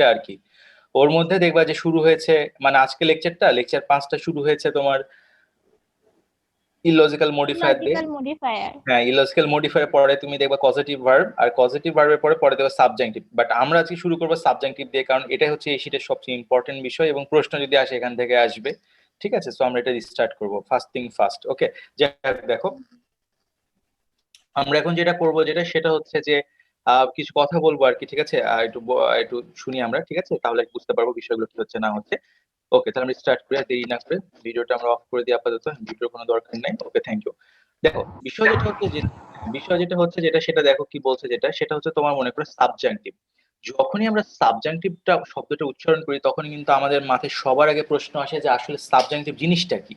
একটা আর কি। ওর মধ্যে দেখবা যে শুরু হয়েছে, মানে আজকে লেকচার 5টা শুরু হয়েছে তোমার ইলজিক্যাল মডিফায়ার দিয়ে। Logical modifier. হ্যাঁ, ইলজিক্যাল মডিফায়ার পরে তুমি দেখবা পজিটিভ ভার্ব, আর পজিটিভ ভার্বের পরে পরে দেখবা সাবজেক্টিভ। বাট আমরা আজকে শুরু করবো সাবজেক্টিভ দিয়ে, কারণ এটাই হচ্ছে এই শীটের সবচেয়ে ইম্পর্টেন্ট বিষয়, এবং প্রশ্ন যদি আসে এখান থেকে আসবে। ঠিক আছে, সো আমরা এটা স্টার্ট করবো ফার্স্ট থিং ফার্স্ট। ওকে, দেখো আমরা এখন যেটা করব সেটা হচ্ছে যে কিছু কথা বলবো আর কি। ঠিক আছে, একটু শুনি আমরা, ঠিক আছে, তাহলে বুঝতে পারবো বিষয়গুলো কি হচ্ছে না হচ্ছে। ওকে, তাহলে আমরা স্টার্ট করি, আর দেরি না করে ভিডিওটা আমরা অফ করে দিই আপাতত, ভিডিওর কোনো দরকার নেই। ওকে, থ্যাংক ইউ। দেখো বিষয় যেটা হচ্ছে সেটা দেখো কি বলছে, সেটা হচ্ছে তোমার মনে করো সাবজাংটিভ। যখনই আমরা সাবজাংটিভটা শব্দটা উচ্চারণ করি তখনই কিন্তু আমাদের মাথায় সবার আগে প্রশ্ন আসে যে আসলে সাবজাংটিভ জিনিসটা কি।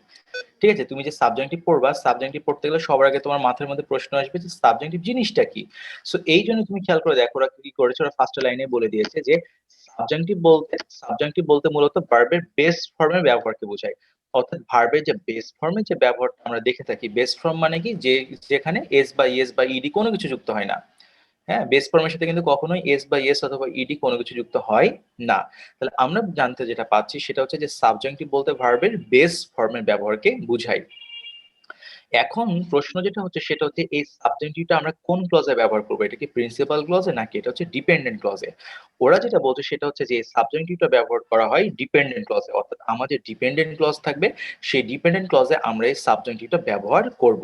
ঠিক আছে, তুমি যে সাবজেক্টিভ পড়বা, সাবজেক্টিভ পড়তে গেলে সবার আগে তোমার মাথার মধ্যে প্রশ্ন আসবে যে সাবজেক্টিভ জিনিসটা কি। সো এই জন্য তুমি খেয়াল করে দেখো ওরা কি করেছে, ওরা ফার্স্ট লাইনে বলে দিয়েছে যে সাবজেক্টিভ বলতে মূলত ভার্বের বেস ফর্মের ব্যবহারকে বোঝায়। অর্থাৎ ভার্বের যে বেস ফর্মের যে ব্যবহারটা আমরা দেখে থাকি, বেস ফর্ম মানে কি, যে যেখানে এস বা ইএস বা ইডি কোনো কিছু যুক্ত হয় না। হ্যাঁ, বেস ফর্মের সাথে কিন্তু কখনোই এস বা এস অথবা ইডি কোনো কিছু যুক্ত হয় না। তাহলে আমরা জানতে যেটা পাচ্ছি সেটা হচ্ছে যে সাবজেক্টিভ বলতে ভার্বের বেস ফর্মের ব্যবহারকে বুঝায়। এখন প্রশ্ন যেটা হচ্ছে সেটা হচ্ছে এই সাবজেক্টিভটা আমরা কোন ক্লজে ব্যবহার করবো, এটা কি প্রিন্সিপাল ক্লজে নাকি এটা হচ্ছে ডিপেন্ডেন্ট ক্লজে। ওরা যেটা বলছে সেটা হচ্ছে যে সাবজেক্টিভটা ব্যবহার করা হয় ডিপেন্ডেন্ট ক্লজে, অর্থাৎ আমাদের ডিপেন্ডেন্ট ক্লজ থাকবে, সেই ডিপেন্ডেন্ট ক্লজে আমরা এই সাবজেক্টিভটা ব্যবহার করব।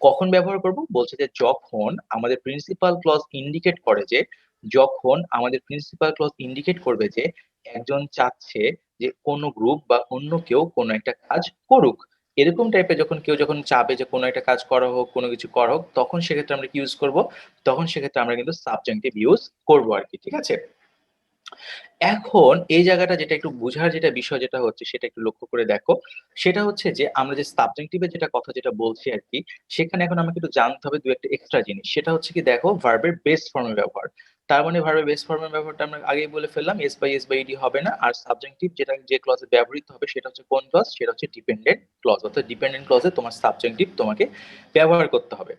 কখন ব্যবহার করব বলছে যে যখন আমাদের প্রিন্সিপাল ক্লজ ইন্ডিকেট করে যে, একজন চাচ্ছে যে কোনো গ্রুপ বা অন্য কেউ কোনো একটা কাজ করুক। এরকম টাইপের যখন চাবে যে কোনো একটা কাজ করা হোক, কোনো কিছু করা হোক, তখন সেক্ষেত্রে আমরা কি ইউজ করব, তখন সেক্ষেত্রে আমরা কিন্তু সাবজেক্টিভ ইউজ করব আর কি। ঠিক আছে, এখন এই জায়গাটা যেটা একটু বোঝার বিষয় হচ্ছে সেটা একটু লক্ষ্য করে দেখো। সেটা হচ্ছে যে আমরা যে সাবজেক্টিভের কথা বলছি আর কি, সেখানে এখন আমাকে একটু জানতে হবে দু একটা এক্সট্রা জিনিস। সেটা হচ্ছে কি, দেখো ভার্বের বেস ফর্মের ব্যবহার। তার মানে ভার্বের বেস ফর্মের ব্যবহারটা আমরা আগেই বলে ফেললাম, এস বাই ইডি হবে না। আর সাবজেক্টিভ যে ক্লজে ব্যবহৃত হবে সেটা হচ্ছে কোন ক্লজ, সেটা হচ্ছে ডিপেন্ডেন্ট ক্লজ। অর্থাৎ ডিপেন্ডেন্ট ক্লজে তোমার সাবজেক্টিভ তোমাকে ব্যবহার করতে হবে।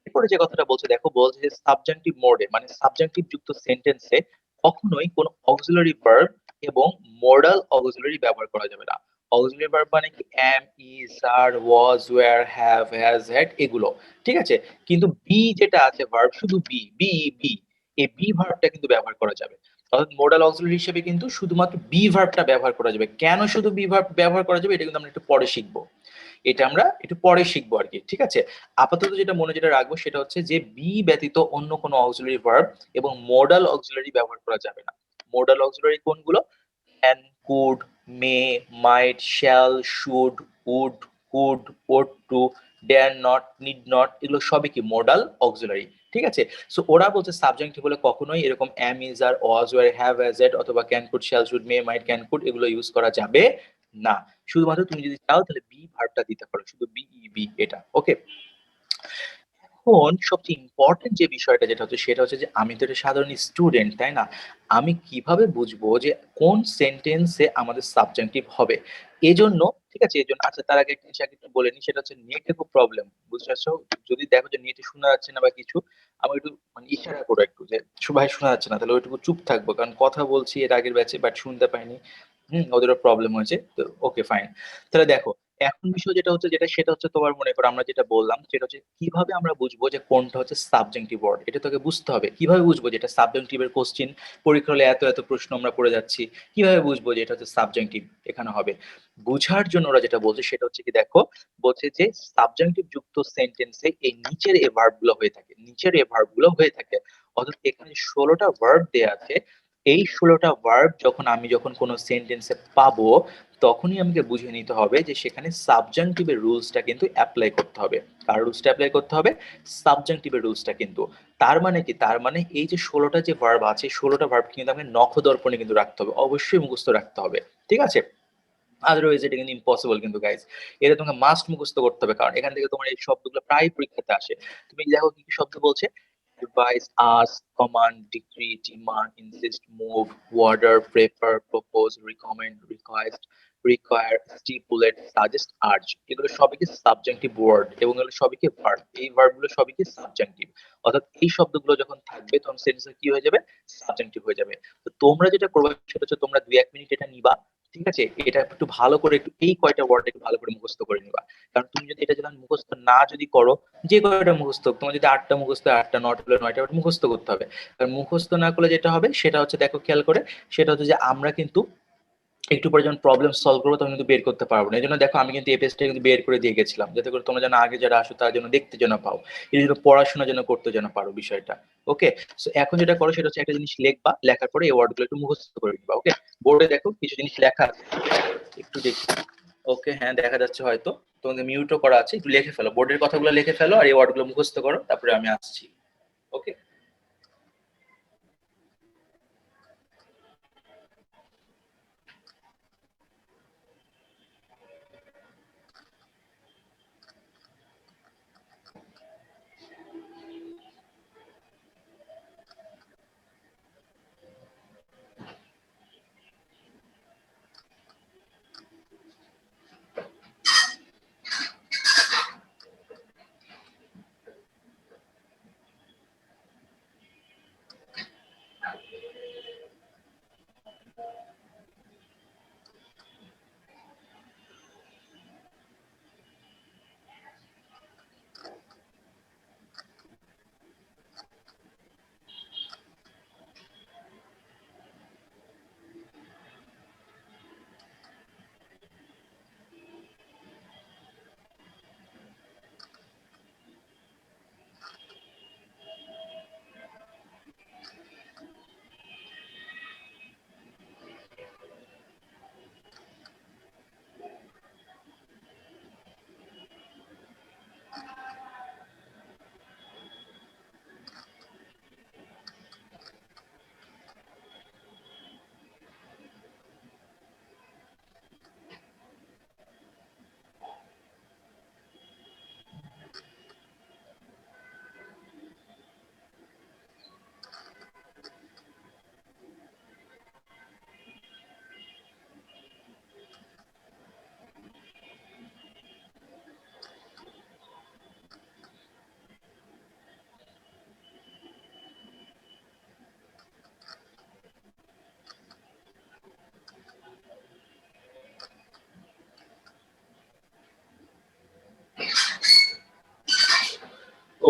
এরপরে যে কথাটা বলছে, দেখো বলছে যে সাবজাংটিভ মোডে, মানে সাবজাংটিভ যুক্ত সেন্টেন্সে কখনোই কোনো অক্সিলারি ভার্ব এবং মোডাল অক্সিলারি ব্যবহার করা যাবে না। অক্সিলারি ভার্ব মানে কি am, is, are, was, were, have, has, had, এগুলো। ঠিক আছে, কিন্তু বি যেটা আছে ভার্ব, শুধু বি বি বি, এই বি ভার্বটা কিন্তু ব্যবহার করা যাবে। অর্থাৎ মোডাল অক্সিলারি হিসেবে কিন্তু শুধুমাত্র বি ভার্বটা ব্যবহার করা যাবে। কেন শুধু বি ভার্ব ব্যবহার করা যাবে এটা কিন্তু আমরা একটু পরে শিখবো, এটা আমরা একটু পরে শিখবো আর কি। ঠিক আছে, আপাতত যেটা রাখবো সেটা হচ্ছে যে বি ব্যতীত অন্য কোনো অক্সিলারি ভার্ব এবং মোডাল অক্সিলারি ব্যবহার করা যাবে না। মোডাল অক্সিলারি কোনগুলো, can, could, may, might, shall, should, would, could, ought to, dare not, need not, এগুলো সবই কি মোডাল অক্সিলারি। ঠিক আছে, সো ওরা বলছে সাবজেক্টিভ বলে কখনোই এরকম am, is, are, was, were, have, has, had অথবা can, could, shall, should, may, might, can, could এগুলো ইউজ করা যাবে না। শুধুমাত্র তুমি যদি চাও তাহলে বি ভার্বটা দিতে পারো, শুধু বি ই বি, এটা ওকে। এখন সবচেয়ে ইম্পর্টেন্ট যে বিষয়টা হচ্ছে সেটা হচ্ছে যে আমি তো একটা সাধারণ স্টুডেন্ট, তাই না? আমি কিভাবে বুঝবো যে কোন সেন্টেন্সে আমাদের সাবজেক্টিভ হবে? এজন্য, ঠিক আছে, এজন্য আচ্ছা তার আগে একটা জিনিস আগে একটু বলে নিই, সেটা হচ্ছে নেটে খুব প্রবলেম, বুঝতে পারছো? যদি দেখো যে নেটে শোনা যাচ্ছে না বা কিছু, আমাকে একটু মানে ইশারা করো একটু যে ভাই শোনা যাচ্ছে না, তাহলে ওইটুকু চুপ থাকবো, কারণ কথা বলছি এর আগের ব্যাচে বাট শুনতে পাইনি। ওদেরও প্রবলেম হয়েছে তো। ওকে ফাইন, তাহলে দেখো এখন বিষয় সেটা হচ্ছে তোমার মনে করো আমরা যেটা বললাম সেটা হচ্ছে কিভাবে আমরা বুঝবো যে কোনটা হচ্ছে সাবজেক্টিভ ওয়ার্ড। এটা তোকে বুঝতে হবে কিভাবে বুঝবো যেটা সাবজেক্টিভের কোশ্চিন পরীক্ষা হলে এত এত প্রশ্ন আমরা পড়ে যাচ্ছি, কিভাবে বুঝবো যে এটা হচ্ছে সাবজেক্টিভ এখানে হবে। বুঝার জন্য ওরা যেটা বলছে সেটা হচ্ছে কি, দেখো বলছে যে সাবজেক্টিভ যুক্ত সেন্টেন্সে এই নিচের এই ভার্ব গুলো হয়ে থাকে, অর্থাৎ এখানে 16টা ভার্ব দেয়া আছে। এই 16টা ভার্ব যখন কোনো সেন্টেন্সে পাবো, তখনই আমাকে বুঝে নিতে হবে যে সেখানে সাবজাংটিভের রুলসটা কিন্তু অ্যাপ্লাই করতে হবে। কার রুলসটা অ্যাপ্লাই করতে হবে? সাবজাংটিভের রুলসটা কিন্তু। তার মানে কি, তার মানে এই যে 16টা যে ভার্ব আছে, 16টা ভার্ব কিন্তু আমাকে নখদর্পণে কিন্তু রাখতে হবে, অবশ্যই মুখস্থ রাখতে হবে। ঠিক আছে, আদারওয়াইজ এটা কিন্তু ইম্পসিবল কিন্তু গাইস। এটা তোমাকে মাস্ট মুখস্থ করতে হবে, কারণ এখান থেকে তোমার এই শব্দগুলো প্রায় পরীক্ষাতে আসে। তুমি দেখো কি কি শব্দ বলছে, advise, ask, command, decree, demand, insist, move, order, prefer, propose, recommend, request, require, stipulate, suggest, urge, এগুলো সবই কি সাবজেক্টিভ ওয়ার্ড এবং এগুলো সবই কি ভার্ব। এই ভার্বগুলো সবই কি সাবজেক্টিভ, অর্থাৎ এই শব্দগুলো যখন থাকবে তখন সেন্টেন্সে কি হয়ে যাবে, সাবজেক্টিভ হয়ে যাবে। তো তোমরা যেটা করবে সেটা হচ্ছে তোমরা 2-1 মিনিট এটা নিবা, ঠিক আছে, এটা একটু ভালো করে একটু এই কয়টা ওয়ার্ড একটু ভালো করে মুখস্থ করে নিবা। কারণ তুমি যদি এটা যখন মুখস্থ না যদি করো, যে কয়টা মুখস্থ, তোমার যদি 8টা মুখস্থ 8টা, 9টা হলে 9টা মুখস্থ করতে হবে। কারণ মুখস্থ না করলে যেটা হবে সেটা হচ্ছে, দেখো খেয়াল করে, সেটা হচ্ছে যে আমরা কিন্তু একটু পরে যখন প্রবলেম সলভ করবো তখন কিন্তু বের করতে পারবো না। এই জন্য দেখো আমি কিন্তু এই পেজটা কিন্তু বের করে দিয়ে গেছিলাম, যাতে করে তোমরা যেন আগে যারা আসো তারা যেন দেখতে যেন পাও, এই জন্য পড়াশোনা যেন করতে যেন পারো বিষয়টা। ওকে, সো এখন যেটা করো সেটা হচ্ছে একটা জিনিস লিখবা, লেখার পরে এই ওয়ার্ডগুলো একটু মুখস্থ করে নিবা। ওকে, বোর্ডে দেখো কিছু জিনিস লেখা আছে, একটু দেখি। ওকে, হ্যাঁ দেখা যাচ্ছে হয়তো, তোমাদের মিউটও করা আছে, একটু লিখে ফেলো, বোর্ডের কথাগুলো লিখে ফেলো আর এই ওয়ার্ডগুলো মুখস্থ করো, তারপরে আমি আসছি। ওকে,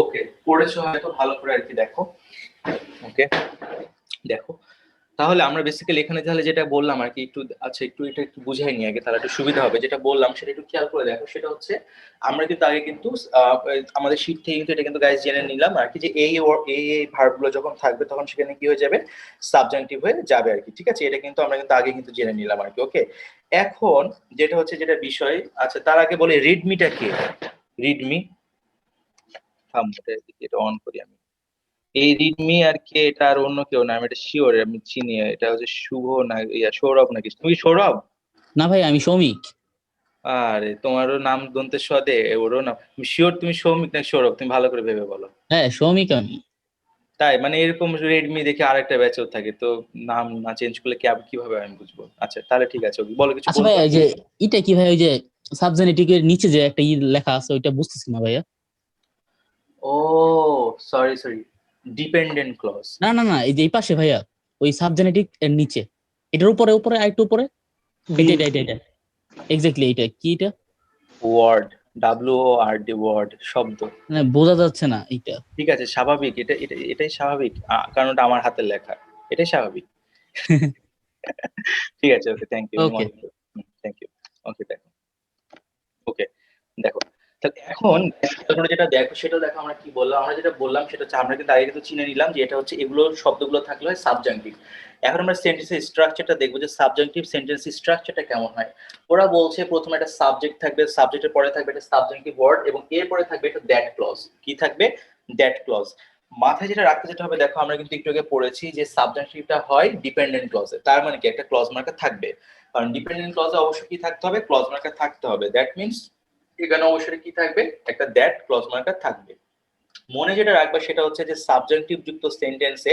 ওকে, পড়েছো হয়তো ভালো করে আর কি, দেখো। ওকে, দেখো, তাহলে আমরা বেসিক্যালি এখানে তাহলে যেটা বললাম আর কি, একটু আচ্ছা একটু এটা একটু বুঝাই নিয়ে আগে, তাহলে একটু সুবিধা হবে। যেটা বললাম সেটা একটু খেয়াল করে দেখো, সেটা হচ্ছে আমরা কিন্তু আগে কিন্তু আহ, আমাদের শীট থেকে কিন্তু এটা কিন্তু গাইজ জেনে নিলাম আর কি, যে এই ভার্ব গুলো যখন থাকবে তখন সেখানে কি হয়ে যাবে, সাবজেক্টিভ হয়ে যাবে আর কি, ঠিক আছে, এটা কিন্তু আমরা কিন্তু আগে কিন্তু জেনে নিলাম আর কি। ওকে, এখন যেটা হচ্ছে যেটা বিষয়, আচ্ছা তার আগে বলে রিডমিটা কি, রিডমি, থাম এটা অন করি আমি। এই রিডমি আর কি, এটা আর অন্য কেউ না, আমি এটা শিওর, আমি চিনি, এটা হচ্ছে শুভ না সৌরভ নাকি, তুমি কি সৌরভ? না ভাই, আমি শ্রমিক। আরে তোমারও নাম দন্তের সদে, ওরও নাম, তুমি শিওর তুমি সৌমিক না সৌরভ, তুমি ভালো করে ভেবে বলো। হ্যাঁ, শ্রমিক আমি। তাই মানে এরকম রেডমি দেখে আরেকটা ব্যাচও থাকে তো, নাম না চেঞ্জ করলে কিভাবে আমি বুঝবো? আচ্ছা তাহলে ঠিক আছে, বলো কিছু আচ্ছা ভাই, বলবা। এই যে এটা কি ভাই, ওই যে সাবজেনেটিকের নিচে যে একটা লেখা আছে ওইটা বুঝতেছি না ভাইয়া। ও সরি সরি, ডিপেন্ডেন্ট ক্লজ। না না না, এই যে এই পাশে ভাইয়া, ওই সাবজেনেটিক এর নিচে, এটার উপরে উপরে আরেকটু উপরে, এটা এক্স্যাক্টলি, এটা কি এটা? ওয়ার্ড, WORD, ওয়ার্ড, শব্দ। মানে বোঝা যাচ্ছে না এটা। ঠিক আছে, স্বাভাবিক, এটাই স্বাভাবিক, কারণ ওটা আমার হাতের লেখা, এটাই স্বাভাবিক। ঠিক আছে, okay, thank you, okay. Thank you. Okay দেখো, ওকে দেখো, তাহলে এখন তোমরা যেটা দেখো সেটা দেখো, আমরা কি বললাম, আমরা যেটা বললাম সেটা হচ্ছে আমরা কিন্তু আগে কিন্তু চিনে নিলাম যে এটা হচ্ছে এগুলো শব্দগুলো থাকলে হয় সাবজাংটিভ। এখন আমরা সেন্টেন্সের স্ট্রাকচারটা দেখবো যে সাবজাংটিভ সেন্টেন্সের স্ট্রাকচারটা কেমন হয়। ওরা বলছে প্রথমে একটা সাবজেক্ট থাকবে, সাবজেক্টের পরে থাকবে একটা সাবজাংটিভ ওয়ার্ড এবং এরপরে থাকবে একটা দ্যাট ক্লজ। কি থাকবে? That clause. মাথায় যেটা রাখতে যেতে হবে, দেখো আমরা কিন্তু একটু আগে পড়েছি যে সাবজাংটিভটা হয় ডিপেন্ডেন্ট ক্লজে, তার মানে কি একটা ক্লজ মার্কার থাকবে, কারণ ডিপেন্ডেন্ট ক্লজে অবশ্যই কি থাকতে হবে, ক্লজ মার্কার থাকতে হবে। দ্যাট মিন্স এখানে অবশ্যই কি থাকবে, একটা দ্যাট ক্লজ মার্কার থাকবে। মনে যেটা রাখবে সেটা হচ্ছে যে সাবজেক্টিভ যুক্ত সেন্টেন্সে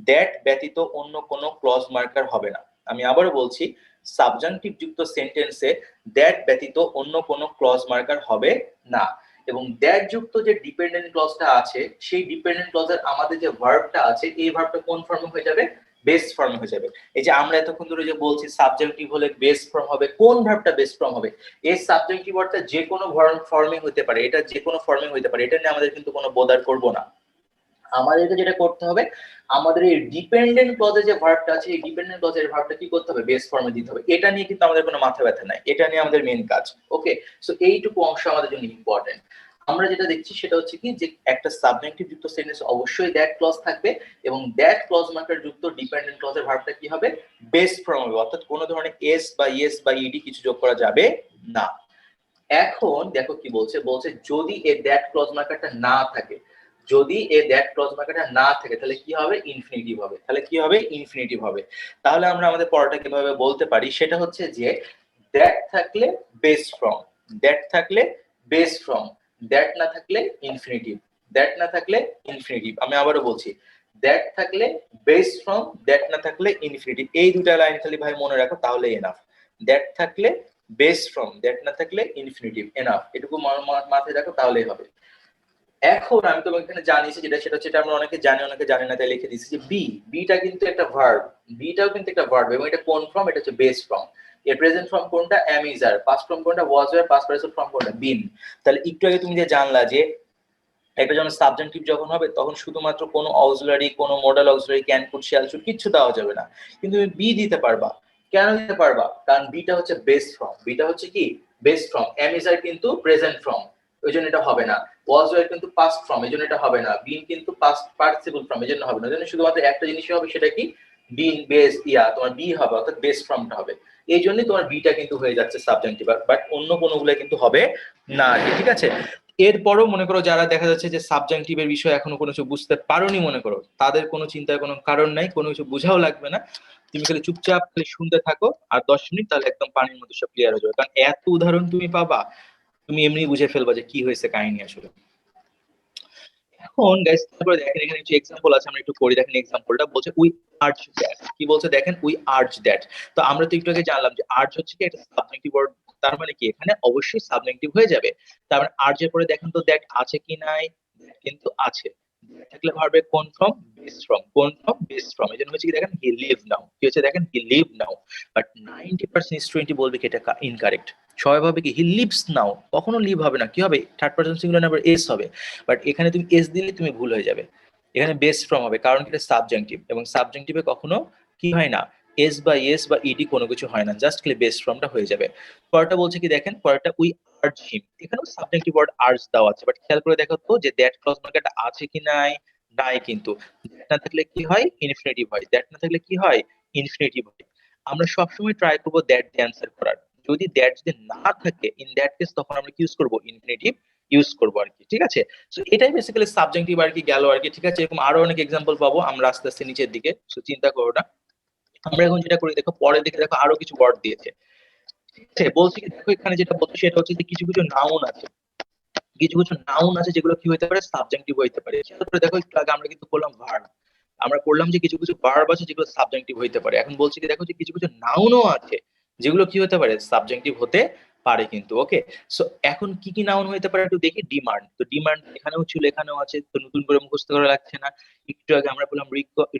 দ্যাট ব্যতীত অন্য কোনো ক্লজ মার্কার হবে না। আমি আবারও বলছি, সাবজাংটিভ যুক্ত সেন্টেন্সে দ্যাট ব্যতীত অন্য কোনো ক্লজ মার্কার হবে না। এবং দ্যাট যুক্ত যে ডিপেন্ডেন্ট ক্লজটা আছে সেই ডিপেন্ডেন্ট ক্লজের আমাদের যে ভার্বটা আছে এই ভার্বটা কোন ফর্মে হয়ে যাবে? বেস ফর্মে হয়ে যাবে। এই যে আমরা এতক্ষণ ধরে যে বলছি সাবজেক্টিভ হলে বেস ফর্ম হবে, কোন ভার্বটা বেস ফর্ম হবে? এই সাবজেক্টিভ ওয়ার্ডটা যে কোনো ফর্মে হতে পারে, এটা যে কোনো ফর্মে হতে পারে, এটা নিয়ে আমাদের কিন্তু কোনো বোদার করব না। আমাদেরকে যেটা করতে হবে, আমাদের এই ডিপেন্ডেন্ট ক্লজে যে ভার্বটা আছে এই ডিপেন্ডেন্ট ক্লজের ভার্বটা কি করতে হবে? বেস ফর্মে দিতে হবে। এটা নিয়ে কিন্তু আমাদের কোনো মাথা ব্যথা নাই, এটা নিয়ে আমাদের মেইন কাজ। ওকে, সো এইটুকু অংশ আমাদের জন্য ইম্পর্টেন্ট। আমরা যেটা দেখছি সেটা হচ্ছে কি যে একটা সাবজেক্টিভ যুক্ত সেন্টেন্স অবশ্যই দ্যাট ক্লজ থাকবে এবং দ্যাট ক্লজ মার্কার যুক্ত ডিপেন্ডেন্ট ক্লজের ভার্বটা কি হবে? বেস ফর্ম হবে, অর্থাৎ কোনো ধরনের এস বা ইয়েস বা ইডি কিছু যোগ করা যাবে না। এখন দেখো কি বলছে, বলছে যদি এই দ্যাট ক্লজ মার্কারটা না থাকে, যদি এই দ্যাট ক্লজ মার্কারটা না থাকে তাহলে কি হবে? ইনফিনিটিভ হবে। তাহলে কি হবে? ইনফিনিটিভ হবে। তাহলে আমরা আমাদের পড়াটা কিভাবে বলতে পারি সেটা হচ্ছে যে দ্যাট থাকলে বেস ফর্ম, দ্যাট থাকলে বেস ফর্ম, দ্যাট না থাকলে ইনফিনিটিভ, দ্যাট না থাকলে ইনফিনিটিভ। আমি আবারও বলছি, দ্যাট থাকলে বেস ফর্ম, দ্যাট না থাকলে ইনফিনিটিভ। এই দুটা লাইন খালি ভাই মনে রাখো তাহলেই এনাফ। দ্যাট থাকলে বেস ফর্ম, দ্যাট না থাকলে ইনফিনিটিভ, এনাফ। এটুকু মাথায় রাখো তাহলেই হবে। এখন আমি তোমাকে এখানে জানিয়েছি যেটা, সেটা হচ্ছে আমরা অনেকে জানি অনেকে জানি না, তাই লিখে দিয়েছি যে বিটা কিন্তু একটা ভার্ব, বিটাও কিন্তু একটা ভার্ব এবং এটা কোন ফর্ম? এটা হচ্ছে বেস ফর্ম। এর প্রেজেন্ট ফর্ম কোনটা? am is are, past form কোনটা? was were, past participle form কোনটা? been। তাহলে একটু আগে তুমি যে জানলা যে একটা যখন সাবজেক্টিভ যখন হবে তখন শুধুমাত্র কোনো অক্সিলারি, কোনো modal auxiliary, can, could, shall, should কিচ্ছু দেওয়া যাবে না, কিন্তু তুমি বি দিতে পারবা। কেন দিতে পারবা? কারণ বিটা হচ্ছে বেস ফর্ম, বিটা হচ্ছে কি? Base form. am is are কিন্তু প্রেজেন্ট ফর্ম, ওই জন্য এটা হবে না। was were কিন্তু পাস্ট ফর্ম, এই জন্য এটা হবে না। been কিন্তু পাস্ট পার্টিসিপল ফর্ম, এই জন্য হবে না। এই জন্য শুধুমাত্র একটা জিনিসই হবে, সেটা কি? been বেস তোমার বি হবে, অর্থাৎ বেস ফর্মটা হবে। এই জন্যই তোমার বিটা কিন্তু হয়ে যাচ্ছে সাবজেক্টিভ, বাট অন্য কোনোগুলো কিন্তু হবে না। ঠিক আছে? এরপরও মনে করো যারা দেখা যাচ্ছে যে সাবজেক্টিভের বিষয়ে এখনো কোনো কিছু বুঝতে পারোনি, মনে করো তাদের কোনো চিন্তার কোনো কারণ নাই, কোনো কিছু বোঝাও লাগবে না। তুমি খালি চুপচাপ খালি শুনতে থাকো আর 10 মিনিট, তাহলে একদম পানির মতো সব ক্লিয়ার হয়ে যাবে। কারণ এত উদাহরণ তুমি পাবা, তুমি এমনি বুঝে ফেলবা যে কি হয়েছে কাহিনী আসলে। এখন গাইস তারপরে দেখেন এখানে কিছু এক্সাম্পল আছে, আমরা একটু পড়ি। দেখেন এক্সাম্পলটা বলছে উই আর্চ দ্যাট। কি বলছে দেখেন? We arch that. তো আমরা তো একটু আগে জানলাম যে আর্চ হচ্ছে কি একটা সাবজেক্টিভ ওয়ার্ড, তার মানে কি এখানে অবশ্যই সাবজেক্টিভ হয়ে যাবে। তার মানে আর্চ এর পরে দেখেন তো দ্যাট আছে কি নাই? That কিন্তু আছে। That থাকলে ভার্বে কোন ফর্ম? Base form. কোন ফর্ম? Base form. এজন্য হচ্ছে কি দেখেন হি লিভ নাও। কি হচ্ছে দেখেন? He live now. বাট 90% স্টুডেন্টই বলবে কি এটা ইনকারেক্ট। সবাই ভাবে কি হি লিভস নাও, কখনো লিভ হবে না। কি হবে? Third person singular number S হবে। বাট এখানে তুমি এস দিলে তুমি ভুল হয়ে যাবে, এখানে বেস ফর্ম হবে, কারণ এটা সাবজেক্টিভ এবং সাবজেক্টিভে কখনো কি হয় না? এস বা ইয়েস বা ইডি কোনো কিছু হয় না, জাস্ট খালি বেস ফর্মটা হয়ে যাবে। পরেরটা বলছে কি দেখেন, পরেরটা উই আর্জ হিম। এখানেও সাবজেক্টিভ ওয়ার্ড আর্জ দেওয়া আছে, বাট খেয়াল করে দেখো তো যে দ্যাট ক্লজ মার্কারটা আছে কি নাই? নাই কিন্তু। দ্যাট না থাকলে কি হয়? ইনফিনিটিভ হয়। দ্যাট না থাকলে কি হয়? ইনফিনিটিভ হয়। আমরা সবসময় ট্রাই করবো দ্যাট দিয়ে অ্যান্সার করার। যদি দ্যাট যদি না থাকে ইন দ্যাট কেস তখন আমরা কি ইউজ করবো? ইনফিনিটিভ ইউজ করবো আর কি। ঠিক আছে? সো এটাই বেসিক্যালি সাবজেক্টিভ আর কি গেল আর কি। ঠিক আছে? এরকম আরো অনেক এক্সাম্পল পাবো আমরা আস্তে আস্তে নিচের দিকে, সো চিন্তা করো না। আমরা এখন যেটা করি দেখো, পরের দিকে দেখো আরো কিছু ওয়ার্ড দিয়েছে। ঠিক আছে? বলছি কি দেখো এখানে যেটা বলছে সেটা হচ্ছে যে কিছু কিছু নাউন আছে, কিছু কিছু নাউন আছে যেগুলো কি হইতে পারে? সাবজেক্টিভ হইতে পারে। খেয়াল করে দেখো একটু আগে আমরা কিন্তু করলাম ভার্ব, আমরা করলাম যে কিছু কিছু ভার্ব আছে যেগুলো সাবজেক্টিভ হইতে পারে। এখন বলছি কি দেখো যে কিছু কিছু নাউনও আছে যেগুলো কি হতে পারে? সাবজেক্টিভ হতে পারে কিন্তু। ওকে, সো এখন কি কি নাউন হইতে পারে একটু দেখি। ডিমান্ড, তো ডিমান্ড এখানেও ছিল এখানেও আছে, তো নতুন করে মুখস্থ করা লাগছে না। একটু আগে আমরা বললাম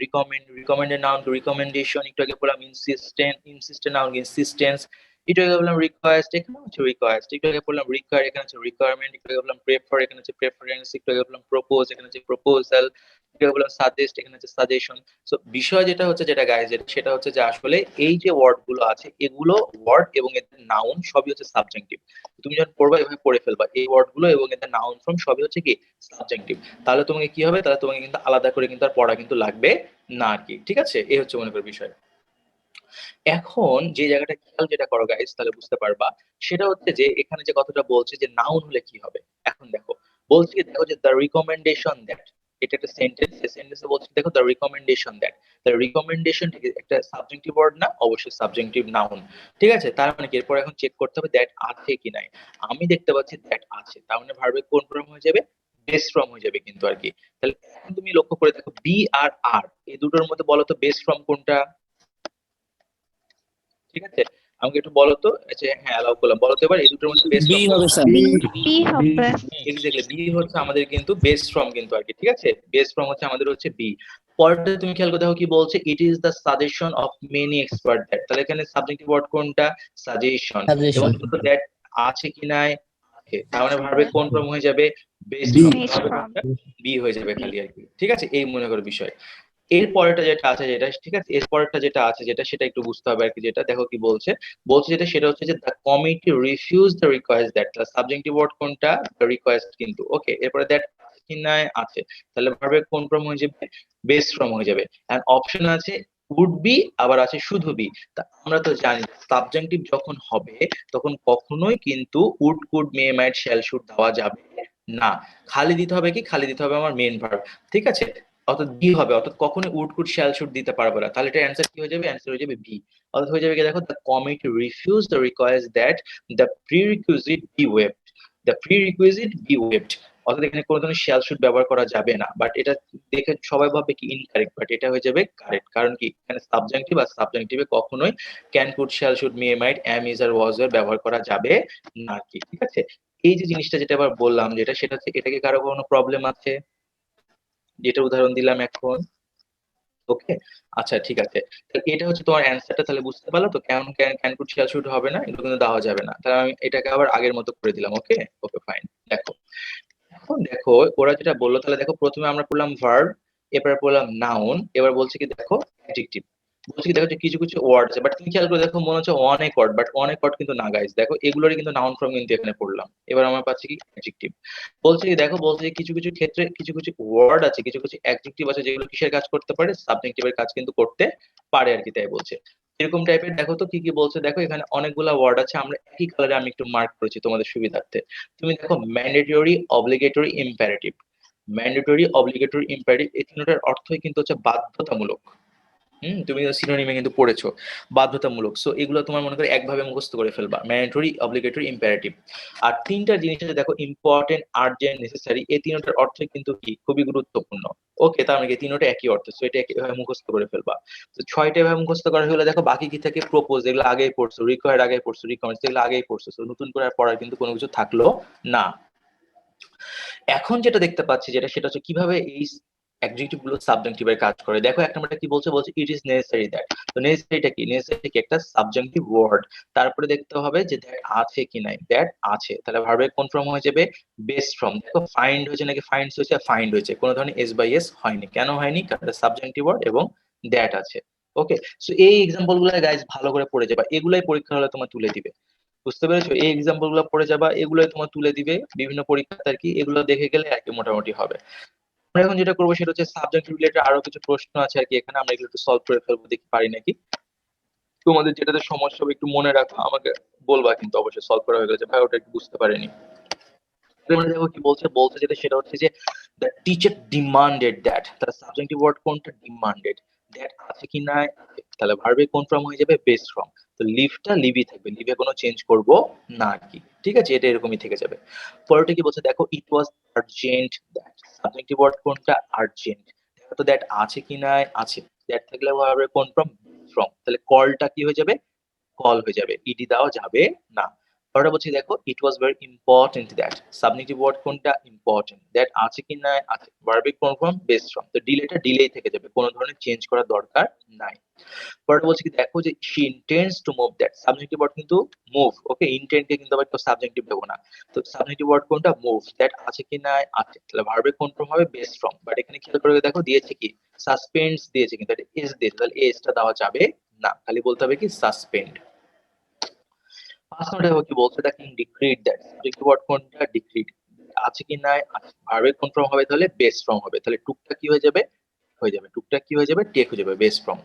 রিকমেন্ড, রিকমেন্ডের নাউন রিকমেন্ডেশন। একটু আগে বললাম ইনসিস্টেন্ট, ইনসিস্টেন্ট নাউন ইনসিস্টেন্স। একটু আগে বললাম রিকোয়েস্ট, এখানে হচ্ছে রিকোয়েস্ট। একটু আগে বললাম রিকোয়ার, এখানে হচ্ছে রিকোয়ারমেন্ট। একটু আগে বললাম প্রেফার, এখানে হচ্ছে প্রেফারেন্স। একটু আগে বললাম প্রপোজ, এখানে হচ্ছে প্রপোজাল। একটু আগে বললাম সাজেস্ট, এখানে হচ্ছে সাজেশন। সো বিষয় যেটা হচ্ছে, যেটা গাইজ, সেটা হচ্ছে যে আসলে এই যে ওয়ার্ড গুলো আছে এগুলো ওয়ার্ড এবং এদের নাউন সবই হচ্ছে সাবজেক্টিভ। তুমি যখন পড়বা এভাবে পড়ে ফেলবা এই ওয়ার্ড গুলো এবং এদের নাউন ফর্ম সবই হচ্ছে কি? সাবজেক্টিভ। তাহলে তোমাকে কি হবে? তাহলে তোমাকে কিন্তু আলাদা করে কিন্তু আর পড়া কিন্তু লাগবে না আর কি। ঠিক আছে? এই হচ্ছে মনে করো বিষয়। এখন যে জায়গাটা খেয়াল যেটা করো গাইস তাহলে বুঝতে পারবা, সেটা হচ্ছে যে এখানে যে কথাটা বলছে যে নাউন হলে কি হবে। এখন দেখো বলছে কি দেখো যে দ্য রিকমেন্ডেশন দ্যাট, এটা একটা সেন্টেন্স, এই সেন্টেন্সে বলছে দেখো the recommendation that. The recommendation একটা সাবজেক্টিভ ওয়ার্ড না? অবশ্যই সাবজেক্টিভ নাউন। ঠিক আছে? তার মানে কি এরপর এখন চেক করতে হবে দ্যাট আছে কি নাই। আমি দেখতে পাচ্ছি দ্যাট আছে, তার মানে ভার্বের কোন ফর্ম হয়ে যাবে? বেস ফর্ম হয়ে যাবে কিন্তু আর কি। তাহলে এখন তুমি লক্ষ্য করে দেখো বি আর আর এই দুটোর মধ্যে বলো তো বেস ফর্ম কোনটা? ঠিক আছে? আমাকে একটু বলো তো, আচ্ছা হ্যাঁ অ্যালাউ করলাম, বলো তো এবার এই দুটোর মধ্যে বেস্ট বি ফর্ম হবে স্যার, বি হবে। এক্স্যাক্টলি বি হচ্ছে আমাদের কিন্তু বেস্ট ফর্ম কিন্তু আর কি, ঠিক আছে? বেস্ট ফর্ম হচ্ছে আমাদের হচ্ছে বি। পরেরটা তুমি খেয়াল করে দেখো কি বলছে, ইট is the suggestion of many expert that, তাহলে এখানে সাবজেক্টিভ ওয়ার্ড কোনটা? সাজেশন। এবং সাজেশন। দ্যাট আছে কি নাই? আছে, তার মানে ভার্বের কোন ফর্ম হয়ে যাবে? Base be. ফর্ম। Based ভার্বের from. কোনটা? বি হয়ে যাবে খালি আর কি, ঠিক আছে? এই মনে করো বিষয়। এর পরেরটা যেটা আছে যেটা, ঠিক আছে, এর পরেরটা যেটা আছে যেটা, সেটা একটু বুঝতে হবে আর কি। যেটা দেখো কি বলছে, বলছে যেটা সেটা হচ্ছে যে the committee refuse the request that, তাহলে সাবজেক্টিভ ওয়ার্ড কোনটা? দ্য রিকোয়েস্ট কিন্তু, ওকে। এরপরে দ্যাট কি না আছে, তাহলে ভার্বের কোন ফর্ম হয়ে যাবে? বেস ফর্ম হয়ে যাবে। এন্ড অপশন আছে উড বি, আবার আছে শুধু বি। তা আমরা তো জানি সাবজেক্টিভ যখন হবে তখন কখনোই কিন্তু would could may might shall should দেওয়া যাবে না, খালি দিতে হবে কি? খালি দিতে হবে আমার মেন ভার্ব, ঠিক আছে? অর্থাৎ বি হবে, অর্থাৎ কখনোই উড কুড শ্যাল শুড দিতে পারবো না, তাহলে এটা অ্যান্সার কি হয়ে যাবে? অ্যান্সার হয়ে যাবে বি। অর্থাৎ হয়ে যাবে কি দেখো, the committee refuse the request that the prerequisite be waived, the prerequisite be waived. অর্থাৎ এখানে কোনো ধরনের শ্যাল শুড ব্যবহার করা যাবে না, বাট এটা দেখে সবাই ভাববে কি ইনকারেক্ট, বাট এটা হয়ে যাবে কারেক্ট। কারণ কি, এখানে সাবজেক্টিভ আর সাবজেক্টিভে কখনোই can could shall should may might am is are was এর ব্যবহার করা যাবে না কি, ঠিক আছে? এই যে জিনিসটা যেটা আবার বললাম যেটা, সেটা হচ্ছে এটা কি কারো কোনো প্রবলেম আছে? যেটা উদাহরণ দিলাম এখন, ওকে। আচ্ছা ঠিক আছে, তাহলে এটা হচ্ছে তোমার অ্যান্সারটা, তাহলে বুঝতে পারলো তো কেমন ক্যান কুড শ্যাল শুড হবে না, এগুলো কিন্তু দেওয়া যাবে না। তাহলে আমি এটাকে আবার আগের মতো করে দিলাম, ওকে। Okay fine. দেখো এখন দেখো ওরা যেটা বললো, তাহলে দেখো প্রথমে আমরা পড়লাম ভার্ব, এরপরে পড়লাম নাউন, এবার বলছে কি দেখো অ্যাডজেক্টিভ। বলছে কি দেখো যে কিছু কিছু ওয়ার্ড আছে, বাট তুমি খেয়াল করে দেখো মনে হচ্ছে অনেক ওয়ার্ড, বাট অনেক ওয়ার্ড কিন্তু না গাইস, দেখো এগুলোরই কিন্তু নাউন ফর্ম কিন্তু এখানে পড়লাম। এবার আমরা পাচ্ছি কি অ্যাডজেক্টিভ। বলছে কি দেখো, বলছে যে কিছু কিছু ক্ষেত্রে কিছু কিছু ওয়ার্ড আছে, কিছু কিছু অ্যাডজেক্টিভ আছে যেগুলো কিসের কাজ করতে পারে? সাবজেক্টিভের কাজ কিন্তু করতে পারে আর কি, তাই বলছে। এরকম টাইপের দেখো তো কি কি বলছে, দেখো এখানে অনেকগুলা ওয়ার্ড আছে, আমরা একই কালারে আমি একটু মার্ক করেছি তোমাদের সুবিধার্থে। তুমি দেখো mandatory, obligatory, imperative. Mandatory, obligatory, imperative, এই তিনটার অর্থই কিন্তু হচ্ছে বাধ্যতামূলক। তুমি সিনোনিমে কিন্তু পড়েছো বাধ্যতামূলক। সো এগুলো তোমার মনে করে একভাবে মুখস্থ করে ফেলবা, ম্যান্ডেটরি, অব্লিগেটরি, ইম্পারেটিভ। আর তিনটা জিনিস আছে দেখো, ইম্পর্টেন্ট, আর্জেন্ট, নেসেসারি, এই তিনটার অর্থ কিন্তু কি খুবই গুরুত্বপূর্ণ। ওকে, তার মানে কি তিনটা একই অর্থ, সো এটা একইভাবে মুখস্থ করে ফেলবা। তো ছয়টা ভাবে মুখস্থ করা হলে দেখো বাকি কি থাকে? প্রপোজ, এগুলো আগেই পড়ছো, রিকোয়ার্ড আগেই পড়ছো, রিকমেন্ড এগুলো আগেই পড়ছো, সো নতুন করে আর পড়ার কিন্তু কোনো কিছু থাকলো না। এখন যেটা দেখতে পাচ্ছি যেটা, সেটা হচ্ছে কিভাবে এই অ্যাডজেক্টিভ গুলো সাবজেক্টিভের কাজ করে। দেখো এক নম্বরটা কি বলছে, বলছে ইট ইজ নেসেসারি দ্যাট। তো নেসেসারিটা কি? নেসেসারি কি একটা সাবজেক্টিভ ওয়ার্ড। তারপরে দেখতে হবে যে দ্যাট আছে কি নাই, দ্যাট আছে, তাহলে ভার্বের কোন ফর্ম হয়ে যাবে? Base form. দেখো ফাইন্ড হয়েছে নাকি ফাইন্ডস হয়েছে? ফাইন্ড হয়েছে, কোনো ধরনের এস বাই এস হয়নি। কেন হয়নি? কারণ এটা সাবজেক্টিভ ওয়ার্ড এবং দ্যাট আছে। ওকে, সো এই এক্সাম্পল গুলো গাইস ভালো করে পড়ে যাবা, এগুলাই পরীক্ষা হলে তোমার তুলে দিবে। বুঝতে পেরেছো? এই এক্সাম্পল গুলো পড়ে যাবা, এগুলোই তোমার তুলে দিবে বিভিন্ন পরীক্ষাতে আর কি, এগুলো দেখে গেলে আর কি মোটামুটি হবে। আমরা এখন যেটা করবো সেটা হচ্ছে সাবজেক্ট রিলেটেড আরো কিছু প্রশ্ন আছে আর কি এখানে, আমরা এগুলো একটু সলভ করে ফেলবো, দেখি পারি নাকি। তোমাদের যেটাতে সমস্যা হবে একটু মনে রাখো, আমাকে বলবা কিন্তু অবশ্যই সলভ করা হয়ে গেছে, ভাই ওটা একটু বুঝতে পারিনি। এবার দেখো কি বলছে, বলছে যেটা সেটা হচ্ছে যে দ্য টিচার ডিমান্ডেড দ্যাট, তাহলে সাবজেক্টিভ ওয়ার্ড কোনটা? ডিমান্ডেড। দ্যাট আছে কি না? তাহলে ভার্বে কোন ফর্ম হয়ে যাবে? Base form. তো লিভটা লিভই থাকবে, লিভে কোনো চেঞ্জ করব না আর কি, ঠিক আছে? এটা এরকমই থেকে যাবে। পরেরটা কি বলছে দেখো, it was urgent that, subjective word কোনটা? আর্জেন্ট। দেখো তো দ্যাট আছে কি না? আছে। দ্যাট থাকলে ভার্বে কোন ফর্ম? ফর্ম। তাহলে কলটা কি হয়ে যাবে? কল হয়ে যাবে, ইডি দেওয়া যাবে না। পরেরটা বলছি দেখো, it was very important that, subjective word কোনটা? ইম্পর্টেন্ট। দ্যাট আছে কি না? আছে। ভার্বিক কোন ফর্ম? Base form. তো ডিলেটা ডিলেই থেকে যাবে, কোনো ধরনের চেঞ্জ করার দরকার নাই। পরেরটা বলছি কি দেখো, যে she intends to move that, subjective word কিন্তু মুভ। ওকে, ইন্টেন্টে কিন্তু আবার কেউ সাবজেক্টিভ দেবো না। তো সাবজেক্টিভ ওয়ার্ড কোনটা? মুভ। দ্যাট আছে কি না? আছে। তাহলে ভার্বিক কোন ফর্ম হবে? Base form. বাট এখানে খেয়াল করে দেখো দিয়েছে কি? সাসপেন্ডস দিয়েছে, কিন্তু এটা এস দিয়েছে, তাহলে এসটা দেওয়া যাবে না, খালি বলতে হবে কি? সাসপেন্ড। পাঁচ নম্বরে কি বলছে, the king decreed that, subjective word কোনটা? ডিক্রিড। আছে কি নাই? আছে। ভার্বের কোন ফর্ম হবে? তাহলে বেস ফর্ম হবে। তাহলে টুকটা কি হয়ে যাবে? হয়ে যাবে, টুকটা কি হয়ে যাবে? টেক হয়ে যাবে, বেস ফর্ম।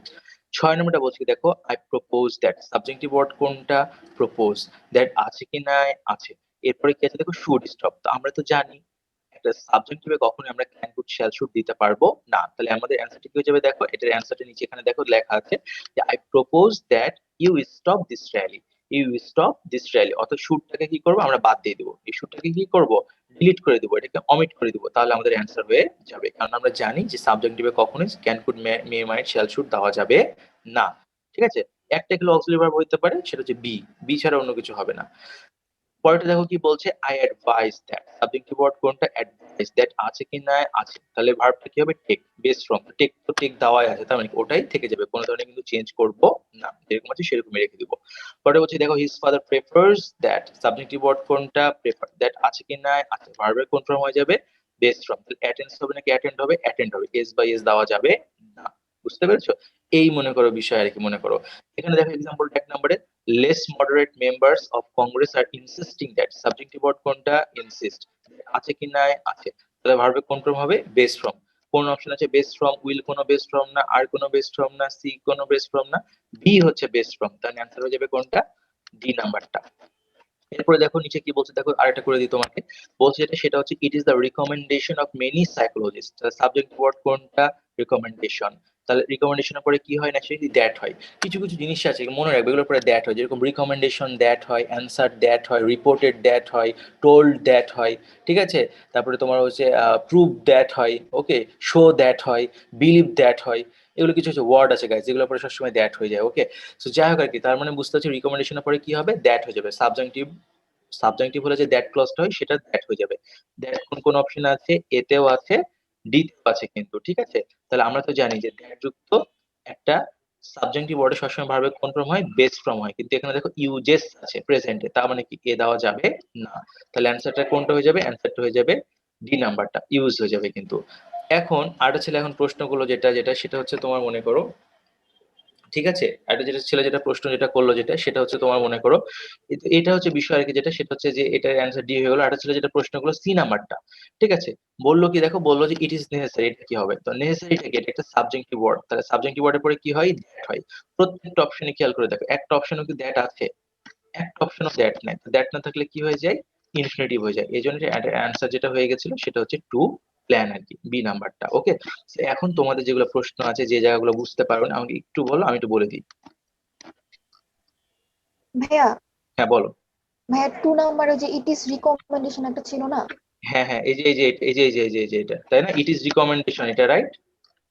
ছয় নম্বরটা বলছি দেখো, I propose that, subjective word কোনটা? প্রপোজ। দ্যাট আছে কি নাই? আছে। এরপরে কি আছে দেখো, শুড স্টপ। তো আমরা তো জানি একটা সাবজেক্টিভে কখনোই আমরা ক্যান কুড শ্যাল শুড দিতে পারবো না, তাহলে আমাদের অ্যান্সারটা কি হয়ে যাবে? দেখো এটার অ্যান্সারটা নিচে এখানে দেখো লেখা আছে যে I propose that you stop this rally, you stop this rally. অর্থাৎ শুডটাকে কি করবো? আমরা বাদ দিয়ে দেবো, এই শুডটাকে কি করব? ডিলিট করে দেবো, এটাকে অমিট করে দেবো, তাহলে আমাদের অ্যান্সার হয়ে যাবে। কারণ আমরা জানি যে সাবজেক্টিভে কখনোই can could may might shall should দেওয়া যাবে না, ঠিক আছে? একটা এগুলো অক্সিলারি ভার্ব হতে পারে, সেটা হচ্ছে বি, বি ছাড়া অন্য কিছু হবে না। পরেরটা দেখো কি বলছে, I advise that, subjective word কোনটা, অ্যাডভাইস, দ্যাট আছে কি না, আছে, তাহলে ভার্বটা কি হবে, টেক, বেস ফ্রম, টেক তো টেক দেওয়াই আছে, তার মানে ওটাই থেকে যাবে, কোনো ধরনের কিন্তু চেঞ্জ করব না, যেরকম আছে সেরকমই রেখে দিব। পরে বলছে দেখো his father prefers that, subjective word কোনটা, প্রেফার, দ্যাট আছে কি না, আছে, ভার্বের কোন ফর্ম হয়ে যাবে, বেস ফ্রম, তাহলে অ্যাটেন্ডস হবে নাকি অ্যাটেন্ড হবে, অ্যাটেন্ড হবে, এস বাই এস দেওয়া যাবে না। বুঝতে পেরেছো? এই মনে করো বিষয় আর কি, মনে করো এখানে দেখো এক্সাম্পল এক নম্বরে, less moderate members of Congress are insisting that, subjective word কোনটা, insist, আছে কি না, আছে, তাহলে ভার্বে কোন ফর্ম হবে, বেস ফ্রম, কোন অপশন আছে, বেস ফ্রম, উইল কোনো বেস ফ্রম না, আর কোনো বেস ফ্রম না, সি কোনো বেস ফ্রম না, বি হচ্ছে বেস ফ্রম, তাহলে অ্যান্সার হয়ে যাবে কোনটা, ডি নাম্বারটা। এরপরে দেখো নিচে কি বলছে, দেখো আরেকটা করে দিই তোমাকে, বলছে যেটা সেটা হচ্ছে it is the recommendation of many psychologist, subject word কোনটা, রিকমেন্ডেশন, তাহলে রিকমেন্ডেশনের পরে কি হয় না, সেটি দ্যাট হয়, কিছু কিছু জিনিস আছে মনে রাখবে, এগুলোর পরে দ্যাট হয়, যেরকম রিকমেন্ডেশন দ্যাট হয়, অ্যান্সার দ্যাট হয়, রিপোর্টেড দ্যাট হয়, টোল্ড দ্যাট হয়, ঠিক আছে, তারপরে তোমার হচ্ছে প্রুভ দ্যাট হয়, ওকে, শো দ্যাট হয়, বিলিভ দ্যাট হয়, এগুলো কিছু কিছু ওয়ার্ড আছে গাইজ, যেগুলোর পরে সবসময় দ্যাট হয়ে যায়, ওকে। সো যাই হোক আর কি, তার মানে বুঝতে হচ্ছে রিকমেন্ডেশনের পরে কি হবে, দ্যাট হয়ে যাবে, সাবজেক্টিভ, সাবজেক্টিভ হলে যে দ্যাট ক্লজটা হয় সেটা দ্যাট হয়ে যাবে। দ্যাট কোন কোন অপশন আছে, এতেও আছে, ডি তেও আছে কিন্তু, ঠিক আছে। তাহলে আমরা তো জানি যে দ্যাট যুক্ত একটা সাবজেক্টিভ ওয়ার্ডে সবসময় ভার্বের কোন ফর্ম হয়, বেস ফর্ম হয়, কিন্তু এখানে দেখো ইউজেস আছে প্রেজেন্টে, তার মানে কি এ দেওয়া যাবে না, তাহলে অ্যান্সারটা কোনটা হয়ে যাবে, অ্যান্সারটা হয়ে যাবে ডি নাম্বারটা, ইউজ হয়ে যাবে কিন্তু। এখন আরেকটা ছেলে এখন প্রশ্নগুলো যেটা যেটা সেটা হচ্ছে তোমার মনে করো, ঠিক আছে, একটা যেটা ছেলে যেটা প্রশ্ন যেটা করলো যেটা সেটা হচ্ছে তোমার মনে করো, এটা হচ্ছে বিষয় আর কি, যেটা সেটা হচ্ছে যে এটার অ্যান্সার ডি হয়ে গেলো। একটা ছেলে যেটা প্রশ্ন করলো সি নাম্বারটা, ঠিক আছে, বললো কি দেখো, বললো যে ইট ইজ নেসেসারি, এটা কি হবে, তো নেসেসারিটা কি, এটা একটা সাবজেক্টিভ ওয়ার্ড, তাহলে সাবজেক্টিভ ওয়ার্ডের পরে কি হয়, দ্যাট হয়। প্রত্যেকটা অপশনে খেয়াল করে দেখো, একটা অপশনও কি দ্যাট আছে, একটা অপশনও দ্যাট নাই, তো দ্যাট না থাকলে কি হয়ে যায়, ইনফিনিটিভ হয়ে যায়, এই জন্য অ্যান্সার যেটা হয়ে গেছিল সেটা হচ্ছে টু প্ল্যান আর কি, বি নাম্বারটা, ওকে। এখন তোমাদের যেগুলো প্রশ্ন আছে, যে জায়গাগুলো বুঝতে পারো না আমাকে একটু বলো, আমি একটু বলে দিই। ভাইয়া, হ্যাঁ বলো। ভাইয়া 2 নাম্বারে যে ইট ইজ রিকমেন্ডেশন একটা ছিল না? হ্যাঁ হ্যাঁ, এই যে এটা তাই না, ইট ইজ রিকমেন্ডেশন, এটা রাইট।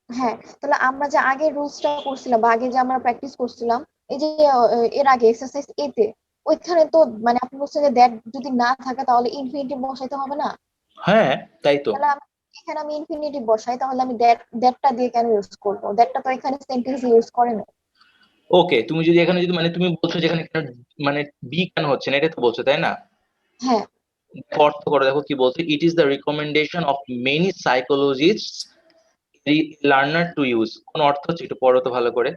হ্যাঁ, তাহলে আমরা যে আগে রুলসটা করছিলাম বা আগে যে আমরা প্র্যাকটিস করছিলাম, এই যে এর আগে এক্সারসাইজ এতে, ওইখানে তো মানে আপনি বলছেন যে দ্যাট যদি না থাকে তাহলে ইনফিনিটিভ বসাইতে হবে না? হ্যাঁ তাই তো। তাহলে এখানে আমি ইনফিনিটিভ বসাই, তাহলে আমি দ্যাটটা দিয়ে কেন ইউজ করবো? দ্যাটটা তো এখানে সেন্টেন্স ইউজ করে না। ওকে, তুমি যদি এখানে যদি মানে তুমি বলছো যে এখানে কেন মানে বি কেন হচ্ছে না, এটা তো বলছো তাই না। হ্যাঁ, অর্থ করো, দেখো কি বলছে, ইট is the recommendation of many psychologist learner to use, কোন অর্থ হচ্ছে একটু পড়ো তো ভালো করে,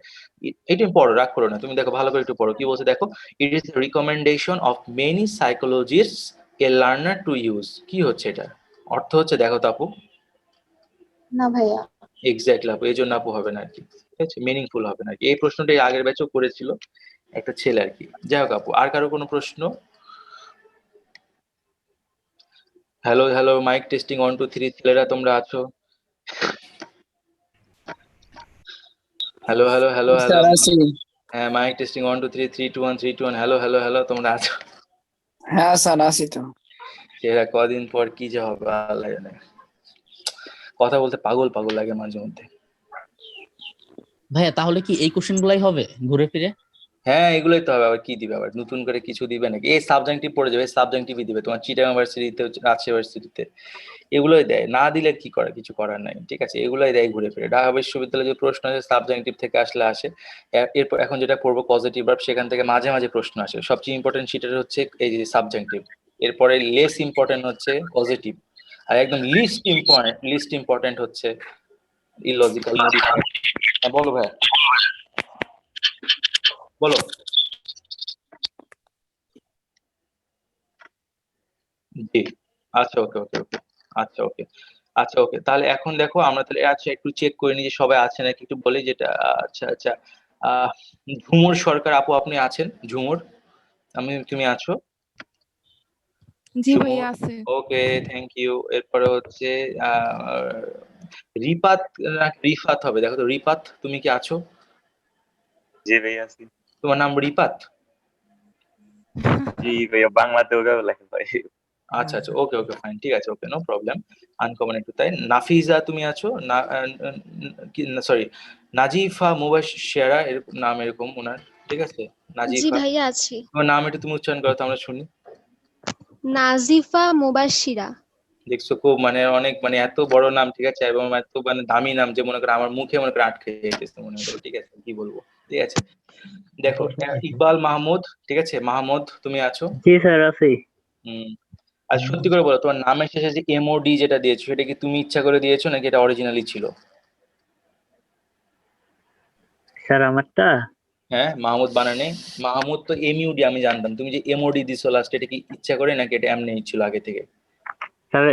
এটা পড়ো, রাগ করো না, তুমি দেখো ভালো করে একটু পড়ো কি বলছে দেখো, ইট is the recommendation of many psychologist A learner to use, কি হচ্ছে এটা, অর্থ হচ্ছে দেখো তো আপু। না ভাইয়া। এক্স্যাক্টলি আপু, এই জন্য আপু হবে না আর কি, ঠিক আছে, মিনিংফুল হবে না আর কি, এই প্রশ্নটাই আগের ব্যাচও করেছিল একটা ছেলে আর কি। যাই হোক আপু, আর কারো কোনো প্রশ্ন? হ্যালো হ্যালো, মাইক টেস্টিং 1 2 3, ছেলেরা তোমরা আছো? Hello hello hello hello, sir আছি। হ্যাঁ mic testing 1 2 3, 3 2 1, 3 2 1, hello hello hello, তোমরা আছো? হ্যাঁ স্যার আছি তো। ছেলেরা কদিন পর কি যে হবে আল্লাহ জানে, কথা বলতে পাগল পাগল লাগে মাঝে মধ্যে। ভাইয়া তাহলে কি এই কোশ্চেন গুলাই হবে ঘুরে ফিরে? হ্যাঁ এগুলোই তো হবে, আবার কি দিবে, আবার নতুন করে কিছু দিবে নাকি, এই সাবজেক্টিভ পড়ে যাবে, সাবজেক্টিভই দিবে তোমার চিটাগাং ইউনিভার্সিটিতে, রাজশাহী ইউনিভার্সিটিতে, এগুলোই দেয়, না দিলে কি করে, কিছু করার নাই, ঠিক আছে, এগুলোই দেয় ঘুরে ফিরে। ঢাকা বিশ্ববিদ্যালয়ে যে প্রশ্ন আছে সাবজেক্টিভ থেকে আসলে আসে, এরপর এখন যেটা পড়বো পজিটিভ ভার্ব, সেখান থেকে মাঝে মাঝে প্রশ্ন আসে, সবচেয়ে ইম্পর্টেন্ট সেটা হচ্ছে এই যে সাবজেক্টিভ, এরপরে লেস ইম্পর্টেন্ট হচ্ছে পজিটিভ, আর একদম লিস্ট ইম্পর্টেন্ট হচ্ছে ইলজিক্যাল মডিফায়ার। হ্যাঁ বলো ভাই, বলো। জি, আচ্ছা ওকে ওকে ওকে, আচ্ছা ওকে, আচ্ছা ওকে, তাহলে এখন দেখো আমরা তাহলে আচ্ছা একটু চেক করে নিই যে সবাই আছে নাকি, একটু বলি যেটা, আচ্ছা আচ্ছা, আহ ঝুমুর সরকার আপু আপনি আছেন, ঝুমুর, তুমি আছো? জি ঝুমুর, ভাইয়া আছে। Okay, thank you. এরপরে হচ্ছে আহ রিপাত, না রিফাত হবে, দেখো তো রিপাত তুমি কি আছো? জি ভাইয়া আছি। তোমার নাম রিপাত? জি ভাইয়া, বাংলাতে ওভাবে লেখা হয়। আচ্ছা আচ্ছা, ওকে ওকে ফাইন, ঠিক আছে, ওকে নো প্রবলেম, আনকমন একটু তাই। নাফিজা তুমি আছো না, সরি নাজিফা মুবাশশিরা এরকম নাম, এরকম ওনার, ঠিক আছে? জি নাজিফা, ভাইয়া আছি। তোমার নাম একটু তুমি উচ্চারণ করো তো আমরা শুনি। নাজিফা মুবাশশিরা। দেখছো খুব মানে অনেক মানে এত বড় নাম, ঠিক আছে, এবং এত মানে দামি নাম যে মনে করো আমার মুখে মনে করো আটকে যেতেছে মনে করো, ঠিক আছে, কি বলবো, ঠিক আছে। দেখো ইকবাল মাহমুদ, ঠিক আছে, মাহমুদ তুমি আছো? জি স্যার আছি। হুম। আর সত্যি করে বলো, তোমার নামের শেষে যে এমওডি যেটা দিয়েছো সেটা কি তুমি ইচ্ছা করে দিয়েছো নাকি এটা অরিজিনালি ছিল? স্যার আমারটা হ্যাঁ, মাহমুদ বানানে মাহমুদ তো এমইউডি আমি জানতাম, তুমি যে এমওডি দিছো লাস্ট, এটা কি ইচ্ছা করে নাকি এটা এমনি ছিল আগে থেকে? স্যার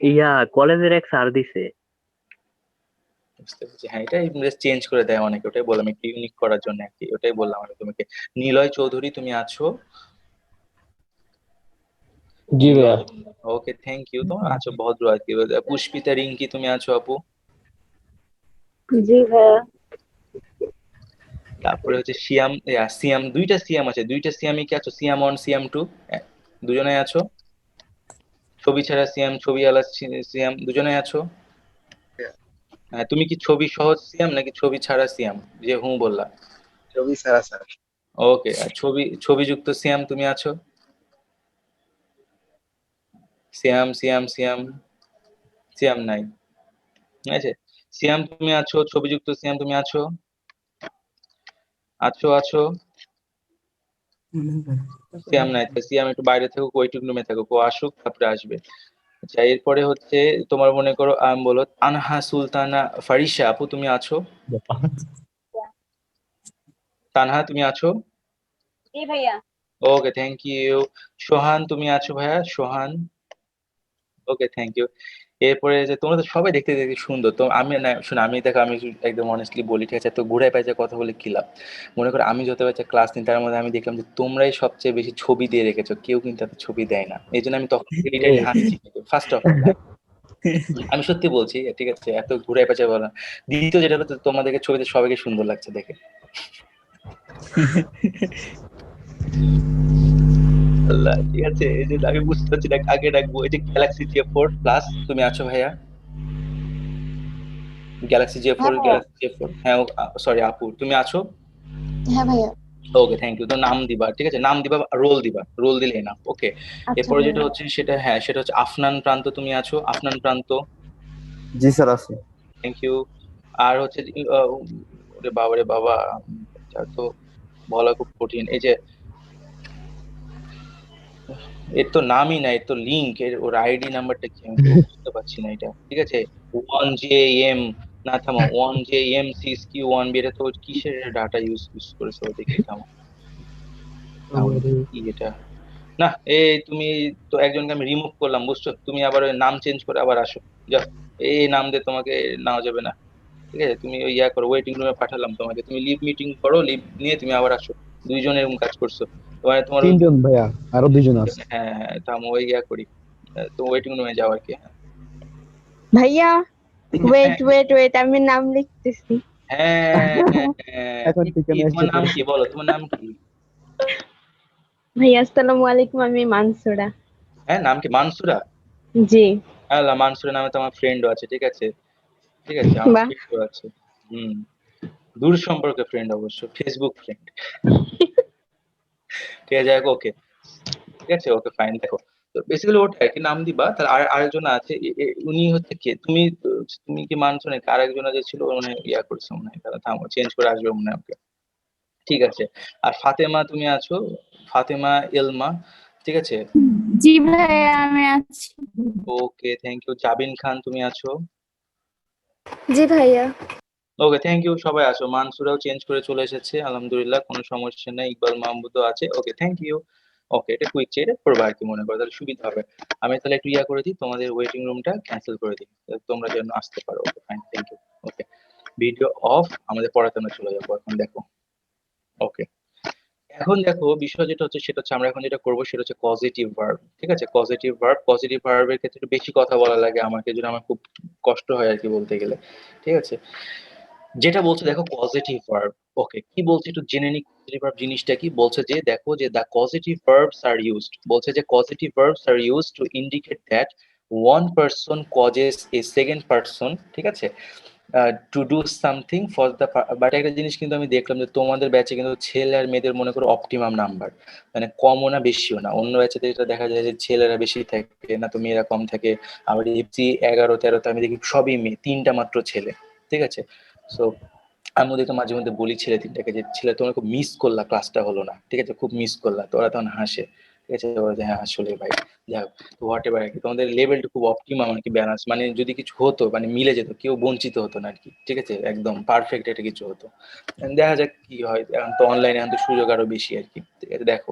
ইয়া কলেজের এক স্যার দিছে। বুঝতে পেরেছি, হ্যাঁ, এটা চেঞ্জ করে দেয় অনেকে, ওটাই বললাম একটু ইউনিক করার জন্য আর কি, ওটাই বললাম আমি তোমাকে। নিলয় চৌধুরী তুমি আছো? জি ভাইয়া। নিলয়, ওকে থ্যাংক ইউ, তোমার আছো ভদ্র আর কি। পুষ্পিতা রিঙ্কি তুমি আছো আপু? জি ভাইয়া। তারপরে হচ্ছে সিয়াম, সিয়াম, দুইটা সিয়াম আছে, দুইটা সিয়ামই কি আছো? সিয়াম ওয়ান সিয়াম টু দুজনে আছো? ছবি ছাড়া সিয়াম, ছবি আলা সিয়াম দুজনে আছো? হ্যাঁ, তুমি কি ছবি সহ সিয়াম নাকি ছবি ছাড়া সিয়াম যে হুঁ বললা? ছবি ছাড়া স্যার। ওকে, আর ছবিযুক্ত সিয়াম তুমি আছো? সিয়াম সিয়াম সিয়াম, সিয়াম নাই, ঠিক আছে। সিয়াম তুমি আছো, ছবিযুক্ত সিয়াম তুমি আছো? আছো আছো? সিয়াম নাই, তো সিয়াম একটু বাইরে থাকুক, ওয়েটিং রুমে থাকুক, ও আসুক তারপরে আসবে। আচ্ছা, এরপরে হচ্ছে তোমার মনে করো বলো তানহা সুলতানা ফারিসা আপু তুমি আছো? তানহা তুমি আছো? জি ভাইয়া। Okay thank you. সোহান তুমি আছো ভাইয়া? সোহান, ওকে থ্যাংক ইউ। এরপরে যে তোমরা তো সবাই দেখতে দেখতে সুন্দর, তো আমি না শোনো, আমি দেখো আমি একদম অনেস্টলি বলি, ঠিক আছে, তো ঘুরে পাইছে কথা বলে কি লাভ? মনে করো আমি যত বাচ্চা ক্লাস নিই তার মধ্যে আমি দেখলাম যে তোমরাই সবচেয়ে বেশি ছবি দিয়ে রেখেছো, কেউ কিন্তু এত ছবি দেয় না, এই জন্য আমি তখন এইটাই হাসছি ফার্স্ট অফ অল। আমি সত্যি বলছি, ঠিক আছে, এত ঘুরে পেঁচে বলা না। দ্বিতীয় যেটা হচ্ছে তোমাদেরকে ছবিতে সবাইকে সুন্দর লাগছে দেখে। আল্লাহ, ঠিক আছে, এই যে আমি বুঝতে পারছি না কাকে ডাকবো। এই যে গ্যালাক্সি J4 প্লাস তুমি আছো ভাইয়া? গ্যালাক্সি J4, হ্যাঁ ভাইয়া। গ্যালাক্সি J4, হ্যাঁ, সরি আপু তুমি আছো? হ্যাঁ ভাইয়া। Okay thank you. তো নাম দিবা, ঠিক আছে, নাম দিবা, রোল দিবা, রোল দিলেই না, ওকে। আচ্ছা এরপরে যেটা ভাইয়া। হচ্ছে সেটা, হ্যাঁ, সেটা হচ্ছে আফনান প্রান্ত তুমি আছো? আফনান প্রান্ত, জি স্যার আছে। Thank you. আর হচ্ছে ওরে বাবা রে বাবা, এটা তো বলা খুব কঠিন। এই যে এর তো নামই না, এর তো লিঙ্ক, এর ওর আইডি নাম্বারটা কি আমি তো বুঝতে পারছি না এটা, ঠিক আছে। 1JM, না থামো, 1JM6Q1B, এটা তো কিসের ডাটা ইউজ করেছে ও, দেখি থামো, কি এটা, না এই তুমি তো একজনকে আমি রিমুভ করলাম বুঝছো, তুমি আবার ওই নাম চেঞ্জ করে আবার আসো, যাও, এই নাম দিয়ে তোমাকে নেওয়া যাবে না, ঠিক আছে, তুমি ওই ইয়া করো, ওয়েটিং রুমে পাঠালাম তোমাকে, তুমি লিভ মিটিং করো, লিভ নিয়ে তুমি আবার আসো। দুইজন এরকম কাজ করছো, তোমার তোমার ওই, তিনজন ভাইয়া, আরো দুইজন আছে। হ্যাঁ হ্যাঁ থামো, ওই ইয়া করি, তো ওয়েটিং রুমে যাও আর কি, ভাইয়া ওয়েট ওয়েট ওয়েট আমি নাম লিখতেছি। হ্যাঁ হ্যাঁ, এখন ঠিকানা তোমার এসে নাম পড়েছে। কি বলো, তোমার নাম কি? ভাইয়া আসসালামু আলাইকুম, আমি মানসুরা। হ্যাঁ, নাম কি মানসুরা? জি। আল্লাহ, মানসুরা নামে তো আমার ফ্রেন্ডও আছে, ঠিক আছে, ঠিক আছে, আমার বাহ। ফ্রেন্ডও আছে। হুম, দূর সম্পর্কে ফ্রেন্ড, অবশ্য ফেসবুক ফ্রেন্ড, ঠিক আছে, ওকে, ঠিক আছে, ওকে ফাইন। দেখো, তো বেসিক্যালি ওটা আর কি, নাম দিবা, তার আরেকজন আছে, উনি হচ্ছে কে, তুমি কি মানছো নাকি আরেকজন যে ছিল, ও মানে ইয়া করছে মনে হয়, তাহলে থামো, চেঞ্জ করে আসবে মনে হয়, ওকে, ঠিক আছে। আর ফাতেমা তুমি আছো? ফাতেমা এলমা, ঠিক আছে, জি ভাইয়া আমি আছি। Okay thank you. Jabin Khan তুমি আছো? জি ভাইয়া। ওকে থ্যাংক ইউ, সবাই আছো। মানসুরাও চেঞ্জ করে চলে এসেছে, আলহামদুলিল্লাহ, কোনো সমস্যা নেই। ইকবাল মাহমুদও আছে, ওকে থ্যাংক ইউ। ওকে, এটা কুইক চেক করবো আর কি, মনে করো তাহলে সুবিধা হবে। আমি তাহলে একটু ইয়া করে দিই, তোমাদের ওয়েটিং রুমটা ক্যান্সেল করে দিই, যাতে তোমরা যেন আসতে পারো, okay fine, thank you. Okay, video off, আমাদের পড়াতে আমরা চলে যাবো এখন, দেখো, ওকে। এখন দেখো বিষয় যেটা হচ্ছে সেটা হচ্ছে আমরা এখন যেটা করবো সেটা হচ্ছে পজিটিভ ভার্ব, ঠিক আছে, পজিটিভ ভার্বের ক্ষেত্রে একটু বেশি কথা বলা লাগে আমাকে, যেটা আমার খুব কষ্ট হয় আর কি বলতে গেলে, ঠিক আছে। যেটা বলছে দেখো পজিটিভ ভার্ব, ওকে, কি বলছে একটু জেনে নি। পজিটিভ ভার্ব জিনিসটা কি বলছে, যে দেখো যে the positive verbs are used, বলছে যে positive verbs are used to indicate that one person causes A second person, ঠিক আছে, to do something for the, but একটা জিনিস কিন্তু আমি দেখলাম যে তোমাদের ব্যাচে কিন্তু ছেলে আর মেয়েদের মনে করো অপটিমাম নাম্বার, মানে কমও না বেশিও না। অন্য ব্যাচে যেটা দেখা যায় যে ছেলেরা বেশি থাকে না তো মেয়েরা কম থাকে। আবার এফজি 11-13 আমি দেখি সবই মেয়ে, 3টা মাত্র ছেলে। ঠিক আছে, সো আমি ওদেরকে মাঝে মধ্যে বলি ছেলে 3টাকে যে ছেলে তোমরা খুব মিস করলা, ক্লাসটা হলো না, ঠিক আছে, খুব মিস করলা। তো ওরা তখন হাসে, ঠিক আছে, ওরা যে হ্যাঁ আসলে ভাই, যাই হোক, তো হোয়াট এভার আর কি, তোমাদের লেভেলটা খুব অপটিমাম আর কি, ব্যালেন্স, মানে যদি কিছু হতো মানে মিলে যেত, কেউ বঞ্চিত হতো না আর কি, ঠিক আছে, একদম পারফেক্ট একটা কিছু হতো। দেখা যাক কি হয়, এখন তো অনলাইনে এখন তো সুযোগ আরো বেশি আর কি, ঠিক আছে। দেখো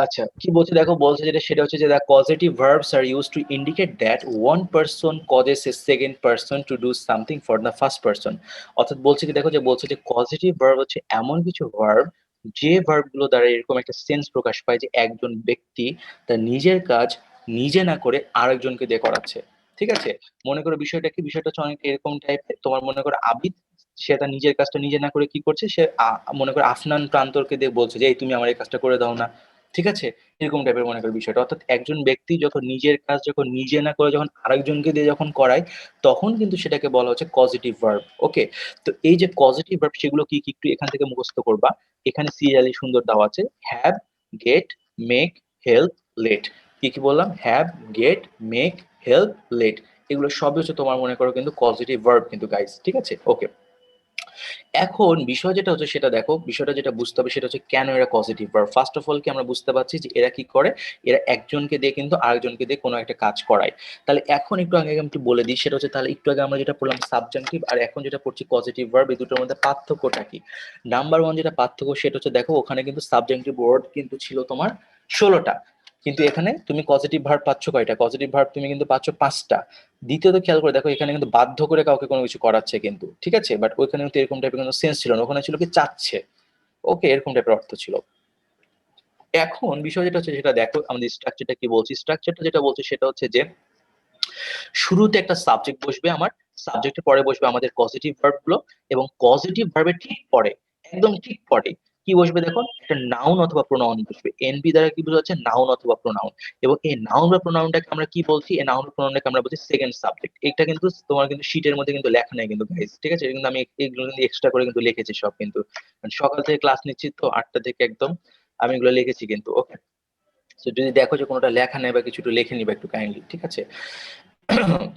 আচ্ছা কি বলছে দেখো, বলছে যেটা সেটা হচ্ছে যে the causative verbs are used to indicate that one person causes a second person to do something for the first person। অর্থাৎ বলছে কি দেখো, যে বলছে যে causative verb হচ্ছে এমন কিছু verb যে ভার্ব গুলো দ্বারা এরকম একটা সেন্স প্রকাশ পায় যে একজন ব্যক্তি তার নিজের কাজ নিজে না করে আরেকজনকে দিয়ে করাচ্ছে। ঠিক আছে, মনে করো বিষয়টা কি, বিষয়টা হচ্ছে অনেক এরকম টাইপের, তোমার মনে করো আবিদ, সে তার নিজের কাজটা নিজে না করে কি করছে, সে মনে করো আফনান প্রান্তরকে দিয়ে বলছে যে এই তুমি আমার এই কাজটা করে দাও না। ঠিক আছে, এরকম টাইপের মনে করো বিষয়টা। অর্থাৎ একজন ব্যক্তি যখন নিজের কাজ যখন নিজে না করে যখন আরেকজনকে দিয়ে যখন করায়, তখন কিন্তু সেটাকে বলা হচ্ছে পজিটিভ ভার্ব। ওকে, তো এই যে পজিটিভ ভার্ব সেগুলো কি কি একটু এখান থেকে মুখস্থ করবা। এখানে সিরিয়ালি সুন্দর দেওয়া আছে, have, get, make, help, let. কি কি বললাম, have, get, make, help, let, এগুলো সবই হচ্ছে তোমার মনে করো কিন্তু পজিটিভ ভার্ব কিন্তু গাইস। ঠিক আছে, ওকে। এখন বিষয় যেটা হচ্ছে সেটা দেখো, বিষয়টা যেটা বুঝতে হবে সেটা হচ্ছে কেন এরা positive verb. First of all কি আমরা বুঝতে পারছি যে এরা কি করে, এরা একজনকে দিয়ে কিন্তু আরেকজনকে দিয়ে কোনো একটা কাজ করায়। তাহলে এখন একটু আগে আমি একটু বলে দিই, সেটা হচ্ছে তাহলে একটু আগে আমরা যেটা পড়লাম সাবজাংটিভ আর এখন যেটা পড়ছি পজিটিভ ভার্ব, এই দুটোর মধ্যে পার্থক্যটা কি। নাম্বার ওয়ান যেটা পার্থক্য সেটা হচ্ছে দেখো ওখানে কিন্তু সাবজাংটিভ ওয়ার্ড কিন্তু ছিল তোমার 16টা, কিন্তু এখানে তুমি পজিটিভ ভার্ব পাচ্ছ কয়টা, পজিটিভ ভার্ব তুমি কিন্তু পাচ্ছ 5টা। দ্বিতীয়ত খেয়াল করে দেখো এখানে কিন্তু বাধ্য করে কাউকে কোনো কিছু করাচ্ছে কিন্তু, ঠিক আছে, বাট ওইখানে কিন্তু এরকম টাইপের কোনো সেন্স ছিল না, ওখানে ছিল কি চাচ্ছে। ওকে, এরকম টাইপের অর্থ ছিল। এখন বিষয় যেটা হচ্ছে সেটা দেখো আমাদের স্ট্রাকচারটা কি বলছি, স্ট্রাকচারটা যেটা বলছি সেটা হচ্ছে যে শুরুতে একটা সাবজেক্ট বসবে, আমার সাবজেক্টের পরে বসবে আমাদের পজিটিভ ভার্ব গুলো, এবং পজিটিভ ভার্বের ঠিক পরে, একদম ঠিক পরে কি বসবে দেখো, একটা নাউন অথবা প্রোনাউন বসবে। এনপি দ্বারা কি বোঝা যাচ্ছে, নাউন অথবা প্রোনাউন। এবং এই নাউন বা প্রোনাউনটাকে আমরা কি বলছি, এই নাউন প্রোনাউনটাকে আমরা বলছি সেকেন্ড সাবজেক্ট। এটা কিন্তু তোমার কিন্তু শীটের মধ্যে কিন্তু লেখা নেই কিন্তু গাইস, ঠিক আছে, এটা কিন্তু আমি এগুলো কিন্তু এক্সট্রা করে কিন্তু লিখেছি সব কিন্তু, মানে সকাল থেকে ক্লাস নিচ্ছি তো 8টা থেকে একদম, আমি এগুলো লিখেছি কিন্তু। ওকে, তো যদি দেখো যে কোনোটা লেখা নেই বা কিছু একটু লিখে নিবা একটু কাইন্ডলি, ঠিক আছে।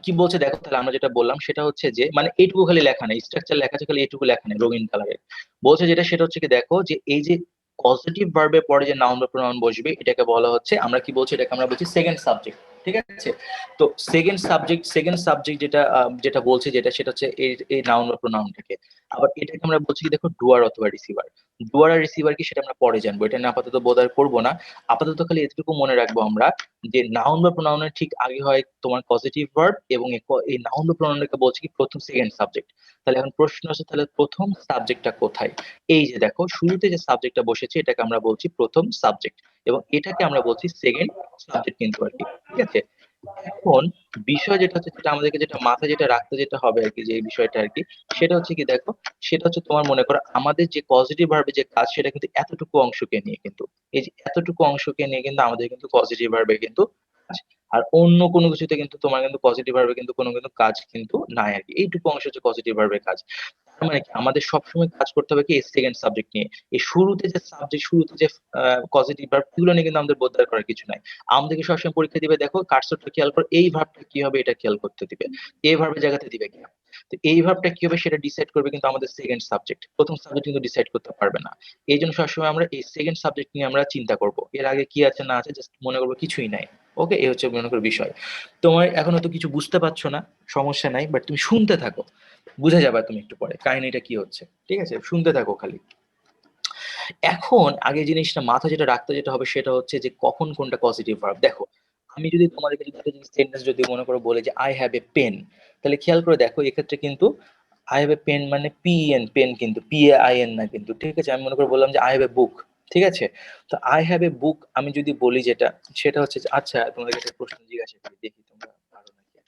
কি বলছে দেখো, তাহলে আমরা যেটা বললাম সেটা হচ্ছে যে মানে এইটুকু খালি লেখা নেই, স্ট্রাকচার লেখা আছে খালি এইটুকু লেখা নেই রঙিন কালারের। বলছে যেটা সেটা হচ্ছে কি দেখো, যে এই যে পজিটিভ ভার্বের পরে যে নাউন বা প্রোনাউন বসবে এটাকে বলা হচ্ছে, আমরা কি বলছি, এটাকে আমরা বলছি সেকেন্ড সাবজেক্ট। ঠিক আছে, তো সেকেন্ড সাবজেক্ট যেটা যেটা বলছে যেটা সেটা হচ্ছে এই নাউন বা প্রোনাউনটাকে। আবার এটাকে আমরা বলছি কি দেখো ডুয়ার অথবা রিসিভার। ডুয়ার আর রিসিভার কি সেটা আমরা পরে জানবো, এটা নিয়ে আপাতত বোধ আর করবো না। আপাতত খালি এতটুকু মনে রাখবো আমরা যে নাউন বা প্রোনাউনের ঠিক আগে হয় তোমার পজিটিভ ভার্ব, এবং এই নাউন বা প্রোনাউনটাকে বলছে কি প্রথম সেকেন্ড সাবজেক্ট। তাহলে এখন প্রশ্ন আছে, তাহলে প্রথম সাবজেক্টটা কোথায়। এই যে দেখো শুরুতে যে সাবজেক্টটা বসেছে এটাকে আমরা বলছি প্রথম সাবজেক্ট, এবং এটাকে আমরা বলছি সেকেন্ড সাবজেক্ট কিন্তু আর কি। ঠিক আছে, এখন বিষয় যেটা হচ্ছে যেটা আমাদেরকে যেটা মাথায় যেটা রাখতে যেটা হবে আর কি, যে এই বিষয়টা আর কি, সেটা হচ্ছে কি দেখো, সেটা হচ্ছে তোমার মনে করো আমাদের যে পজিটিভ ভার্বে যে কাজ সেটা কিন্তু এতটুকু অংশকে নিয়ে কিন্তু, এই যে এতটুকু অংশকে নিয়ে কিন্তু আমাদের কিন্তু পজিটিভ ভার্বে কিন্তু কাজ। আর অন্য কোনো কিছুতে কিন্তু তোমার কিন্তু পজিটিভ ভার্বে কিন্তু কোনো কিন্তু কাজ কিন্তু নাই আর কি, এইটুকু অংশ হচ্ছে পজিটিভ ভার্বের কাজ। তার মানে কি আমাদের সবসময় কাজ করতে হবে কি সেকেন্ড সাবজেক্ট নিয়ে। এই শুরুতে যে সাবজেক্ট, শুরুতে যে পজিটিভ ভার্ব এগুলো নিয়ে কিন্তু আমাদের বোধ করার কিছু নাই। আমাদেরকে সবসময় পরীক্ষা দিবে দেখো কার্সরটা খেয়াল করো, এই ভার্বটা কি হবে এটা খেয়াল করতে দিবে, এই ভার্বের জায়গাতে দিবে কি। তো এই ভার্বটা কি হবে সেটা ডিসাইড করবে কিন্তু আমাদের সেকেন্ড সাবজেক্ট, প্রথম সাবজেক্ট কিন্তু ডিসাইড করতে পারবে না। এই জন্য সবসময় আমরা এই সেকেন্ড সাবজেক্ট নিয়ে আমরা চিন্তা করব, এর আগে কি আছে না আছে জাস্ট মনে করবো কিছুই নাই। ওকে, এই হচ্ছে মনে করো বিষয়। তোমার এখন হয়তো কিছু বুঝতে পারছো না, সমস্যা নাই, বাট তুমি শুনতে থাকো, বুঝে যাবে তুমি একটু পরে কাহিনীটা কি হচ্ছে। ঠিক আছে, শুনতে থাকো খালি। এখন আগে জিনিসটা মাথা যেটা রাখতে যেটা হবে সেটা হচ্ছে যে কখন কোনটা পজিটিভ ভার্ব। দেখো আমি যদি তোমাদেরকে যদি একটা সেন্টেন্স যদি মনে করো বলে যে আই হ্যাভ এ পেন, তাহলে খেয়াল করে দেখো এক্ষেত্রে কিন্তু আই হ্যাভ এ পেন মানে পিএন, পেন কিন্তু PAIN না কিন্তু, ঠিক আছে। আমি মনে করে বললাম যে আই হ্যাভ এ বুক, ঠিক আছে। তো আই হ্যাভ এ বুক আমি যদি বলি যেটা সেটা হচ্ছে যে, আচ্ছা তোমাদের কাছে প্রশ্ন জিজ্ঞাসা করি দেখি তোমরা পারো নাকি,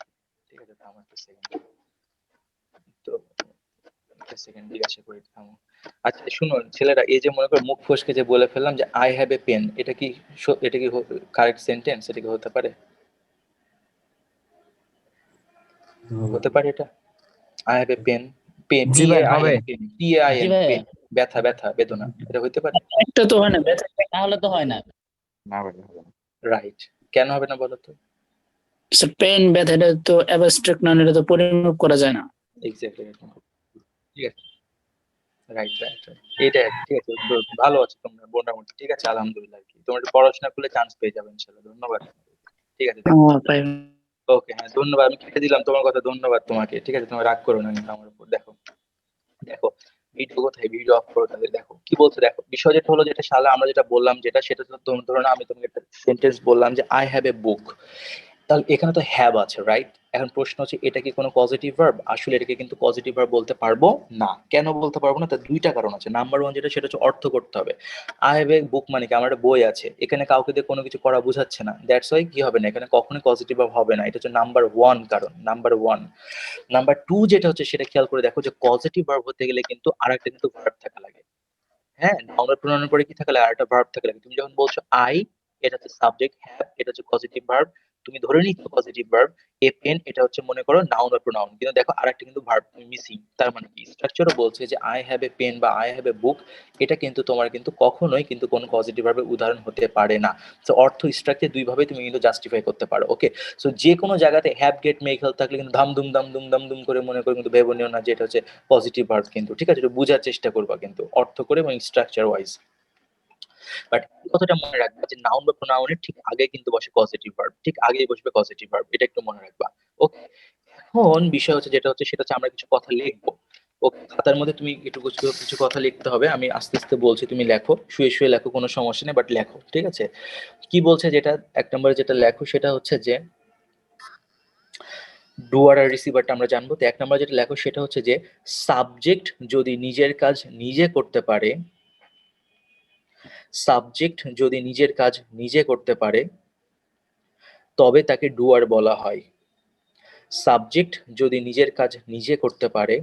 ঠিক আছে। তো আমার একটা সেকেন্ড, তো একটা সেকেন্ড জিজ্ঞাসা করি থামো। আচ্ছা শুনো ছেলেরা, এই যে মনে করো মুখ ফসকে যে বলে ফেললাম যে আই হ্যাভ এ পেন, এটা কি এটা কি কারেক্ট সেন্টেন্স, এটা কি হতে পারে, হতে পারে এটা? I have a pen, pen, জি ভাই, হবে। PAIN, PAIN, জি ভাইয়া। পেন, ব্যথা, ব্যথা, বেদনা, এটা হইতে পারে? একটা তো হয় না, ব্যথা। তাহলে তো হয় না। না ভাই হবে না। রাইট, কেন হবে না বলো তো? পেন ব্যথা এটা তো অ্যাবস্ট্রাক্ট নন, এটা তো পরিমাপ করা যায় না। এক্স্যাক্টলি, ঠিক আছে, রাইট রাইট রাইট, এটা ঠিক আছে। তো ভালো আছে তোমরা মোটামুটি, ঠিক আছে, আলহামদুলিল্লাহ। কি তোমরা একটু পড়াশোনা করলে চান্স পেয়ে যাবে ইনশাআল্লাহ। ধন্যবাদ। ঠিক আছে, তাই ওকে, হ্যাঁ ধন্যবাদ, আমি কেটে দিলাম তোমার কথা, ধন্যবাদ তোমাকে, ঠিক আছে, তুমি রাগ করো না কিন্তু আমার উপর। দেখো দেখো ভিডিও কোথায়, ভিডিও অফ করো তাহলে। দেখো কি বলছে, দেখো বিষয় যেটা হলো, যেটা শালা আমরা যেটা বললাম, যেটা সেটা তো ধরো না, আমি তোমাকে একটা সেন্টেন্স বললাম যে আই হ্যাভ এ বুক, তাহলে এখানে তো হ্যাভ আছে, রাইট? এখন প্রশ্ন হচ্ছে এটা কি কোনো পজিটিভ ভার্ব? আসলে এটাকে কিন্তু পজিটিভ ভার্ব বলতে পারবো না। কেন বলতে পারবো না? তার দুইটা কারণ আছে। নাম্বার ওয়ান যেটা, সেটা হচ্ছে অর্থ করতে হবে। আই হ্যাভ এ বুক মানে কি, আমার একটা বই আছে, এখানে কাউকে দিয়ে কোনো কিছু করা বোঝাচ্ছে না, দ্যাটস ওয়াই কি হবে না, এখানে কখনোই পজিটিভ ভার্ব হবে না। এটা হচ্ছে নাম্বার ওয়ান কারণ, নাম্বার ওয়ান। নাম্বার টু যেটা হচ্ছে, সেটা খেয়াল করে দেখো যে পজিটিভ ভার্ব হতে গেলে কিন্তু আরেকটা কিন্তু ভার্ব থাকা লাগে। হ্যাঁ, নাউনের প্রোনাউনের পরে কি থাকা লাগে? আরেকটা ভার্ব থাকা লাগে। তুমি যখন বলছো আই, এটা হচ্ছে সাবজেক্ট, হ্যাভ এটা হচ্ছে পজিটিভ ভার্ব, তুমি ধরে নিচ্ছ পজিটিভ ভার্ব। এ পেন এটা হচ্ছে মনে করো নাউন বা প্রোনাউন, কিন্তু দেখো আরেকটা কিন্তু ভার্ব মিসিং। তার মানে কি, স্ট্রাকচারও বলছে যে আই হ্যাভ এ পেন বা আই হ্যাভ এ বুক, এটা কিন্তু তোমার কিন্তু কখনোই কিন্তু কোনো পজিটিভ ভার্বের উদাহরণ হতে পারে না। তো অর্থ স্ট্রাকচার দুই ভাবে তুমি কিন্তু জাস্টিফাই করতে পারো। ওকে, সো যে কোনো জায়গাতে হ্যাভ গেট মেক হেল্প থাকলে কিন্তু ধাম ধুম দাম দুম দাম দুম করে মনে করে কিন্তু ভেবে নিও না যে এটা হচ্ছে পজিটিভ ভার্ব কিন্তু, ঠিক আছে? একটু বোঝার চেষ্টা করবা কিন্তু অর্থ করে এবং স্ট্রাকচার ওয়াইজ। বাট এই কথাটা মনে রাখবা যে নাউন বা প্রোনাউনের ঠিক আগে কিন্তু বসে পজিটিভ ভার্ব, ঠিক আগেই বসবে পজিটিভ ভার্ব, এটা একটু মনে রাখবা। ওকে, এখন বিষয় হচ্ছে যেটা হচ্ছে, সেটা হচ্ছে আমরা কিছু কথা লিখবো। ওকে, খাতার মধ্যে তুমি একটু কিছু কিছু কথা লিখতে হবে, আমি আস্তে আস্তে বলছি, তুমি লেখো, শুয়ে শুয়ে লেখো, কোনো সমস্যা নেই, বাট লেখো, ঠিক আছে? কি বলছে, যেটা এক নম্বরে যেটা লেখো সেটা হচ্ছে যে ডুয়ার আর রিসিভারটা আমরা জানবো। তো এক নম্বরে যেটা লেখো সেটা হচ্ছে যে সাবজেক্ট যদি নিজের কাজ নিজে করতে পারে, সাবজেক্ট যদি নিজের কাজ নিজে করতে পারে তবে তাকে ডুয়ার বলা হয়। সাবজেক্ট যদি নিজের কাজ নিজে করতে পারে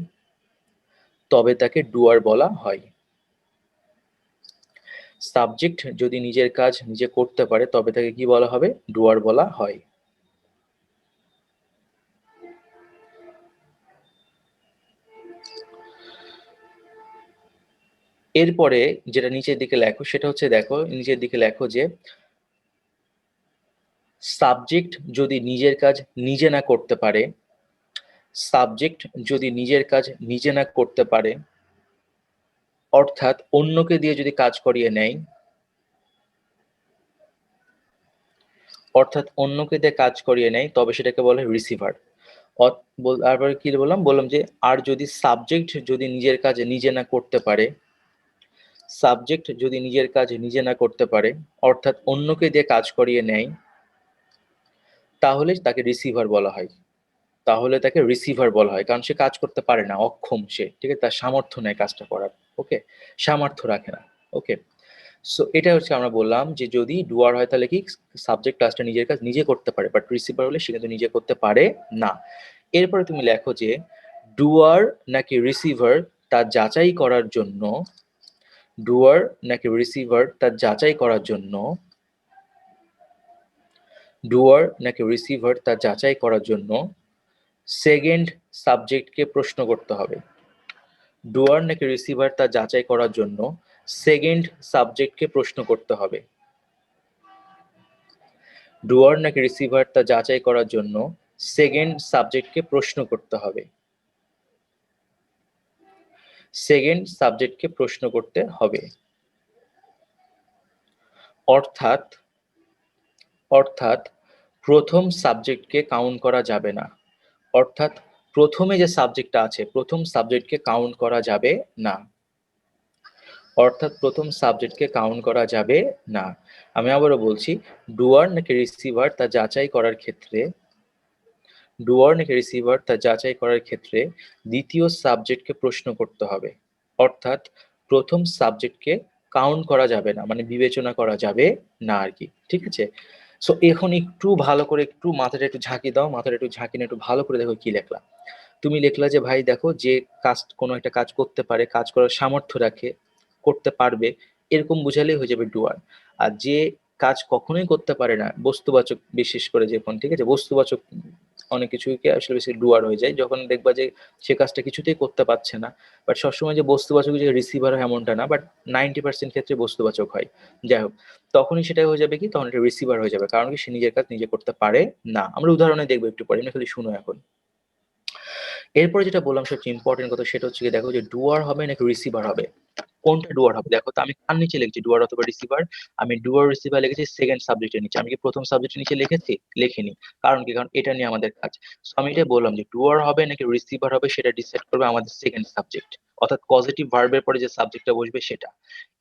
তবে তাকে ডুয়ার বলা হয়। সাবজেক্ট যদি নিজের কাজ নিজে করতে পারে তবে তাকে কি বলা হবে? ডুয়ার বলা হয়। এরপরে যেটা নিচের দিকে লেখো সেটা হচ্ছে, দেখো নিচের দিকে লেখো যে সাবজেক্ট যদি নিজের কাজ নিজে না করতে পারে, সাবজেক্ট যদি নিজের কাজ নিজে না করতে পারে, অর্থাৎ অন্যকে দিয়ে যদি কাজ করিয়ে নেয়, অর্থাৎ অন্যকে দিয়ে কাজ করিয়ে নেয় তবে সেটাকে বলে রিসিভার। তারপরে কি বললাম যে আর যদি সাবজেক্ট যদি নিজের কাজ নিজে না করতে পারে, সাবজেক্ট যদি নিজের কাজ নিজে না করতে পারে অর্থাৎ অন্যকে দিয়ে কাজ করিয়ে নেয়, তাহলে তাকে রিসিভার বলা হয়। তাহলে তাকে রিসিভার বলা হয়, কারণ সে কাজ করতে পারে না, অক্ষম সে, ঠিক আছে? তার সামর্থ্য নেই কাজটা করার। ওকে, সামর্থ্য রাখে না। ওকে, সো এটা হচ্ছে আমরা বললাম যে যদি ডুয়ার হয় তাহলে কি, সাবজেক্ট কাজটা নিজের কাজ নিজে করতে পারে, বাট রিসিভার হলে সে কিন্তু নিজে করতে পারে না। এরপরে তুমি লেখো যে ডুয়ার নাকি রিসিভার তা যাচাই করার জন্য, ডুয়ার নাকি রিসিভার তা যাচাই করার জন্য, ডুয়ার নাকি রিসিভার তা যাচাই করার জন্য সেকেন্ড সাবজেক্টকে প্রশ্ন করতে হবে। ডুয়ার নাকি রিসিভার তা যাচাই করার জন্য সেকেন্ড সাবজেক্টকে প্রশ্ন করতে হবে। ডুয়ার নাকি রিসিভার তা যাচাই করার জন্য সেকেন্ড সাবজেক্টকে প্রশ্ন করতে হবে। সেকেন্ড সাবজেক্টকে প্রশ্ন করতে হবে। অর্থাৎ অর্থাৎ প্রথম সাবজেক্টকে কাউন্ট করা যাবে না। অর্থাৎ প্রথমে যে সাবজেক্টটা আছে, প্রথম সাবজেক্টকে কাউন্ট করা যাবে না। অর্থাৎ প্রথম সাবজেক্টকে কাউন্ট করা যাবে না। আমি আবারও বলছি, ডুয়ার নাকি রিসিভার তা যাচাই করার ক্ষেত্রে, ডুয়ার নাকি রিসিভার তা যাচাই করার ক্ষেত্রে দ্বিতীয় সাবজেক্টকে প্রশ্ন করতে হবে। অর্থাৎ প্রথম সাবজেক্টকে কাউন্ট করা যাবে না, মানে বিবেচনা করা যাবে না আর কি, ঠিক আছে? সো এখন একটু ভালো করে একটু মাথাটা একটু ঝাঁকি দাও, মাথাটা একটু ঝাঁকি নিয়ে একটু ভালো করে দেখো কি লেখলা। তুমি লিখলা যে ভাই দেখো, যে কাজ কোনো একটা কাজ করতে পারে, কাজ করার সামর্থ্য রাখে, করতে পারবে, এরকম বুঝালেই হয়ে যাবে ডুয়ার। আর যে কাজ কখনোই করতে পারে না, বস্তুবাচক বিশেষ করে, যে কোন, ঠিক আছে, বস্তুবাচক অনেক কিছুকে আসলে বেশি ডুয়ার হয়ে যায় যখন দেখবা যে সে কাজটা কিছুতেই করতে পারছে না। বাট সবসময় যে বস্তুবাচক যে রিসিভার হয় এমনটা না, বাট 90% ক্ষেত্রে বস্তুবাচক হয়। যাই হোক, তখনই সেটা হয়ে যাবে কি, তখন এটা রিসিভার হয়ে যাবে, কারণ কি সে নিজের কাজ নিজে করতে পারে না। আমরা উদাহরণে দেখবো একটু পরে, এমনি খালি শুনো এখন। এরপরে যেটা বললাম সবচেয়ে ইম্পর্টেন্ট কথা, সেটা হচ্ছে গিয়ে দেখো যে ডুয়ার হবে নাকি রিসিভার হবে। কোনটা ডুয়ার হবে দেখো তো, আমি কার নিচে লিখছি ডুয়ার অথবা রিসিভার? আমি ডুয়ার রিসিভার লিখেছি সেকেন্ড সাবজেক্টের নিচে। আমি কি প্রথম সাবজেক্টের নিচে লিখেছি? লিখিনি। কারণ কি, কারণ এটা নিয়ে আমাদের কাজ। সো আমি এটাই বললাম যে ডুয়ার হবে নাকি রিসিভার হবে সেটা ডিসাইড করবে আমাদের সেকেন্ড সাবজেক্ট, অর্থাৎ পজিটিভ ভার্বের পরে যে সাবজেক্টটা বসবে সেটা।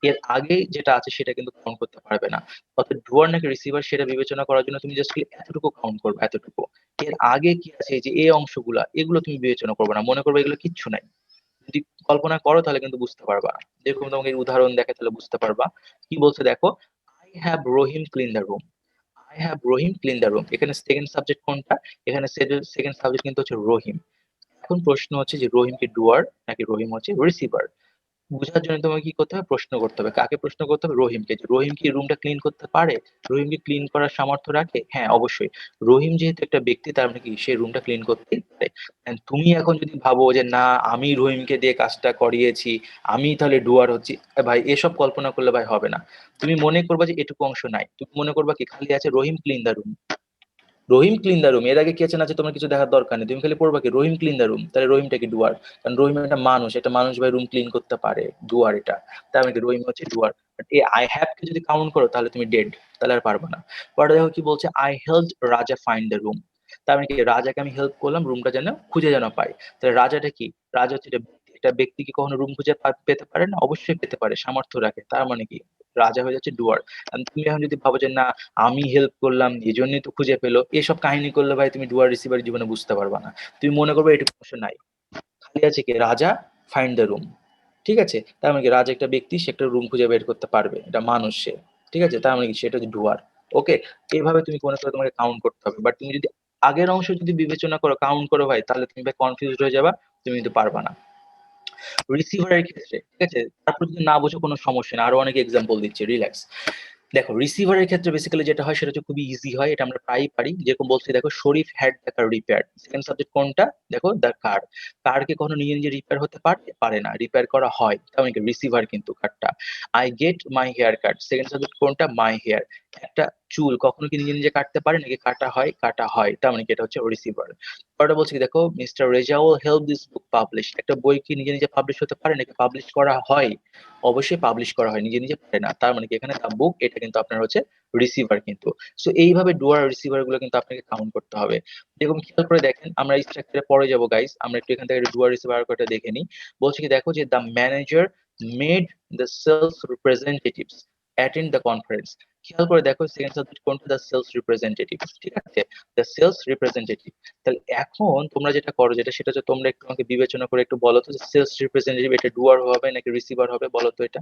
এর আগে যেটা আছে সেটা কিন্তু কাউন্ট করতে পারবে না। অর্থাৎ ডুয়ার নাকি রিসিভার সেটা বিবেচনা করার জন্য তুমি জাস্ট এতটুকু কাউন্ট করবে, এতটুকু। এর আগে কি আছে, এই যে এই অংশগুলা, এগুলো তুমি বিবেচনা করবে না, মনে করবে এগুলো কিচ্ছু নাই। যদি কল্পনা করো তাহলে কিন্তু বুঝতে পারবা। যেরকম তোমাকে উদাহরণ দেখে তাহলে বুঝতে পারবা। কি বলছে দেখো, I have Rahim clean the room. I have Rahim clean the room, এখানে সেকেন্ড সাবজেক্ট কোনটা? এখানে সেকেন্ড সাবজেক্ট কিন্তু হচ্ছে রহিম। এখন প্রশ্ন হচ্ছে যে রহিম কি ডুয়ার নাকি রহিম হচ্ছে রিসিভার? বোঝার জন্য তোমাকে কি করতে হবে, প্রশ্ন করতে হবে। কাকে প্রশ্ন করতে হবে? রহিমকে। যে রহিম কি রুমটা ক্লিন করতে পারে? রহিম কি ক্লিন করার সামর্থ্য রাখে? হ্যাঁ, অবশ্যই। রহিম যেহেতু একটা ব্যক্তি, তার মানে কি সে রুমটা ক্লিন করতেই পারে। And তুমি এখন যদি ভাবো যে না, আমি রহিমকে দিয়ে কাজটা করিয়েছি, আমি তাহলে ডুয়ার হচ্ছি, ভাই এসব কল্পনা করলে ভাই হবে না। তুমি মনে করবা যে এটুকু অংশ নাই, তুমি মনে করবা কি খালি আছে Rahim clean the room. Rahim clean the room, এর আগে কি আছে না আছে তোমার কিছু দেখার দরকার নেই, তুমি খালি পড়বা কি রহিম ক্লিন দ্য রুম। তাহলে রহিমটা কি ডুয়ার? কারণ রহিম একটা মানুষ, একটা মানুষ ভাই রুম ক্লিন করতে পারে, ডুয়ার এটা। তার মানে কি রহিম হচ্ছে ডুয়ার। বাট এই আই হ্যাভ কে যদি কাউন্ট করো তাহলে তুমি ডেড, তাহলে আর পারবে না। পরে দেখো কি বলছে, আই হেল্পড রাজা ফাইন্ড দ্য রুম। তার মানে কি রাজাকে আমি হেল্প করলাম রুমটা যেন খুঁজে যেন পাই। তাহলে রাজাটা কি? রাজা হচ্ছে একটা ব্যক্তি কি কখনো রুম খুঁজে পেতে পারে না? অবশ্যই পেতে পারে, সামর্থ্য রাখে। তার মানে কি রাজা হয়ে যাচ্ছে ডুয়ার। তুমি এখন যদি ভাবো যে না, আমি হেল্প করলাম এজন্যই তো খুঁজে পেলো, এসব কাহিনী করলে ভাই তুমি ডুয়ার রিসিভার জীবনে বুঝতে পারবা না। তুমি মনে করবে এটুকু অংশ নাই, খালি আছে কি রাজা ফাইন্ড দ্য রুম। ঠিক আছে, তার মানে কি রাজা একটা ব্যক্তি, সে একটা রুম খুঁজে বের করতে পারবে, এটা মানুষ সে। ঠিক আছে, তার মানে কি সেটা হচ্ছে ডুয়ার। ওকে, এইভাবে তুমি মনে করো তোমাকে কাউন্ট করতে হবে। বাট তুমি যদি আগের অংশ যদি বিবেচনা করো, কাউন্ট করো ভাই, তাহলে তুমি ভাই কনফিউজড হয়ে যাবা, তুমি কিন্তু পারবা না। রিসিভারের ক্ষেত্রে ঠিক আছে, তারপর যদি না বোঝো কোনো সমস্যা না, আরো অনেক এক্সাম্পল দিচ্ছি, রিল্যাক্স। দেখো রিসিভারের ক্ষেত্রে বেসিক্যালি যেটা হয় সেটা হচ্ছে খুবই ইজি হয়, এটা আমরা প্রায়ই পারি। যেরকম বলছি দেখো, Sharif had the car repair. Second subject কোনটা? দেখো দ্য কার। কার কি কখনো নিজে নিজে রিপেয়ার হতে পারে? পারে না, রিপেয়ার করা হয়। তার মানে রিসিভার কিন্তু কারটা। I get my hair cut, second subject কোনটা? My hair. একটা চুল কখনো কি নিজে নিজে কাটতে পারে নাকি? কাটা হয়, কাটা হয়। তার মানে কি এটা হচ্ছে রিসিভার। পরেরটা বলছি কি দেখো, mister Rezaul help this book publish. একটা বই কি নিজে নিজে পাবলিশ হতে পারে নাকি? পাবলিশ করা হয়, অবশ্যই পাবলিশ করা হয়, নিজে নিজে পারে না। তার মানে কি এখানে দ্য বুক, এটা কিন্তু আপনার হচ্ছে রিসিভার কিন্তু। সো এইভাবে ডুয়ার রিসিভার গুলো কিন্তু আপনাকে কাউন্ট করতে হবে। যেরকম খেয়াল করে দেখেন, আমরা এই স্ট্রাকচারে পরে যাবো গাইস, আমরা একটু এখান থেকে ডুয়ার রিসিভার কটা দেখে নিই। বলছে কি দেখো যে the manager made the sales representatives attend the conference. খেয়াল করে দেখো সেকেন্ড সাবজেক্ট কোনটা? The sales representative. ঠিক আছে, দ্য সেলস রিপ্রেজেন্টেটিভ। তাহলে এখন তোমরা যেটা করো, যেটা সেটা হচ্ছে তোমরা একটু আমাকে বিবেচনা করে একটু বলো তো, যে সেলস রিপ্রেজেন্টেটিভ এটা ডুয়ার হবে নাকি রিসিভার হবে, বলো তো এটা।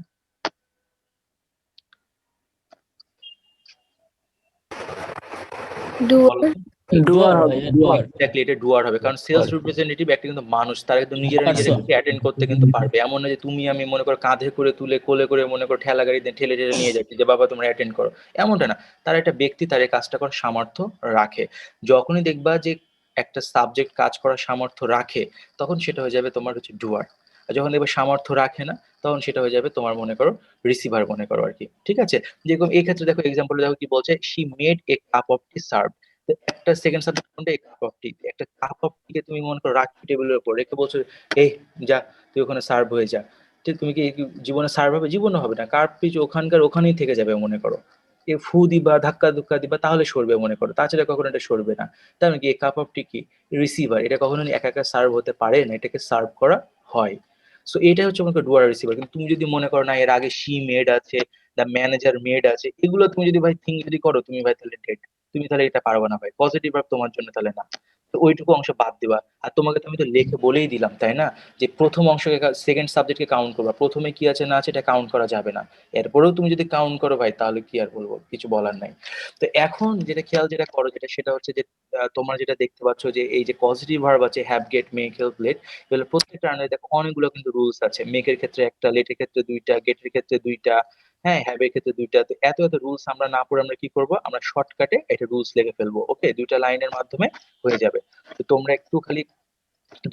বলো তো। ডুয়ার হবে, ভাইয়া, ডুয়ার। ডুয়ার। এক্স্যাক্টলি, এটা ডুয়ার হবে, কারণ সেলস রিপ্রেজেন্টেটিভ একটা কিন্তু মানুষ, তারা কিন্তু নিজেরা নিজেরা পার্সন। কিন্তু অ্যাটেন্ড করতে কিন্তু পারবে। এমন না যে তুমি আমি মনে করো কাঁধে করে তুলে কোলে করে মনে করো ঠেলা গাড়িতে ঠেলে ঠেলে নিয়ে যাচ্ছি যে বাবা তোমরা অ্যাটেন্ড করো, এমনটা না। তারা একটা ব্যক্তি, তার এই কাজটা করার সামর্থ্য রাখে। যখনই দেখবা যে একটা সাবজেক্ট কাজ করার সামর্থ্য রাখে, তখন সেটা হয়ে যাবে তোমার হচ্ছে ডুয়ার। আর যখন দেখবে সামর্থ্য রাখে না, তখন সেটা হয়ে যাবে তোমার মনে করো রিসিভার মনে করো আর কি। ঠিক আছে, যেরকম এই ক্ষেত্রে দেখো এক্সাম্পল দেখো কি বলছে, she made a cup of T serve. একটা সেকেন্ড সাবজেক্ট কোনটা? কাপ অফ টি। একটা কাপ অফ টি কে তুমি মনে করো রাখি টেবিলের উপর রেখে বলছো, এই যা তুই ওখানে সার্ভ হয়ে যা। ঠিক, তুমি কি জীবনে সার্ভ হবে? জীবনে হবে না, কাপ পিচ ওখানকার ওখানেই থেকে যাবে মনে করো। এ ফু দিবা, ধাক্কা ধুক্কা দিবা, তাহলে সরবে মনে করো, তাছাড়া কখনো এটা সরবে না। তার মানে কি এই কাপ অফ টি কি? রিসিভার। এটা কখনো একা একা সার্ভ হতে পারে না, এটাকে সার্ভ করা হয়। সো এটা হচ্ছে মনে করো ডুয়ার রিসিভার। কিন্তু তুমি যদি মনে করো না এর আগে শি মেড আছে, দ্য ম্যানেজার মেড আছে, এগুলো তুমি যদি ভাই থিঙ্ক যদি করো, তুমি ভাই তাহলে ডেড। তুমি তাহলে এটা পারবে না ভাই, পজিটিভ ভাব তোমার জন্য তাহলে না। তো ওইটুকু অংশ বাদ দিবা। আর তোমাকে তো আমি তো লিখে বলেই দিলাম তাই না, যে প্রথম অংশকে সেকেন্ড সাবজেক্টকে কাউন্ট করবা, প্রথমে কি আছে না আছে এটা কাউন্ট করা যাবে না। এরপরেও তুমি যদি কাউন্ট করো ভাই, তাহলে কি আর বলবো, কিছু বলার নাই। তো এখন যেটা খেয়াল যেটা করো, যেটা সেটা হচ্ছে যে তোমরা যেটা দেখতে পাচ্ছ যে এই যে পজিটিভ ভার্ব আছে have, get, make, help, let, এগুলো প্রত্যেকটা আন্ডারে দেখো অনেকগুলো কিন্তু রুলস আছে। মেকের ক্ষেত্রে একটা, লেটের ক্ষেত্রে দুইটা, গেটের ক্ষেত্রে দুইটা, হ্যাঁ, হ্যাবের ক্ষেত্রে দুইটা। তো এত এত রুলস আমরা না পড়ে আমরা কি করব, আমরা শর্টকাটে একটা রুলস লিখে ফেলবো। ওকে, দুইটা লাইনের মাধ্যমে হয়ে যাবে। তো তোমরা একটু খালি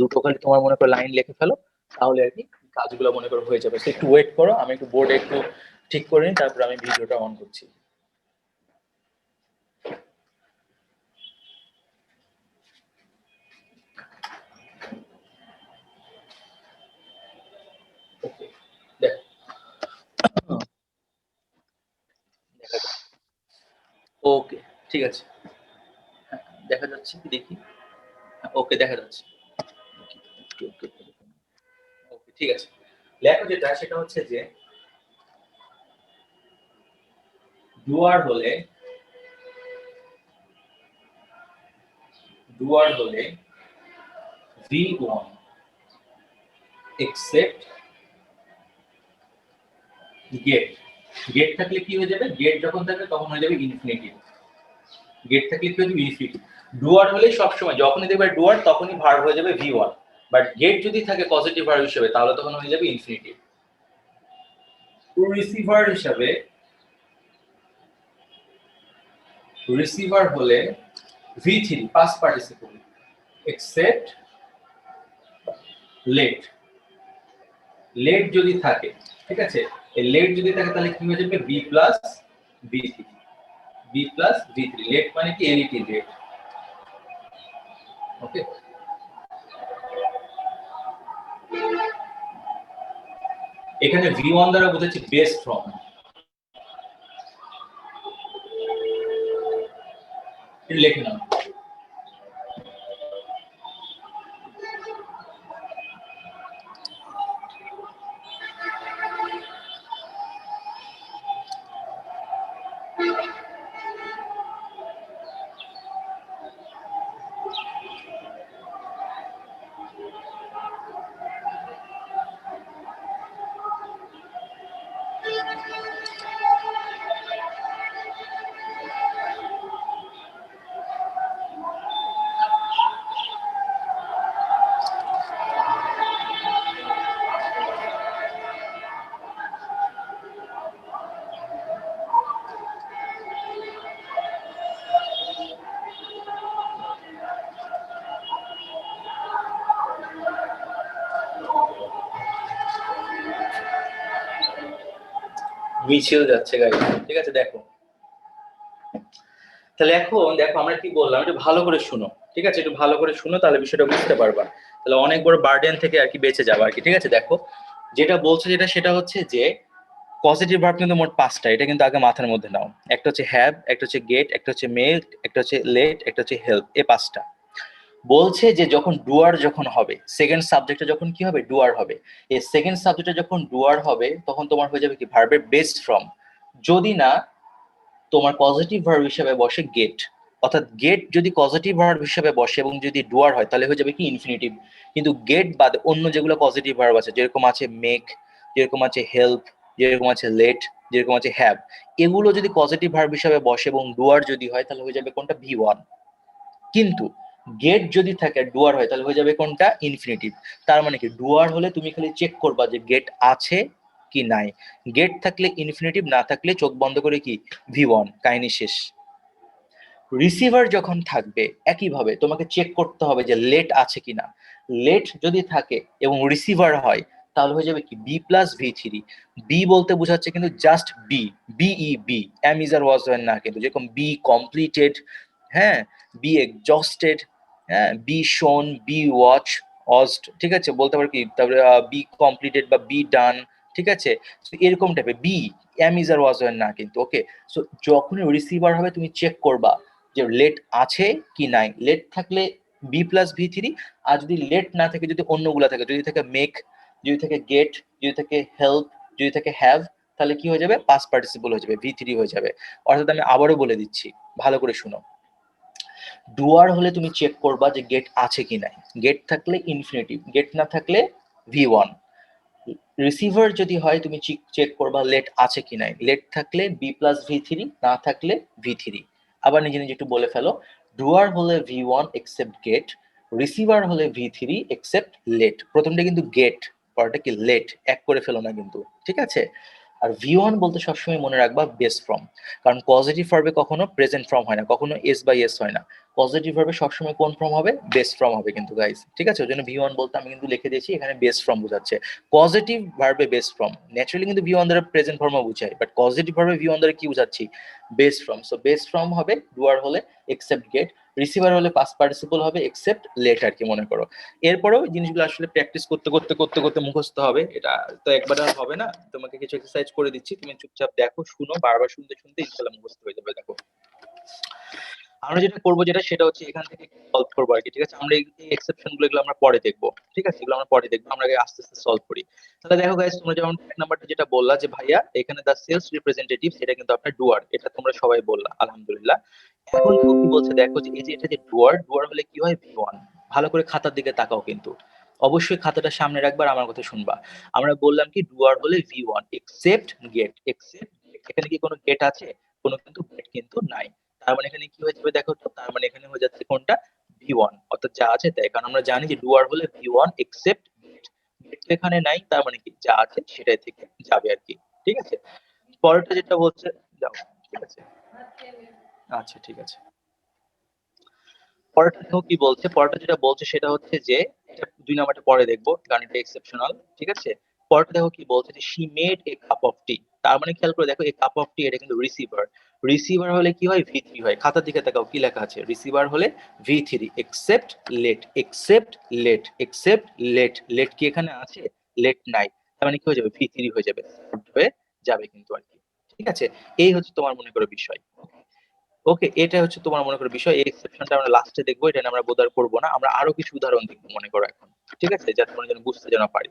দুটো খালি তোমার মনে করো লাইন লিখে ফেলো, তাহলে আর কি কাজগুলো মনে করো হয়ে যাবে। তো একটু ওয়েট করো, আমি একটু বোর্ডে একটু ঠিক করে নিই, তারপর আমি ভিডিওটা অন করছি। ওকে, দেখো দেখা যাচ্ছে। ওকে, ঠিক আছে, হ্যাঁ, দেখা যাচ্ছে কি দেখি। ওকে, দেখা যাচ্ছে। ওকে ওকে ওকে, ঠিক আছে। লেখো যেটা সেটা হচ্ছে যে ডুয়ার হলে V1 except গেট। গেট থাকলে কি হয়ে যাবে, গেট যখন থাকবে তখন হয়ে যাবে ইনফিনিটিভ। গেট থাকলে কি হয়ে যাবে ইনফিনিটিভ। ডুয়ার হলে সবসময় যখনই দেখবে ডুয়ার তখনই ভার্ব হয়ে যাবে V1, বাট গেট যদি থাকে পজিটিভ ভার্ব হিসেবে তাহলে তখন হয়ে যাবে ইনফিনিটিভ। রিসিভার হলে V3 past participle except let. Let যদি থাকে, ঠিক আছে, এই লেট যদি থাকে তাহলে কি হয়ে যাবে B প্লাস V3। লেট মানে কি এলইটি লেট। ওকে, এখানে V1 দ্বারা বোঝাচ্ছি বেস ফ্রম। লিখে নাও। মিছিল যাচ্ছে গাইস, ঠিক আছে। দেখো তাহলে এখন দেখো আমরা কি বললাম, একটু ভালো করে শুনো, ঠিক আছে, একটু ভালো করে শুনো, তাহলে বিষয়টা বুঝতে পারবা, তাহলে অনেক বড় বার্ডেন থেকে আর কি বেঁচে যাবে আর কি, ঠিক আছে। দেখো যেটা বলছে সেটা হচ্ছে যে পজিটিভ ভার্ব কিন্তু মোট 5টা, এটা কিন্তু আগে মাথার মধ্যে নাও। একটা হচ্ছে হ্যাভ, একটা হচ্ছে গেট, একটা হচ্ছে মেক, একটা হচ্ছে লেট, একটা হচ্ছে হেল্প। এই 5টা বলছে যে যখন ডুয়ার যখন হবে, সেকেন্ড সাবজেক্টটা যখন কি হবে, ডুয়ার হবে। এই সেকেন্ড সাবজেক্টটা যখন ডুয়ার হবে তখন তোমার হয়ে যাবে কি ভার্বের বেস ফ্রম, যদি না তোমার পজিটিভ ভার্ব হিসেবে বসে গেট। অর্থাৎ গেট যদি পজিটিভ ভার্ব হিসেবে বসে এবং যদি ডুয়ার হয় তাহলে হয়ে যাবে কি ইনফিনিটিভ। কিন্তু গেট বাদে অন্য যেগুলো পজিটিভ ভার্ব আছে, যেরকম আছে মেক, যেরকম আছে হেল্প, যেরকম আছে লেট, যেরকম আছে হ্যাভ, এগুলো যদি পজিটিভ ভার্ব হিসেবে বসে এবং ডুয়ার যদি হয় তাহলে হয়ে যাবে কোনটা, V1। কিন্তু গেট যদি থাকে ডুয়ার হয় তাহলে হয়ে যাবে কোনটা, ইনফিনিটিভ। তার মানে কি ডুয়ার হলে তুমি খালি চেক করবা যে গেট আছে কি নাই। গেট থাকলে ইনফিনিটিভ, না থাকলে চোখ বন্ধ করে কি V1, কাহিনী শেষ। রিসিভার যখন থাকবে একইভাবে তোমাকে চেক করতে হবে যে লেট আছে কিনা। লেট যদি থাকে এবং রিসিভার হয় তাহলে হয়ে যাবে কি B প্লাস V3। বি বলতে বোঝাচ্ছে কিন্তু just be, BEB, am is are was না, কিন্তু যেরকম বি কমপ্লিটেড, হ্যাঁ, বি এক্সস্টেড, হ্যাঁ, বি শোন, বি ওয়াচ, অজড, ঠিক আছে, বলতে পারি কি, তারপরে বি কমপ্লিটেড বা বি ডান, ঠিক আছে। এরকম টাইপের be, am is are was না কিন্তু। ওকে, সো যখনই রিসিভার হবে তুমি চেক করবা যে লেট আছে কি নাই। লেট থাকলে B প্লাস V3, আর যদি লেট না থাকে, যদি অন্যগুলা থাকে, যদি থাকে মেক, যদি থাকে গেট, যদি থাকে হেল্প, যদি থাকে হ্যাভ, তাহলে কি হয়ে যাবে, পাস্ট পার্টিসিপল হয়ে যাবে, V3 হয়ে যাবে। অর্থাৎ আমি আবারও বলে দিচ্ছি, ভালো করে শুনো। ডুয়ার হলে তুমি চেক করবা যে গেট আছে কি নাই। গেট থাকলে ইনফিনিটিভ, গেট না থাকলে V1। রিসিভার যদি হয় তুমি চেক করবা লেট আছে কি নাই। লেট থাকলে B প্লাস V3, না থাকলে V3। আবার নিজে নিজে একটু বলে ফেলো। ডুয়ার হলে V1 এক্সেপ্ট গেট, রিসিভার হলে V3 এক্সেপ্ট লেট। প্রথমটা কিন্তু গেট, পরেরটা কি লেট, এক করে ফেলো না কিন্তু, ঠিক আছে। আর V1 বলতে সবসময় মনে রাখবা বেস ফ্রম, কারণ পজিটিভ ভার্বে কখনো প্রেজেন্ট ফর্ম হয় না, কখনো এস বাই এস হয় না। পজিটিভ ভার্বে সবসময় কোন ফর্ম হবে? বেস ফর্ম হবে কিন্তু গাইস, ঠিক আছে? ওই জন্য V1 বলতে আমি কিন্তু লিখে দিয়েছি এখানে বেস ফর্ম বোঝাচ্ছে। পজিটিভ ভার্বে বেস ফর্ম, ন্যাচারালি কিন্তু V1 দ্বারা প্রেজেন্ট ফর্মও বোঝায়, বাট পজিটিভ ভার্বে V1 দ্বারা কি বোঝাচ্ছি? Base form. So base form হবে ডুয়ার হলে এক্সেপ্ট গেট, রিসিভার হলে পাস্ট পার্টিসিপল হবে এক্সেপ্ট লেট আর কি, মনে করো। এরপরেও জিনিসগুলো আসলে প্র্যাকটিস করতে করতে করতে করতে মুখস্থ হবে, এটা তো একবার আর হবে না। তোমাকে কিছু এক্সারসাইজ করে দিচ্ছি, তুমি চুপচাপ দেখো, শুনো, বারবার শুনতে শুনতে ইনশাআল্লাহ মুখস্থ হয়ে যাবে। দেখো আমরা যেটা করবো সেটা হচ্ছে এখান থেকে সলভ করবো আর কি, ঠিক আছে? আমরা এই এক্সেপশন গুলো এগুলো আমরা পরে দেখবো, ঠিক আছে? এগুলো আমরা পরে দেখবো, আমরা আগে আস্তে আস্তে সলভ করি। তাহলে দেখো গাইস, তোমরা যেমন এক নাম্বারটা যেটা বললা যে ভাইয়া এখানে দা সেলস রিপ্রেজেন্টেটিভ, সেটা কিন্তু আপনার ডুয়ার, এটা তোমরা সবাই বললা, আলহামদুলিল্লাহ। এখন তো কি বলছে দেখো, যে এই যে এটা যে ডুয়ার, ডুয়ার হলে কি হয়? V1। ভালো করে খাতার দিকে তাকাও, কিন্তু অবশ্যই খাতাটা সামনে রাখবা আর আমার কথা শুনবা। আমরা বললাম কি ডুয়ার হলে V1 এক্সেপ্ট গেট, এক্সেপ্ট এখানে কি কোনো গেট আছে? কোনো কিন্তু গেট কিন্তু নাই। তার মানে এখানে কি হয়ে যাবে দেখো তো, তার মানে এখানে হয়ে যাচ্ছে কোনটা? V1, অর্থাৎ যা আছে তাই, কারণ আমরা জানি যে ডুয়ার হলে V1 এক্সেপ্ট গেট, গেট তো এখানে নাই, তার মানে কি যা আছে সেটাই থেকে যাবে আর কি, ঠিক আছে? পরেরটা যেটা বলছে, যাও, ঠিক আছে, আচ্ছা ঠিক আছে। পরেরটা দেখো কি বলছে, পরেরটা যেটা বলছে সেটা হচ্ছে যে, এটা 2 নাম্বারটা পরে দেখবো কারণ এটা এক্সেপশনাল, ঠিক আছে? পরেরটা দেখো কি বলছে যে she made a cup of tea, তার মানে খেয়াল করে দেখো এই কাপ অফ টি এটা কিন্তু রিসিভার, রিসিভার হলে কি হয়? V3 হয়। খাতার দিকে তাকাও কি লেখা আছে, রিসিভার হলে V3 except let, except let, except let, let কি এখানে আছে? লেট নাই, তার মানে কি হয়ে যাবে? V3 হয়ে যাবে, হয়ে যাবে কিন্তু আর কি, ঠিক আছে? এই হচ্ছে তোমার মনে করো বিষয়। ওকে, এটা হচ্ছে তোমার মনে করো বিষয়। এই এক্সেপশনটা আমরা লাস্টে দেখবো, এটা নিয়ে আমরা বোধহয় করবো না, আমরা আরো কিছু উদাহরণ দেখবো মনে করো এখন, ঠিক আছে? যাতে তোমরা যেন বুঝতে যেন পারি।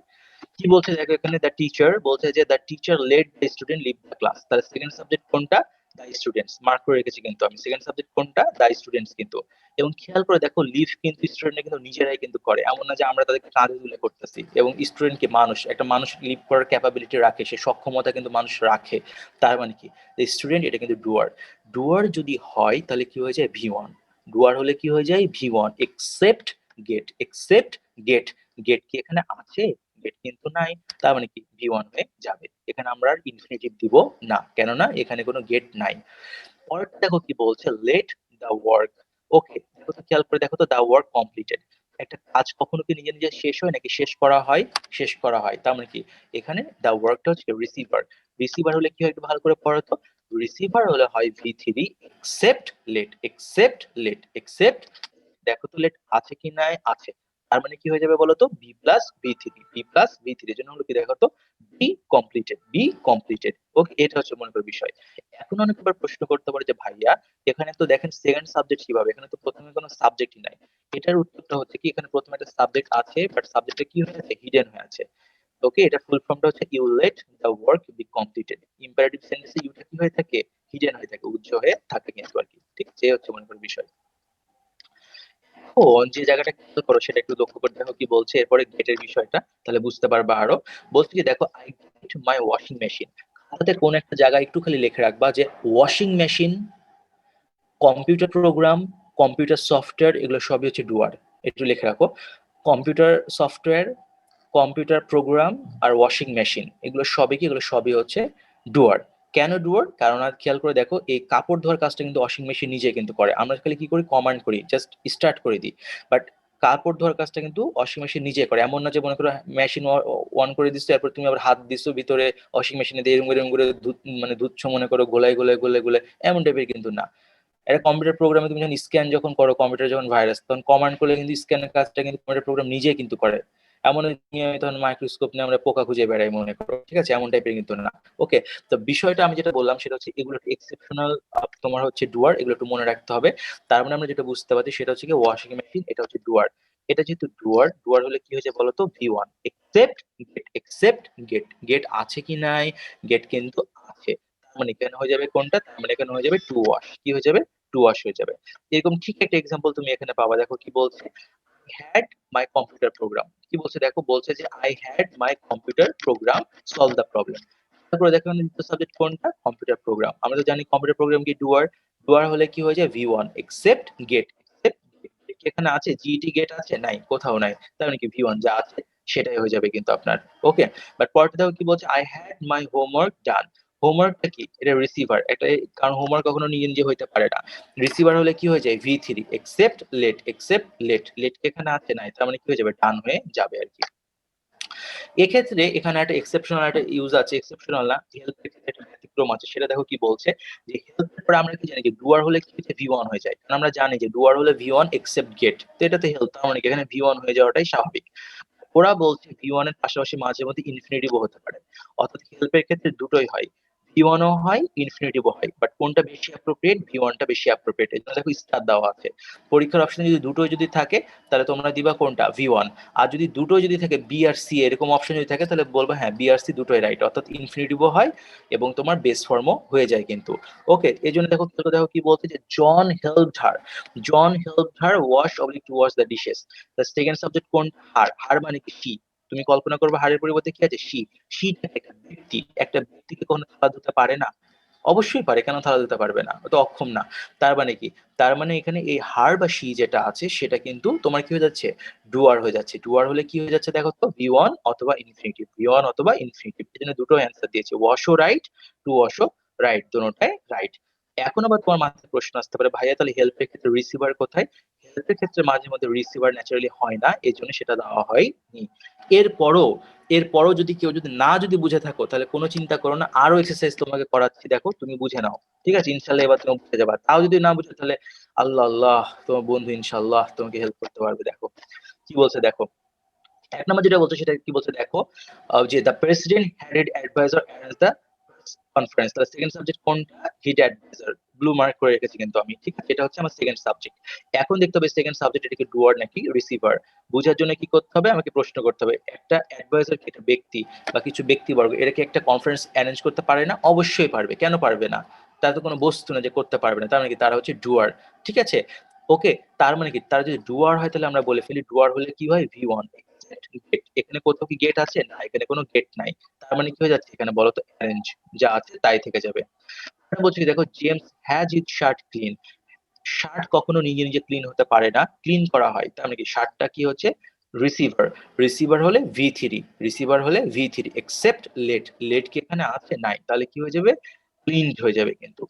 কি বলছে দেখো এখানে, দ্য টিচার বলছে যে the teacher let the student leave the class, তাহলে সেকেন্ড সাবজেক্ট কোনটা? দ্য স্টুডেন্টস, মার্ক করে রেখেছি কিন্তু আমি, সেকেন্ড সাবজেক্ট কোনটা? দ্য স্টুডেন্টস কিন্তু। এবং খেয়াল করে দেখো লিভ কিন্তু স্টুডেন্টরা কিন্তু নিজেরাই কিন্তু করে, এমন না যে আমরা তাদেরকে কাজে তুলে করতেছি। এবং স্টুডেন্ট কি মানুষ, একটা মানুষ লিভ করার ক্যাপাবিলিটি রাখে, সে সক্ষমতা কিন্তু মানুষ রাখে। তার মানে কি স্টুডেন্ট এটা কিন্তু ডুয়ার, ডুয়ার যদি হয় তাহলে কি হয়ে যায়? V1। ডুয়ার হলে কি হয়ে যায়? V1 except get, except get, get কি এখানে আছে? গেট কিন্তু নাই, তার মানে কি V1 হয়ে যাবে। এখানে আমরা আর ইনফিনিটিভ দিব না, কেননা এখানে কোনো গেট নাই। পরেরটা দেখো কি বলছে, লেট দা ওয়ার্ক। ওকে, দেখো তো খেয়াল করে দেখো তো, দা ওয়ার্ক কমপ্লিটেড, একটা কাজ কখনো কি নিজে নিজে শেষ হয় নাকি? শেষ করা হয়, শেষ করা হয়। তার মানে কি এখানে দা ওয়ার্কটা হচ্ছে রিসিভার, রিসিভার হলে কি হয় একটু ভালো করে পড়ো তো, রিসিভার হলে হয় V3 except let, except let, except, দেখো তো লেট আছে কি নাই? আছে, তার মানে কি হয়ে যাবে বলো তো? B plus V3, B plus V3 এর জন্য হলো কি দেখো তো, বি কমপ্লিটেড, বি কমপ্লিটেড। ওকে, এটা হচ্ছে মনে করো বিষয়। এখন অনেকবার প্রশ্ন করতে পারে যে ভাইয়া এখানে তো দেখেন সেকেন্ড সাবজেক্ট কিভাবে, এখানে তো প্রথমে কোনো সাবজেক্টই নাই। এটার উত্তরটা হচ্ছে কি, এখানে প্রথমে একটা সাবজেক্ট আছে, বাট সাবজেক্টটা কি হয়ে আছে? হিডেন হয়ে আছে। ওকে, এটা ফুল ফর্মটা হচ্ছে you let the work be completed. Imperative সেন্টেন্সে ইউটা কি হয়ে থাকে? হিডেন হয়ে থাকে, উজ্জ্বল হয়ে থাকে কিন্তু আর কি, ঠিক আছে? এই হচ্ছে মনে করো বিষয়। ও, যে জায়গাটা খেয়াল করো সেটা একটু লক্ষ্য করে দেখো কি বলছে এরপরে গেটের বিষয়টা, তাহলে বুঝতে পারবা আরো। বলছে কি দেখো, I get my washing machine, খাতাতে কোন একটা জায়গায় একটু খালি লিখে রাখবা যে washing machine, computer program, computer software, এগুলো সবই হচ্ছে ডুয়ার। একটু লিখে রাখো, কম্পিউটার সফটওয়্যার, কম্পিউটার প্রোগ্রাম আর ওয়াশিং মেশিন, এগুলো সবই কি? এগুলো সবই হচ্ছে ডুয়ার। কেন ডুয়ার? কারণ আর খেয়াল করে দেখো, এই কাপড় ধোয়ার কাজটা কিন্তু ওয়াশিং মেশিন নিজে কিন্তু করে, আমরা খালি কি করি? কমান্ড করি, জাস্ট স্টার্ট করে দিই। বাট কাপড় ধোয়ার কাজটা কিন্তু ওয়াশিং মেশিন নিজে করে। এমন না যে মনে করো মেশিন অন করে দিচ্ছ, এরপর তুমি আবার হাত দিচ্ছ ভিতরে ওয়াশিং মেশিনে দিয়ে এরকম করে মানে ধুচ্ছ মনে করো, গোলাই গোলাই গোলে গোলে, এমন টাইপের কিন্তু না। একটা কম্পিউটার প্রোগ্রামে তুমি যখন স্ক্যান যখন করো, কম্পিউটার যখন ভাইরাস, তখন কমান্ড করলে কিন্তু স্ক্যানের কাজটা কিন্তু কম্পিউটার প্রোগ্রাম নিজেই কিন্তু করে। এমন নিয়মিত তখন মাইক্রোস্কোপ নিয়ে আমরা পোকা খুঁজে বেড়াই মনে করো, ঠিক আছে? এমন টাইপের কিন্তু না। ওকে, তো বিষয়টা আমি যেটা বললাম সেটা হচ্ছে এগুলো এক্সেপশনাল, তোমার হচ্ছে ডুয়ার, এগুলো একটু মনে রাখতে হবে। তার মানে আমরা যেটা বুঝতে পারছি সেটা হচ্ছে কি ওয়াশিং মেশিন, এটা হচ্ছে ডুয়ার। এটা যেহেতু ডুয়ার, ডুয়ার হলে কি হয়েছে বলতো? V1 except get, except get, get আছে কি নাই? গেট কিন্তু আছে, তার মানে এখানে হয়ে যাবে কোনটা? তার মানে এখানে হয়ে যাবে টু ওয়াশ, কি হয়ে যাবে? টু ওয়াশ হয়ে যাবে। এরকম ঠিক একটা এক্সাম্পল তুমি এখানে পাবা, দেখো কি বলছে, had my computer program, কি বলছে দেখো, বলছে যে I had my computer program solve the problem। তারপরে দেখো সাবজেক্ট কোনটা? Computer program. আমরা তো জানি কম্পিউটার প্রোগ্রাম কি ডুয়ার, ডুয়ার হলে কি হয়ে যায়? V1 except get, except gate, এখানে আছে জিটি গেট আছে? নাই, কোথাও নাই, তার মানে কি V1 যা আছে সেটাই হয়ে যাবে কিন্তু আপনার। ওকে, বাট পরেরটা দেখো কি বলছে, আই হ্যাড মাই হোমওয়ার্ক ডান। হোমওয়ার্কটা কি, এটা রিসিভার একটা, কারণ হোমওয়ার্ক কখনো নিজে নিজে হইতে পারে না। রিসিভার হলে কি হয়ে যায়, V3 except let, except let, let এখানে আছে নাই, তার মানে কি হয়ে যাবে, ডান হয়ে যাবে আর কি। এক্ষেত্রে এখানে একটা এক্সেপশনাল একটা ইউজ আছে, এক্সেপশনাল না, হেল্পের ক্ষেত্রে একটা ব্যতিক্রম আছে, সেটা দেখো কি বলছে, যে হেল্পের পরে আমরা কি জানি যে ডুয়ার হলে কি হচ্ছে, V1 হয়ে যায়, কারণ আমরা জানি যে ডুয়ার হলে V1 এক্সেপ্ট গেট, তো এটাতে হেল্প, তার মানে কি এখানে V1 হয়ে যাওয়াটাই স্বাভাবিক। ওরা বলছে V1 এর পাশাপাশি মাঝে মধ্যে ইনফিনিটিভও হতে পারে, অর্থাৎ হেল্পের ক্ষেত্রে দুটোই হয়, V1 ও হয় ইনফিনিটিভও হয়, বাট কোনটা বেশি অ্যাপ্রোপ্রিয়েট, V1 টা বেশি অ্যাপ্রোপ্রিয়েট, এই জন্য দেখো স্টার দেওয়া আছে। পরীক্ষার অপশনে যদি দুটোই যদি থাকে তাহলে তোমরা দিবা কোনটা, V1, আর যদি দুটোই যদি থাকে B আর C এরকম অপশন যদি থাকে তাহলে বলবো হ্যাঁ B আর C দুটোই রাইট, অর্থাৎ ইনফিনিটিভও হয় এবং তোমার বেস ফর্মও হয়ে যায় কিন্তু। ওকে, এই জন্য দেখো দেখো কি বলছে, যে John helped her, John helped her wash oblique to wash the dishes. The second subject কোন, হার, হার মানে কি শি, তুমি কল্পনা করবে হারের পরিবর্তে কি আছে, শি, শি একটা ব্যক্তি, একটা ব্যক্তিকে কখনো থালা ধুতে পারে না, অবশ্যই পারে, কেন থালা দিতে পারবে না, ও তো অক্ষম না। তার মানে কি, তার মানে এখানে এই হার বা শি যেটা আছে সেটা কিন্তু তোমার কি হয়ে যাচ্ছে, ডুয়ার হয়ে যাচ্ছে। ডুয়ার হলে কি হয়ে যাচ্ছে দেখো তো, V1 অথবা ইনফিনিটিভ, V1 অথবা ইনফিনিটিভ, এজন্য দুটো অ্যান্সার দিয়েছে, ওয়াশও রাইট, টু ওয়াশও রাইট, দুটোটাই রাইট। এখন আবার তোমার মাথায় প্রশ্ন আসতে পারে, ভাইয়া তাহলে হেল্পের ক্ষেত্রে রিসিভার কোথায়? হেল্পের ক্ষেত্রে মাঝে মধ্যে রিসিভার ন্যাচারালি হয় না, এই জন্য সেটা দেওয়া হয়নি। এরপরও যদি কেউ যদি না যদি বুঝে থাকো তাহলে কোনো চিন্তা করো না, আরো এক্সারসাইজ তোমাকে করাচ্ছি, দেখো তুমি বুঝে নাও, ঠিক আছে, ইনশাল্লাহ এবার তুমি বুঝে যাবা। তাও যদি না বুঝে তাহলে আল্লাহ আল্লাহ, তোমার বন্ধু ইনশাল্লাহ তোমাকে হেল্প করতে পারবে। দেখো কি বলছে, দেখো এক নম্বর যেটা বলছে সেটা কি বলছে দেখো, যে the president had adviser arrange the conference, তাহলে সেকেন্ড সাবজেক্ট কোনটা, হিড অ্যাডভাইজার, ব্লু মার্ক করে রেখেছি কিন্তু আমি, ঠিক আছে, এটা হচ্ছে আমার সেকেন্ড সাবজেক্ট। এখন দেখতে হবে সেকেন্ড সাবজেক্ট এটা কি ডুয়ার নাকি রিসিভার, বোঝার জন্য কি করতে হবে, আমাকে প্রশ্ন করতে হবে, একটা অ্যাডভাইজার কি একটা ব্যক্তি বা কিছু ব্যক্তিবর্গ, এরা কি একটা কনফারেন্স অ্যারেঞ্জ করতে পারে না? অবশ্যই পারবে, কেন পারবে না, তার তো কোনো বস্তু না যে করতে পারবে না, তার মানে কি তারা হচ্ছে ডুয়ার, ঠিক আছে। ওকে, তার মানে কি, তারা যদি ডুয়ার হয় তাহলে আমরা বলে ফেলি ডুয়ার হলে কি হয়, V1 এখানে কোথাও কি গেট আছে না, এখানে কোনো গেট নাই, তার মানে কি হয়ে যাচ্ছে, এখানে বলো তো অ্যারেঞ্জ, যা আছে তাই থেকে যাবে। বলছি কি দেখো, James has it shirt clean, shirt কখনো নিজে নিজে ক্লিন হতে পারে না, ক্লিন করা হয়, তার মানে কি শার্টটা কি হচ্ছে, রিসিভার, রিসিভার হলে V3, রিসিভার হলে V3 এক্সেপ্ট লেট, লেট কি এখানে আছে নাই, তাহলে কি হয়ে যাবে, ক্লিনড হয়ে যাবে কিন্তু।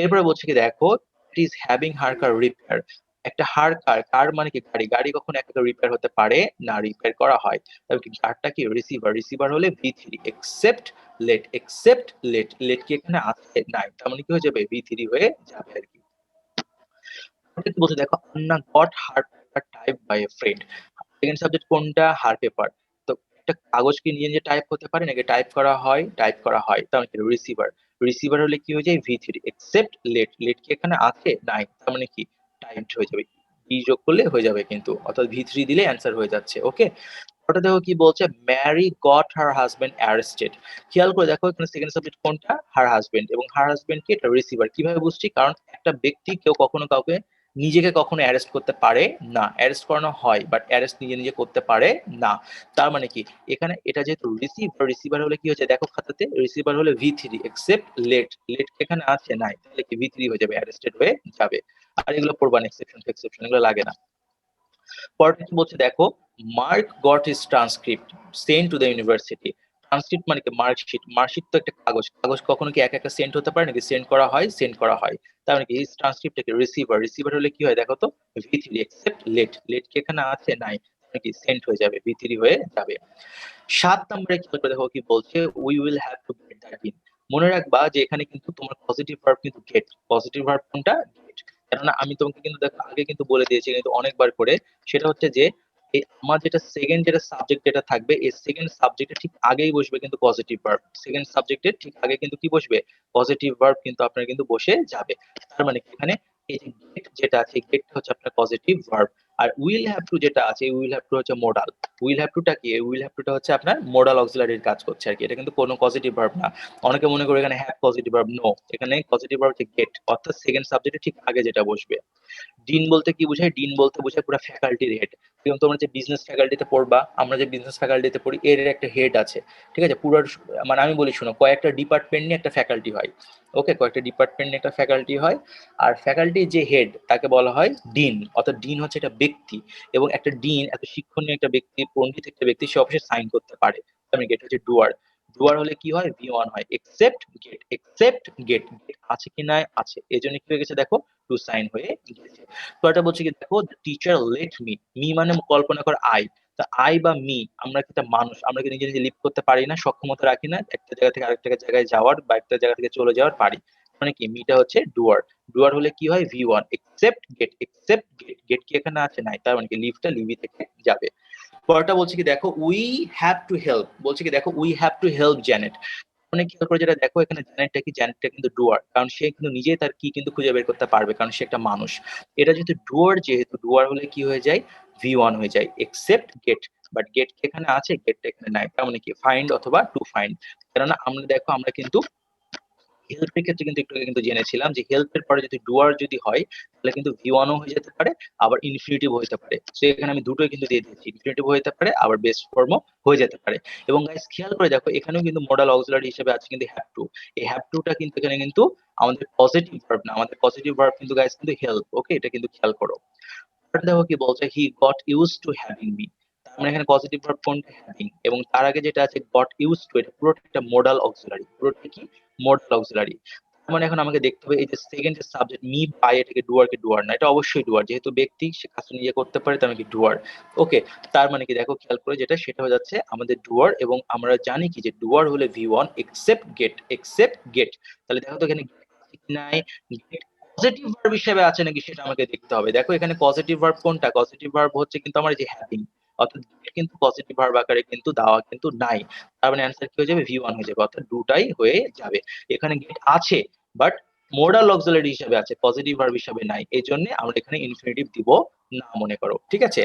এরপরে বলছে কি দেখো, it is having her car repair, একটা হার কার, কার মানে কি গাড়ি, গাড়ি কখনো একটা রিপেয়ার হতে পারে না, রিপেয়ার করা হয়, তবে কি কারটা কি রিসিভার, রিসিভার হলে V3 except let, except let, let কি এখানে আছে নাই, তার মানে কি হয়ে যাবে, V3 হয়ে যাবে আর কি। কি বলছে দেখো, Anna got her paper type by a friend, second subject কোনটা, হার পেপার, তো একটা কাগজ কি নিজে নিজে টাইপ হতে পারে নাকি, টাইপ করা হয়, টাইপ করা হয়, তার মানে রিসিভার, রিসিভার হলে কি হয়ে যায়, V3 এক্সেপ্ট লেট, লেট কি এখানে আছে নাই, তার মানে কি টাইপড হয়ে যাবে, বি যোগ করলে হয়ে যাবে কিন্তু, অর্থাৎ V3 দিলে অ্যান্সার হয়ে যাচ্ছে। ওকে, ওটা দেখো কি বলছে, Mary got her husband arrested, খেয়াল করে দেখো এখানে সেকেন্ড সাবজেক্ট কোনটা, হার হাজবেন্ড, এবং হার হাজবেন্ড কি এটা রিসিভার, কিভাবে বুঝছি, কারণ একটা ব্যক্তি কেউ কখনো কাউকে নিজেকে কখনো অ্যারেস্ট করতে পারে না, অ্যারেস্ট করানো হয় বাট অ্যারেস্ট নিজে নিজে করতে পারে না, তার মানে কি এখানে এটা যেহেতু রিসিভার, রিসিভার হলে কি হচ্ছে দেখো খাতাতে, রিসিভার হলে V3 এক্সেপ্ট লেট, লেট এখানে আছে নাই, তাহলে কি V3 হয়ে যাবে, অ্যারেস্টেড হয়ে যাবে। আর এগুলো পড়বান, এক্সেপশন এক্সেপশন এগুলো লাগে না। পরেরটা কি বলছে দেখো, mark goat his transcript send to the university, transcript মানে কি মার্কশিট, মার্কশিট তো একটা কাগজ, কাগজ কখনো কি একা একা সেন্ড হতে পারে নাকি, সেন্ড করা হয়, সেন্ড করা হয়, তার মানে কি হিজ ট্রান্সক্রিপ্ট থেকে রিসিভার, রিসিভার হলে কি হয় দেখো তো, V3 এক্সেপ্ট লেট, লেট কি এখানে আছে নাই, কি সেন্ড হয়ে যাবে, V3 হয়ে যাবে। 7 নম্বরে কি বলবে দেখো কি বলছে, we will have to get that in, মনে রাখবা যে এখানে কিন্তু তোমার পজিটিভ ভার্ব কিন্তু গেট, পজিটিভ ভার্ব কোনটা, গেট, কেননা আমি তোমাকে কিন্তু দেখো আগে কিন্তু বলে দিয়েছি কিন্তু অনেকবার করে, সেটা হচ্ছে যে আমার যেটা সেকেন্ড যেটা সাবজেক্ট যেটা থাকবে, এই সেকেন্ড সাবজেক্টের ঠিক আগেই বসবে কিন্তু পজিটিভ ভার্ব, সেকেন্ড সাবজেক্টের ঠিক আগে কিন্তু কি বসবে, পজিটিভ ভার্ব কিন্তু আপনার কিন্তু বসে যাবে, তার মানে এখানে এই যে গেট যেটা আছে, গেটটা হচ্ছে আপনার পজিটিভ ভার্ব, আর উইল হ্যাভ টু যেটা আছে, উইল হ্যাভ টু হচ্ছে মোডাল, উইল হ্যাভ টুটা কি, উইল হ্যাভ টুটা হচ্ছে আপনার মোডাল অক্সিলারির কাজ করছে আর কি, এটা কিন্তু কোনো পজিটিভ ভার্ব না, অনেকে মনে করে এখানে হ্যাভ পজিটিভ ভার্ব, নো, এখানে পজিটিভ ভার্ব হচ্ছে গেট, অর্থাৎ সেকেন্ড সাবজেক্টের ঠিক আগে যেটা বসবে। ডিন বলতে কি বোঝায়, ডিন বলতে বোঝায় পুরো ফ্যাকাল্টির হেড, এবং তোমরা যে বিজনেস ফ্যাকাল্টিতে পড়বা, আমরা যে বিজনেস ফ্যাকাল্টিতে পড়ি, এর একটা হেড আছে, ঠিক আছে? পুরো মানে আমি বলি শোনো, কয়েকটা ডিপার্টমেন্ট নিয়ে একটা ফ্যাকাল্টি হয়, ওকে? কয়েকটা ডিপার্টমেন্ট নিয়ে একটা ফ্যাকাল্টি হয়, আর ফ্যাকাল্টির যে হেড তাকে বলা হয় ডিন। অর্থাৎ ডিন হচ্ছে একটা ব্যক্তি, এবং একটা ডিন এত শিক্ষণীয় একটা ব্যক্তি, পণ্ডিত একটা ব্যক্তি, সে অবশ্যই সাইন করতে পারে। আমি গেট হচ্ছে ডুয়ার। ডুয়ার হলে কি হয়? V1 হয়। Except get, except get, get আছে কি না? আছে, এই জন্য কি হয়ে গেছে দেখো, টু সাইন হয়ে গেছে। তো এটা বলছে কি দেখো, টিচার লেট মি, মি মানে কল্পনা কর আই, তা আই বা মি, আমরা কি একটা মানুষ, আমরা কি নিজে নিজে লিভ করতে পারি না, সক্ষমতা রাখি না একটা জায়গা থেকে আরেকটা জায়গায় যাওয়ার, বা একটা জায়গা থেকে চলে যাওয়ার? পারি। মানে কি, মিটা হচ্ছে ডুয়ার। ডুয়ার হলে কি হয়? V1। Except get, except get, get কি এখানে আছে? নাই, তার মানে কি লিভটা লিভি থেকে যাবে। পরেরটা বলছে কি দেখো, উই হ্যাভ টু হেল্প, বলছে কি দেখো, we have to help Janet. অনেক খেয়াল করে যেটা দেখো, এখানে জ্যানেটটা কি? জ্যানেটটা কিন্তু ডুয়ার, কারণ সে কিন্তু নিজেই তার কি কিন্তু খুঁজে বের করতে পারবে, কারণ সে একটা মানুষ। এটা যেহেতু ডুয়ার, যেহেতু ডুয়ার হলে কি হয়ে যায়? V1 হয়ে যায়। এক্সেপ্ট গেট, বাট গেট কি এখানে আছে? গেটটা এখানে নাই, তার মানে কি ফাইন্ড অথবা টু ফাইন্ড। কেননা আমরা দেখো, আমরা কিন্তু হেল্পের ক্ষেত্রে কিন্তু একটু আগে কিন্তু জেনেছিলাম যে হেল্পের পরে যদি ডুয়ার যদি হয়, তাহলে কিন্তু V1 ও হয়ে যেতে পারে, আবার ইনফিনিটিভ হতে পারে। সো এখানে আমি দুটোই কিন্তু দিয়ে দিয়েছি, ইনফিনিটিভ হতে পারে, আবার বেস ফর্মও হয়ে যেতে পারে। এবং গাইস খেয়াল করে দেখো, এখানেও কিন্তু মডাল অক্সিলারি হিসেবে আছে কিন্তু হ্যাভ টু। এই হ্যাভ টুটা কিন্তু এখানে কিন্তু আমাদের পজিটিভ ভার্ব না, আমাদের পজিটিভ ভার্ব কিন্তু গাইস কিন্তু হেল্প, ওকে? এটা কিন্তু খেয়াল করো। তারপর দেখো কি বলছে, he got use to having me. আমরা এখানে পজিটিভ ভার্ব কোনটা? হ্যাভিং। এবং তার আগে যেটা আছে গট ইউজ টু, এটা পুরোটা একটা মোডাল অক্সিলারি, পুরোটা কি? Modal auxiliary. মানে এখন আমাকে দেখতে হবে এই যে সেকেন্ড যে সাবজেক্ট মি বাই, এটাকে ডুয়ার কি ডুয়ার না? এটা অবশ্যই ডুয়ার, যেহেতু ব্যক্তি সে কাজটা নিজে করতে পারে, তার মানে কি ডুয়ার, ওকে? তার মানে কি দেখো, খেয়াল করে যেটা, সেটা হয়ে যাচ্ছে আমাদের ডুয়ার। এবং আমরা জানি কি যে ডুয়ার হলে V1, except get, except gate. তাহলে দেখো তো এখানে নাই, পজিটিভ ভার্ব হিসেবে আছে নাকি সেটা আমাকে দেখতে হবে। দেখো এখানে পজিটিভ ভার্ব কোনটা? পজিটিভ ভার্ব হচ্ছে কিন্তু আমার এই যে হ্যাভিং, অর্থাৎ কিন্তু পজিটিভ ভার্ব আকারে কিন্তু দেওয়া কিন্তু নাই। তার মানে অ্যান্সার কি হয়ে যাবে? V1 হয়ে যাবে, অর্থাৎ দুটাই হয়ে যাবে। এখানে গেট আছে, বাট মোডাল অক্সিলারি হিসেবে আছে, পজিটিভ ভার্ব হিসেবে নাই, এই জন্য আমরা এখানে ইনফিনিটিভ দিব না, মনে করো, ঠিক আছে?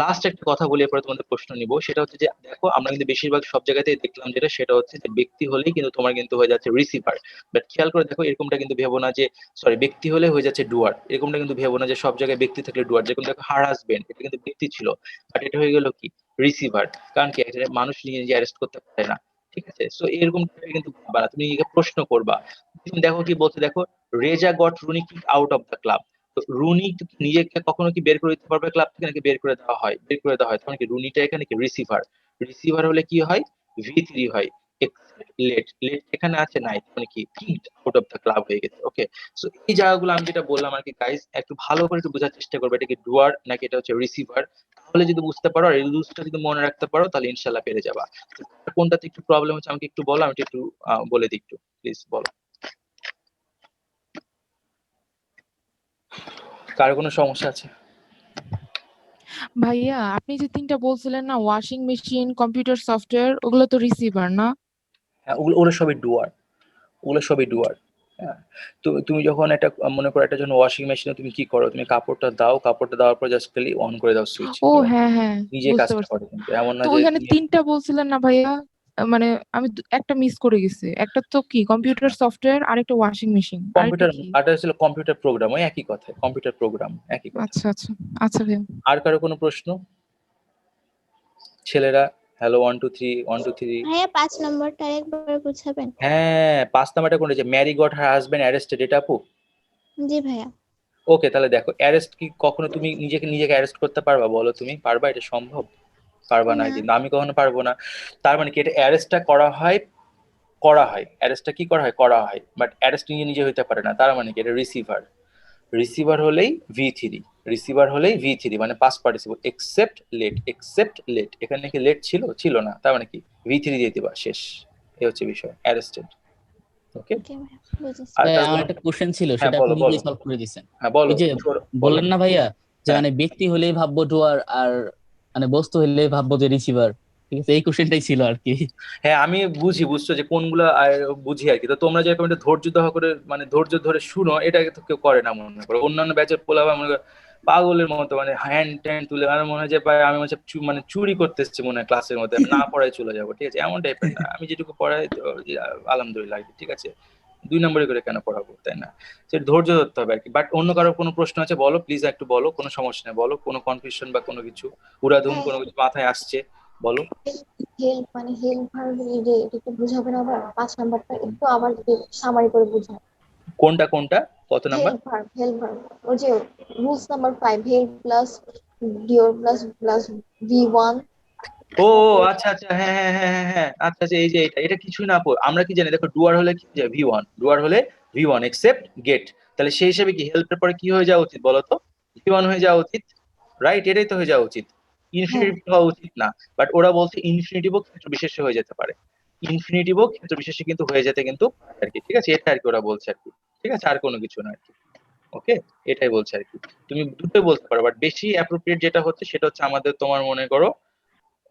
লাস্ট একটা কথা বলে পরে তোমাদের প্রশ্ন নিব, সেটা হচ্ছে যে দেখো, আমরা কিন্তু বেশিরভাগ সব জায়গাতেই দেখলাম যেটা, সেটা হচ্ছে যে ব্যক্তি হলেই কিন্তু তোমার কিন্তু হয়ে যাচ্ছে রিসিভার। বাট খেয়াল করে দেখো, এরকমটা কিন্তু ভেবো না যে, সরি, ব্যক্তি হলে হয়ে যাচ্ছে ডুয়ার, এরকমটা কিন্তু ভেবো না যে সব জায়গায় ব্যক্তি থাকলে ডুয়ার। যেরকম দেখো হার হাজবেন্ড, এটা কিন্তু ব্যক্তি ছিল, বাট এটা হয়ে গেল কি? রিসিভার। কারণ কি? একটা মানুষ নিজে নিজে অ্যারেস্ট করতে পারে না, ঠিক আছে? সো এরকম কিন্তু ভাববা না, তুমি নিজেকে প্রশ্ন করবা। তুমি দেখো কি বলছে, দেখো, Reza got Rooney kick out of the club. তো রুনি নিজেকে কখনো কি বের করে দিতে পারবে ক্লাব থেকে, নাকি বের করে দেওয়া হয়? বের করে দেওয়া হয়। তখন কি রুনিটা এখানে কি? রিসিভার। রিসিভার হলে কি হয়? V3 হয়। লেট, লেট এখানে আছে নাই, মানে কি? Kicked out of the club হয়ে গেছে, ওকে? সো এই জায়গাগুলো আমি যেটা বললাম আর কি গাইস, একটু ভালো করে একটু বোঝার চেষ্টা করবে, এটা কি ডুয়ার নাকি এটা হচ্ছে রিসিভার। তাহলে যদি বুঝতে পারো আর এই রুলসটা যদি মনে রাখতে পারো, তাহলে ইনশাআল্লাহ পেরে যাবা। কোনটাতে একটু প্রবলেম হচ্ছে আমাকে একটু বলো, আমি একটু বলে দিই, একটু প্লিজ বলো। কার কোনো সমস্যা আছে? ভাইয়া আপনি যে তিনটা বলছিলেন না, ওয়াশিং মেশিন, কম্পিউটার সফটওয়্যার, ওগুলো তো রিসিভার না? হ্যাঁ, ওগুলো সবই ডুয়ার, ওগুলো সবই ডুয়ার। হ্যাঁ, তো তুমি যখন একটা মনে করো, একটা জন্য ওয়াশিং মেশিনে তুমি কি করো? তুমি কাপড়টা দাও, কাপড়টা দেওয়ার পর জাস্ট খালি অন করে দাও সুইচ, ও হ্যাঁ হ্যাঁ, নিজে বুঝতে কাজটা পারছি। করে, কিন্তু এমন না তো যে ওইখানে তুমি তিনটা বলছিলেন না ভাইয়া? মানে আমি একটা মিস করে গেছি। একটা তো কি কম্পিউটার সফটওয়্যার, আরেকটা ওয়াশিং মেশিন, আরেকটা কম্পিউটার, কি? আরটা ছিল কম্পিউটার প্রোগ্রাম, ওই একই কথা, কম্পিউটার প্রোগ্রাম একই কথা। আচ্ছা আচ্ছা আচ্ছা ভাইয়া। আর কারো কোনো প্রশ্ন? ছেলেরা হ্যালো, 1 2 3, 1 2 3। ভাইয়া 5 নম্বরটা একবার বুঝাবেন? হ্যাঁ, 5 নাম্বারটা কোনটা? যে Mary got her husband arrested, এটা আপু? জি ভাইয়া। ওকে, তাহলে দেখো, অ্যারেস্ট কি কখনো তুমি নিজেকে অ্যারেস্ট করতে পারবা? বলো, তুমি পারবা? এটা সম্ভব? পারবা না, না। কিন্তু আমি কখনো পারবো না। তার মানে কি? এটা অ্যারেস্টটা করা হয়, করা হয়, অ্যারেস্টটা কি করা হয়? করা হয়, বাট অ্যারেস্ট নিজে নিজে হইতে পারে না। তার মানে কি? এটা রিসিভার। রিসিভার হলেই V3, রিসিভার হলেই V3, মানে past participle. Except let, except let, এখানে কি লেট ছিল? ছিল না, তার মানে কি? V3 দিয়ে দিবা, শেষ। এই হচ্ছে বিষয়, অ্যারেস্টেড, ওকে? ওকে ভাইয়া, বুঝেছি। আর ভাই কার আমার কোনো? একটা কোশ্চেন ছিল, হ্যাঁ, সেটা আপনি বলো বলো। নিজেই সলভ করে দিচ্ছেন। হ্যাঁ বলো, ওই যে বলো। বললেন না ভাইয়া, যে হ্যাঁ মানে ব্যক্তি হলেই ভাববো ডুয়ার, আর মানে বস্তু হলেই ভাববো যে রিসিভার। ঠিক আছে, এই কোশ্চেনটাই ছিল আর কি। হ্যাঁ, আমি বুঝি, বুঝছো যে কোনগুলো বুঝি আর কি। তো তোমরা যেরকম এটা ধৈর্য করে, মানে ধৈর্য ধরে শুনো, এটা তো কেউ করে না মনে করো। অন্যান্য ব্যাচের পোলাবা মনে করো পাগলের মতো, মানে হ্যান্ড ট্যান্ড তুলে, আমার মনে হয় যে ভাই আমি হচ্ছে মানে চুরি করতে এসেছি মনে হয় ক্লাসের মধ্যে, আমি না পড়ায় চলে যাবো, ঠিক আছে? এমন টাইপের না, আমি যেটুকু পড়াই তো আলহামদুলিল্লাহ আর কি, ঠিক আছে? 2 নম্বরে করে কেন পড়াবো, তাই না? সেটা ধৈর্য ধরতে হবে আর কি। বাট অন্য কারো কোনো প্রশ্ন আছে বলো প্লিজ, একটু বলো, কোনো সমস্যা নেই, বলো কোনো কনফিউশন বা কোনো কিছু উড়াধুম কোনো কিছু মাথায় আসছে বলো। হেল্প মানে হেল্প ভার্ব এই যে এটা একটু বুঝাবেন আবার 5 নাম্বারটা একটু আবার যদি সামারি করে বুঝান। কোনটা কোনটা কত নাম্বার? হেল্প ভার্ব ওই যে রুলস নাম্বার 5 হেল্প প্লাস ডিওর প্লাস প্লাস V1 ও আচ্ছা আচ্ছা, হ্যাঁ হ্যাঁ হ্যাঁ হ্যাঁ হ্যাঁ, আচ্ছা আচ্ছা, এই যে এটা কিছুই না আপু, আমরা কি জানি দেখো, ডুয়ার হলে কি যে V1, ডুয়ার হলে V1 এক্সেপ্ট গেট, তাহলে সেই হিসেবে কি হেল্পের পরে কি হয়ে যাওয়া উচিত বলো তো? V1 হয়ে যাওয়া উচিত, রাইট? এটাই তো হয়ে যাওয়া উচিত, ইনফিনিটিভ হওয়া উচিত না। বাট ওরা বলছে ইনফিনিটিভও ক্ষেত্র বিশেষে হয়ে যেতে পারে, ইনফিনিটিভও ক্ষেত্র বিশেষে কিন্তু হয়ে যেতে কিন্তু পারে আর কি, ঠিক আছে? এটা আর কি ওরা বলছে আর কি, ঠিক আছে? আর কোনো কিছু না আর কি, ওকে? এটাই বলছে আর কি। তুমি দুটোই বলতে পারো, বাট বেশি অ্যাপ্রোপ্রিয়েট যেটা হচ্ছে সেটা হচ্ছে আমাদের, তোমার মনে করো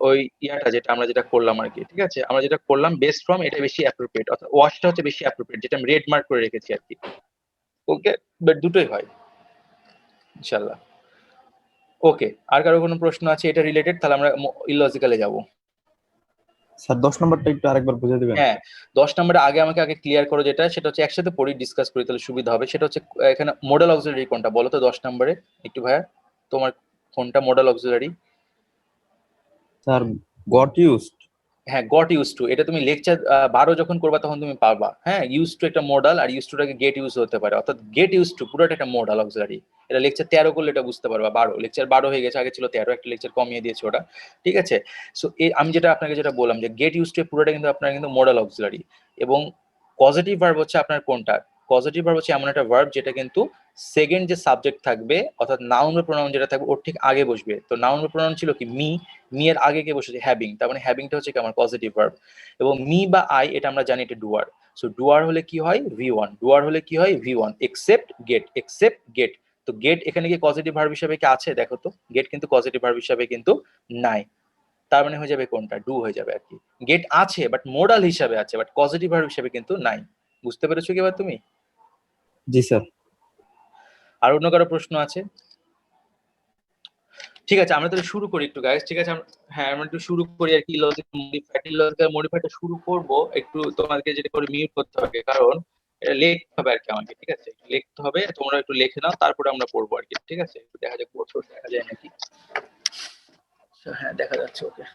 ওই ইয়াটা যেটা আমরা যেটা করলাম আর কি, ঠিক আছে? আমরা যেটা করলাম বেস্ট ফ্রম, এটা বেশি অ্যাপ্রোপ্রিয়েট, অর্থাৎ ওয়াশটা হচ্ছে বেশি অ্যাপ্রোপ্রিয়েট, যেটা আমি রেড মার্ক করে রেখেছি আর কি, ওকে? বাট দুটোই হয় ইনশাআল্লাহ। ওকে, আর কারো কোনো প্রশ্ন আছে এটা রিলেটেড? তাহলে আমরা ইলজিক্যালে যাব। স্যার 10 নম্বরটা একটু আরেকবার বুঝিয়ে দিবেন? হ্যাঁ, 10 নম্বরে আগে ক্লিয়ার করো, যেটা সেটা হচ্ছে একসাথে পড়ি, ডিসকাস করি, তাহলে সুবিধা হবে। সেটা হচ্ছে এখানে মডেল অক্সিলারি কোনটা বলো তো 10 নম্বরে একটু ভাইয়া, তোমার কোনটা modal auxiliary? Sir goat used. হ্যাঁ, গট ইউজ টু, এটা তুমি লেকচার 12 যখন করবা তখন তুমি পারবা। হ্যাঁ, ইউজ টু একটা মডাল, আর ইউজ টুটাকে গেট ইউজ হতে পারে, অর্থাৎ গেট ইউজ টু পুরোটা একটা মডাল অক্সিলারি। এটা লেকচার 13 করলে এটা বুঝতে পারবা, 12 লেকচার 12 হয়ে গেছে, আগে ছিল 13, একটা লেকচার কমিয়ে দিয়েছে ওটা, ঠিক আছে? সো আমি যেটা আপনাকে যেটা বললাম যে গেট ইউজ টু পুরোটা কিন্তু আপনার কিন্তু মডাল অক্সিলারি। এবং পজিটিভ ভার্ব হচ্ছে আপনার কোনটা? পজিটিভ ভার্ব হচ্ছে এমন একটা ভার্ব যেটা কিন্তু সেকেন্ড যে সাবজেক্ট থাকবে, অর্থাৎ নাউন বা প্রোনাউন যেটা থাকবে ওর ঠিক আগে বসবে। তো নাউন বা প্রোনাউন ছিল কি মি, মি এর আগে কে বসেছে? হ্যাভিং, তার মানে হ্যাভিংটা হচ্ছে কি আমার পজিটিভ ভার্ব। এবং মি বা আই এটা আমরা জানি এটা ডুয়ার। সো ডুয়ার হলে কি হয়? V1, ডুয়ার হলে কি হয়? V1 except get, except get. তো গেট এখানে কি পজিটিভ ভার্ব হিসেবে কি আছে? দেখো তো, গেট কিন্তু পজিটিভ ভার্ব হিসেবে কিন্তু নাই, তার মানে হয়ে যাবে কোনটা? ডু হয়ে যাবে আর কি। গেট আছে বাট মোডাল হিসাবে আছে, বাট পজিটিভ ভার্ব হিসেবে কিন্তু নাই। বুঝতে পেরেছো কি এবার তুমি? জি স্যার। আর অন্য কারো প্রশ্ন আছে? ঠিক আছে, আমরা তাহলে শুরু করি একটু গাইস, ঠিক আছে? হ্যাঁ, আমরা একটু শুরু করি আর কি। লজিক্যাল মডিফাইটা শুরু করব, একটু তোমাদেরকে যেটা করে মিউট করতে হবে, কারণ এটা লিখতে হবে আর কি আমাকে, ঠিক আছে? লিখতে হবে, তোমরা একটু লিখে নাও, তারপরে আমরা পড়বো আর কি, ঠিক আছে? দেখা যাক বছর দেখা যায় নাকি। হ্যাঁ, দেখা যাচ্ছে, ওকে।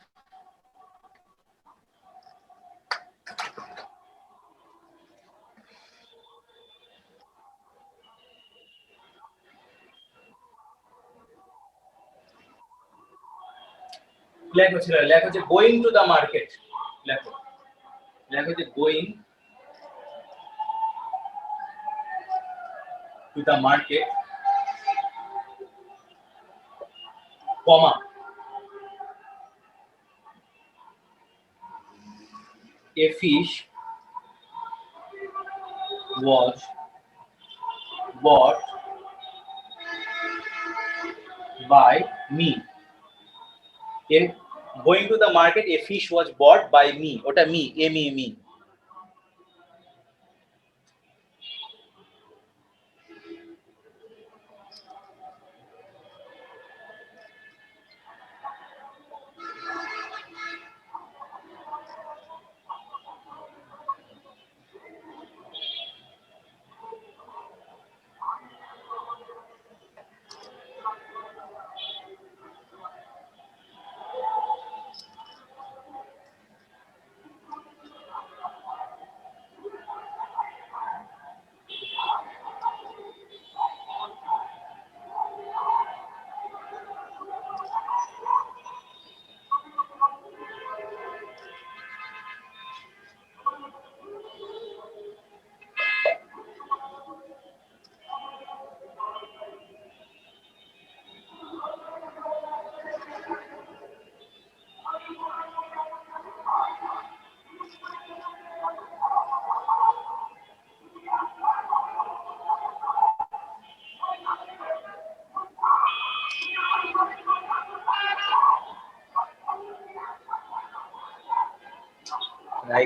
লেখো ছিল, লেখো যে গোয়িং টু দা মার্কেট, লেখো, লেখো যে going to the market, comma, a fish was bought by me. Going to the market, a fish was bought by me. ওটা me, me.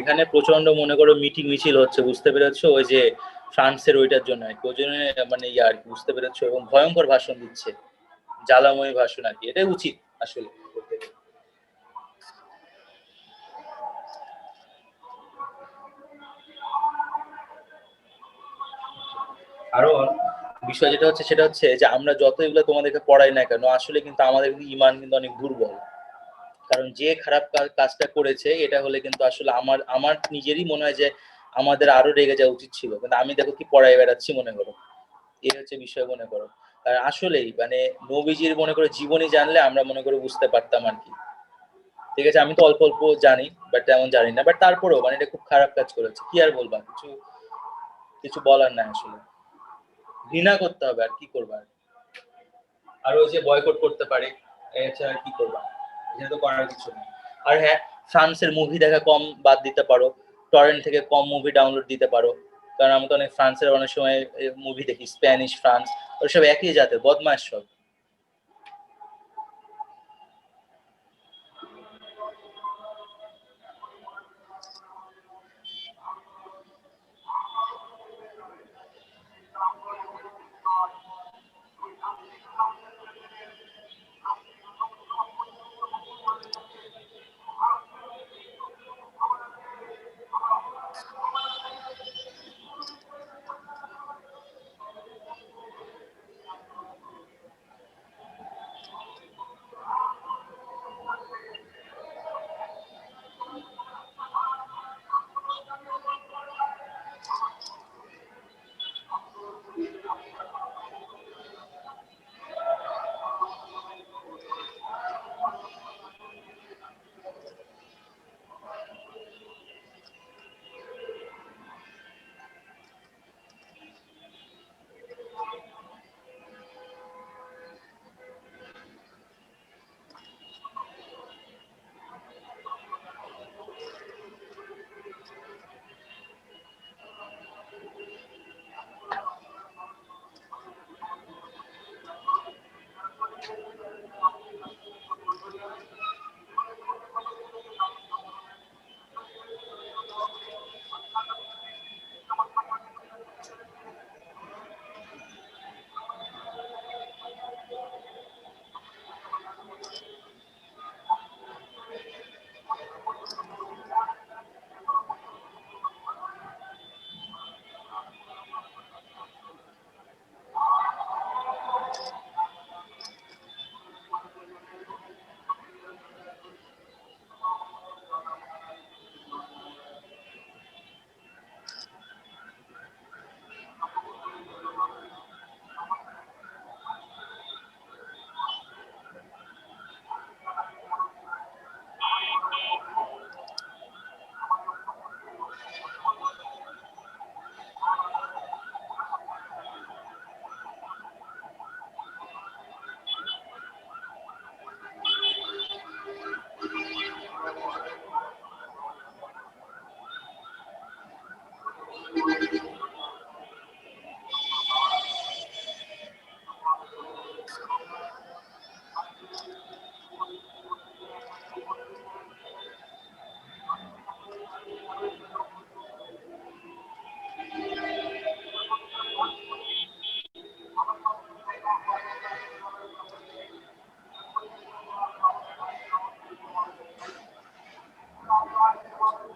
এখানে প্রচন্ড মনে করো মিটিং মিছিল হচ্ছে, বুঝতে পেরেছো? ওই যে ফ্রান্সের ওইটার জন্য আর কি, ওই জন্য মানে ইয়ে আর কি, বুঝতে পেরেছো? এবং ভয়ঙ্কর ভাষণ দিচ্ছে, জ্বালাময়ী ভাষণ আর কি, এটাই উচিত আসলে বলতে গেলে। কারণ বিষয় যেটা হচ্ছে সেটা হচ্ছে যে আমরা যত এগুলো তোমাদেরকে পড়াই না কেন আসলে কিন্তু আমাদের কিন্তু ঈমান কিন্তু অনেক দুর্বল। কারণ যে খারাপ কাজটা করেছে এটা হলে কিন্তু আসলে আমার নিজেরই মনে হয় যে আমাদের আরো রেগে যাওয়া উচিত ছিল, কিন্তু আমি দেখো কি পড়াই বেড়াচ্ছি মনে করো, এই হচ্ছে বিষয় মনে করো। আর আসলেই মানে নবীজির মনে করো জীবনী জানলে আমরা মনে করে বুঝতে পারতাম আর কি। ঠিক আছে, আমি তো অল্প অল্প জানি বাট তেমন জানি না, বাট তারপরেও মানে এটা খুব খারাপ কাজ করেছে, কি আর বলবা, কিছু কিছু বলার নাই আসলে, ঘৃণা করতে হবে আর কি করবা। আর ওই যে বয়কট করতে পারে, এছাড়া কি করবা, এটা তো করার কিছু নেই। আর হ্যাঁ, ফ্রান্সের মুভি দেখা কম বাদ দিতে পারো, টরেন্ট থেকে কম মুভি ডাউনলোড দিতে পারো, কারণ আমি তো অনেক ফ্রান্সের অনেক সময় মুভি দেখি, স্প্যানিশ ফ্রান্স ওর সব একই জাতের বদমাশ সব।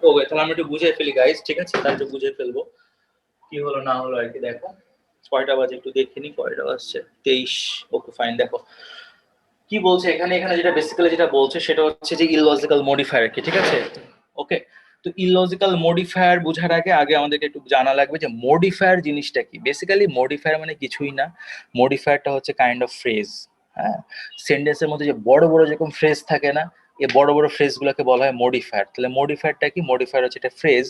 ওকে, তাহলে আমরা একটু বুঝে ফেলি গাইস, ঠিক আছে, তাহলে একটু বুঝে ফেলবো কি হলো না হলো আর কি। দেখো কয়টা বাজে একটু দেখে নি, কয়টা বাজছে 23। ওকে ফাইন, দেখো কি বলছে এখানে। এখানে যেটা বেসিক্যালি যেটা বলছে সেটা হচ্ছে যে ইললজিক্যাল মডিফায়ার কি, ঠিক আছে। ওকে, তো ইললজিক্যাল মডিফায়ার বোঝার আগে আগে আমাদেরকে একটু জানা লাগবে যে মডিফায়ার জিনিসটা কি। বেসিক্যালি মডিফায়ার মানে কিছুই না, মডিফায়ারটা হচ্ছে কাইন্ড অফ ফ্রেজ। হ্যাঁ, সেন্টেন্সের মধ্যে যে বড় বড় যেরকম ফ্রেজ থাকে না, এই বড় বড় ফ্রেজগুলোকে বলা হয় মডিফায়ার। তাহলে মডিফায়ারটা কি? মডিফায়ার হচ্ছে একটা ফ্রেজ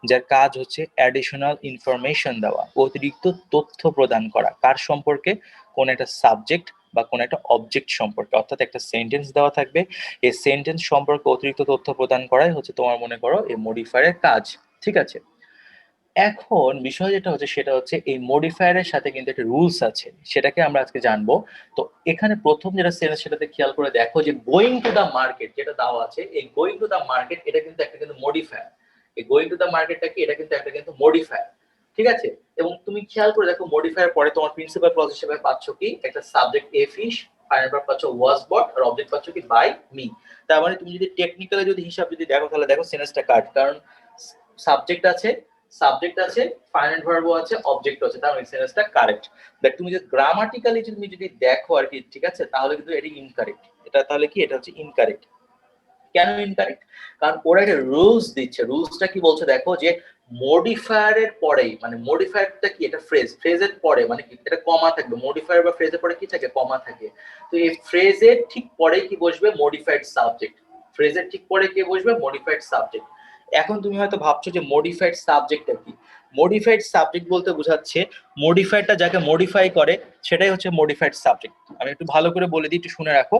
যার কাজ হচ্ছে অ্যাডিশনাল ইনফরমেশন দেওয়া, অতিরিক্ত তথ্য প্রদান করা। কার সম্পর্কে? কোন একটা সাবজেক্ট বা কোন একটা অবজেক্ট সম্পর্কে। অর্থাৎ একটা সেন্টেন্স দেওয়া থাকবে, এই সেন্টেন্স সম্পর্কে অতিরিক্ত তথ্য প্রদান করাই হচ্ছে তোমার মনে করো এই মডিফায়ারের কাজ, ঠিক আছে। এখন বিষয় যেটা হচ্ছে সেটা হচ্ছে এই মডিফায়ারের সাথে কিন্তু একটা রুলস আছে, সেটাকে আমরা আজকে জানবো। তো এখানে প্রথম যেটা সেন্টেন্স সেটাতে খেয়াল করে দেখো যে গোয়িং টু দা মার্কেট যেটা দেওয়া আছে, এই গোয়িং টু দা মার্কেট এটা কিন্তু একটা কিন্তু মডিফায়ার। এই গোয়িং টু দা মার্কেটটা কি? এটা কিন্তু একটা কিন্তু মডিফায়ার, ঠিক আছে। এবং তুমি খেয়াল করে দেখো মডিফায়ার পরে তোমার প্রিন্সিপাল ক্লজ হিসেবে পাচ্ছ কি? একটা subject a fish, final verb পাচ্ছ ওয়াজ বট, আর অবজেক্ট পাচ্ছ কি? By me. তার মানে তুমি যদি টেকনিক্যালি যদি হিসাব যদি দেখো তাহলে দেখো সেন্টেন্সটা কাট, কারণ সাবজেক্ট আছে, সাবজেক্ট আছে, ফাইনাইট ভার্বও আছে, অবজেক্ট আছে, তার মানে সেন্টেন্সটা কারেক্ট। দেখ তুমি যে গ্রামাটিক্যালি তুমি যদি দেখো আর কি, ঠিক আছে, তাহলে কিন্তু এটি ইনকারেক্ট। এটা তাহলে কি, এটা হচ্ছে ইনকারেক্ট। কেন ইনকারেক্ট? কারণ ওরা একটা রুলস দিচ্ছে। রুলসটা কি বলছে দেখো, যে মডিফায়ারের পরেই, মানে মডিফায়ারটা কি, এটা ফ্রেজ, ফ্রেজের পরে মানে কি, এটা কমা থাকবে। মডিফায়ার বা ফ্রেজের পরে কি থাকে, কমা থাকে। তো এই ফ্রেজের ঠিক পরে কি বসবে, মডিফাইড সাবজেক্ট। ফ্রেজের ঠিক পরে কি বসবে, মডিফাইড সাবজেক্ট। এখন তুমি হয়তো ভাবছো যে মডিফাইড সাবজেক্টটা কি। মডিফাইড সাবজেক্ট বলতে বোঝাচ্ছে মডিফাইডটা যাকে মডিফাই করে সেটাই হচ্ছে মডিফাইড সাবজেক্ট। আমি একটু ভালো করে বলে দিই, একটু শুনে রাখো।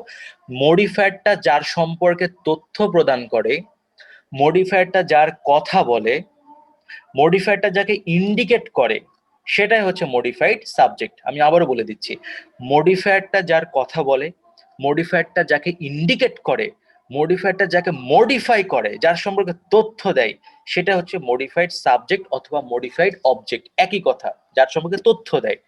মডিফায়ারটা যার সম্পর্কে তথ্য প্রদান করে, মডিফায়ারটা যার কথা বলে, মডিফায়ারটা যাকে ইন্ডিকেট করে, সেটাই হচ্ছে মডিফাইড সাবজেক্ট। আমি আবারও বলে দিচ্ছি, মডিফায়ারটা যার কথা বলে, মডিফায়ারটা যাকে ইন্ডিকেট করে, মডিফায়ারটা যাকে মডিফাই করে, যার সম্পর্কে তথ্য দেয়, সেটা হচ্ছে মডিফাইড সাবজেক্ট অথবা মডিফাইড অবজেক্ট, একই কথা, যার সম্পর্কে তথ্য দেয়।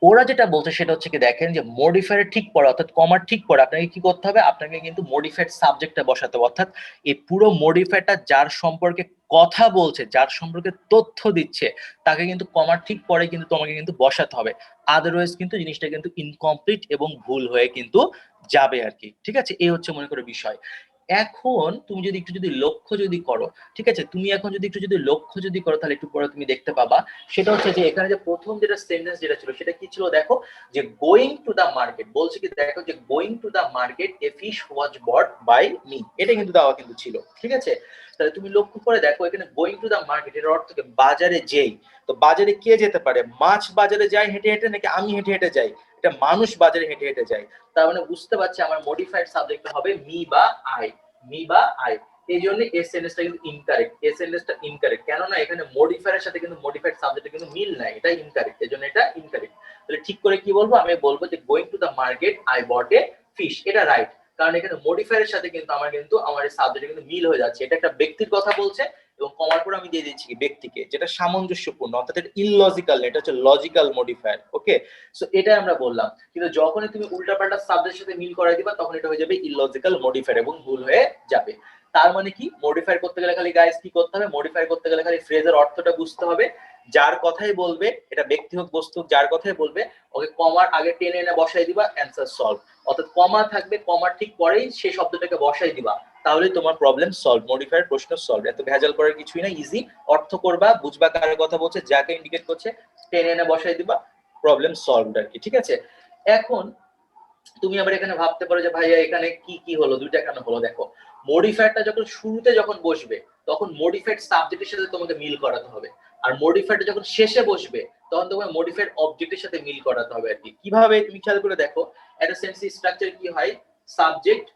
ওরা যেটা বলছে সেটা হচ্ছে কি, দেখেন যে মডিফায়ার ঠিক পরে অর্থাৎ কমার ঠিক পরে আপনাকে কি করতে হবে, আপনাকে কিন্তু মডিফাইড সাবজেক্টটা বসাতে হবে। অর্থাৎ এই পুরো মডিফায়ারটা যার সম্পর্কে কথা বলছে, যার সম্পর্কে তথ্য দিচ্ছে, তাকে কিন্তু কমার ঠিক পরে কিন্তু তোমাকে কিন্তু বসাতে হবে। আদারওয়াইজ কিন্তু জিনিসটা কিন্তু ইনকমপ্লিট এবং ভুল হয়ে কিন্তু যাবে আর কি। ঠিক আছে, এই হচ্ছে মনে করে বিষয়। এখন তুমি যদি একটু লক্ষ্য করো, ঠিক আছে, তুমি এখন যদি একটু লক্ষ্য করো, তাহলে একটু পরে তুমি দেখতে পাবা, সেটা হচ্ছে যে এখানে যে প্রথম যেটা সেন্টেন্স যেটা ছিল সেটা কি ছিল দেখো, যে গোয়িং টু দা মার্কেট বলছে কি, দেখো যে going to the market a fish was bought by me, এটা কিন্তু দেওয়া কিন্তু ছিল। ঠিক আছে, তাহলে তুমি লক্ষ্য করে দেখো এখানে গোয়িং টু দা মার্কেট এর অর্থ কি, বাজারে যেই। তো বাজারে কে যেতে পারে, মাছ বাজারে যায় হেঁটে হেঁটে, নাকি আমি হেঁটে হেঁটে যাই? এটা মানুষ বাজারে হেঁটে হেঁটে যায়। তার মানে বুঝতে পারছি আমার মডিফাইড সাবজেক্ট হবে মি বা আই, মি বা আই। এই জন্য এই সেন্টেন্সটা কিন্তু ইনকারেক্ট। এই সেন্টেন্সটা ইনকারেক্ট কেননা এখানে মডিফায়ারের সাথে কিন্তু মডিফাইড সাবজেক্টের কিন্তু মিল নাই, এটা ইনকারেক্ট। এই জন্য এটা ইনকারেক্ট। তাহলে ঠিক করে কি বলবো, আমি বলবো যে going to the market I bought a fish, এটা রাইট। কারণ এখানে মডিফায়ারের সাথে কিন্তু আমার এই সাবজেক্টে কিন্তু মিল হয়ে যাচ্ছে। এটা একটা ব্যক্তির কথা বলছে এবং কমার পর আমি দিয়ে দিচ্ছি কি, ব্যক্তিকে, যেটা সামঞ্জস্যপূর্ণ, অর্থাৎ এটা ইললজিক্যাল, এটা হচ্ছে লজিক্যাল মডিফায়ার। ওকে, সো এটাই আমরা বললাম। কিন্তু যখনই তুমি উল্টাপাল্টা সাবজেক্টের সাথে মিল করাই দিবা, তখন এটা হয়ে যাবে ইললজিক্যাল মডিফায়ার এবং ভুল হয়ে যাবে। তার মানে কি, মডিফাই করতে গেলে খালি গাইস কি করতে হবে, মডিফাই করতে গেলে খালি ফ্রেজের অর্থটা বুঝতে হবে। যার কথাই বলবে, এটা ব্যক্তি হোক বস্তু, যার কথাই বলবে, ওকে কমার আগে টেনে এনে বসাই দিবা, অ্যান্সার সলভ। অর্থাৎ কমা থাকবে, কমার ঠিক পরেই সেই শব্দটাকে বসাই দিবা, তাহলেই তোমার প্রবলেম সলভ, মডিফায়ার প্রশ্ন সলভ। এত ভেজাল করার কিছুই না, ইজি। অর্থ করবা, বুঝবা কার কথা বলছে, যাকে ইন্ডিকেট করছে, টেনে এনে বসাই দিবা, প্রবলেম সলভড আর কি। ঠিক আছে, এখন তুমি আবার এখানে ভাবতে পারো যে ভাইয়া এখানে কি কি হলো, দুইটা কেন হলো। দেখো, মডিফায়ারটা যখন শুরুতে যখন বসবে, তখন মডিফাইড সাবজেক্টের সাথে তোমাকে মিল করাতে হবে। আর মডিফায়ারটা যখন শেষে বসবে, তখন তোমাকে মডিফাইড অবজেক্টের সাথে মিল করাতে হবে আর কি। কিভাবে, তুমি খেয়াল করে দেখো, একটা সেন্টেন্স স্ট্রাকচার কি হয়, subject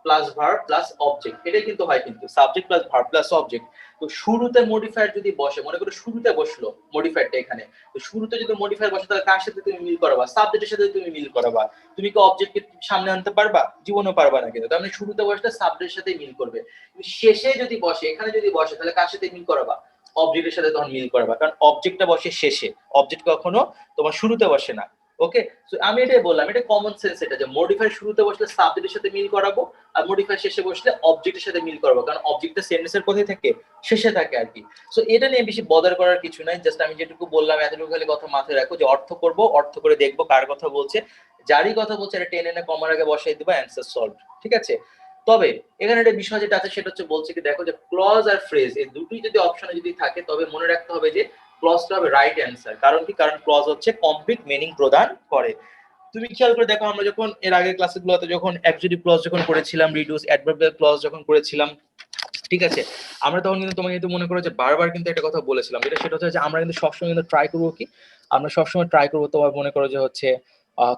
plus verb plus object, এটাই কিন্তু হয়, কিন্তু subject plus verb plus object. তো শুরুতে মডিফায়ার যদি বসে, মনে করো শুরুতে বসলো মডিফায়ারটা এখানে, তো শুরুতে যদি মডিফায়ার বসে, তাহলে কার সাথে তুমি মিল করাবা, সাবজেক্টের সাথে তুমি মিল করাবা। তুমি কি অবজেক্টকে সামনে আনতে পারবা, জীবনও পারবা না। কিন্তু তার মানে শুরুতে বসলে সাবজেক্টের সাথে মিল করবে, শেষে যদি বসে, এখানে যদি বসে, তাহলে কার সাথে মিল করাবা, অবজেক্টের সাথে তখন মিল করাবা। কারণ অবজেক্টটা বসে শেষে, অবজেক্ট কখনো তোমার শুরুতে বসে না। ওকে, সো আমি এটাই বললাম, এটা কমন সেন্স, এটা যে মডিফাই শুরুতে বসলে সাবজেক্টের সাথে মিল করাবো, আর মডিফাই শেষে বসলে অবজেক্টের সাথে মিল করাবো, কারণ অবজেক্টটা সেন্টেন্সের কোথায় থাকে, শেষে থাকে আর কি। সো এটা নিয়ে বেশি বদার করার কিছু নাই, জাস্ট আমি যেটুকু বললাম এতটুকু খালি কথা মাথায় রাখো, যে অর্থ করব, অর্থ করে দেখবো কার কথা বলছে, যারই কথা বলছে এটা টেনে এনে কমার আগে বসাই দিবা, অ্যান্সার সলভ। ঠিক আছে, তবে এখানে একটা বিষয় যেটা আছে সেটা হচ্ছে বলছে কি, দেখো যে ক্লজ আর ফ্রেজ এই দুটোই যদি অপশনে যদি থাকে, তবে মনে রাখতে হবে যে ক্লজটা হবে রাইট অ্যান্সার। কারণ কি, কারণ ক্লজ হচ্ছে কমপ্লিট মিনিং প্রদান করে। তুমি খেয়াল করে দেখো, আমরা যখন এর আগের ক্লাসগুলোতে যখন অ্যাডজেক্টিভ ক্লজ যখন করেছিলাম, রিডিউস অ্যাডভার্বিয়াল ক্লজ যখন করেছিলাম, ঠিক আছে, আমরা তখন কিন্তু তোমাকে কিন্তু মনে করো যে বারবার কিন্তু একটা কথা বলেছিলাম, যেটা সেটা হচ্ছে যে আমরা কিন্তু সবসময় কিন্তু ট্রাই করবো কি, আমরা সবসময় ট্রাই করবো তোমার মনে করো যে হচ্ছে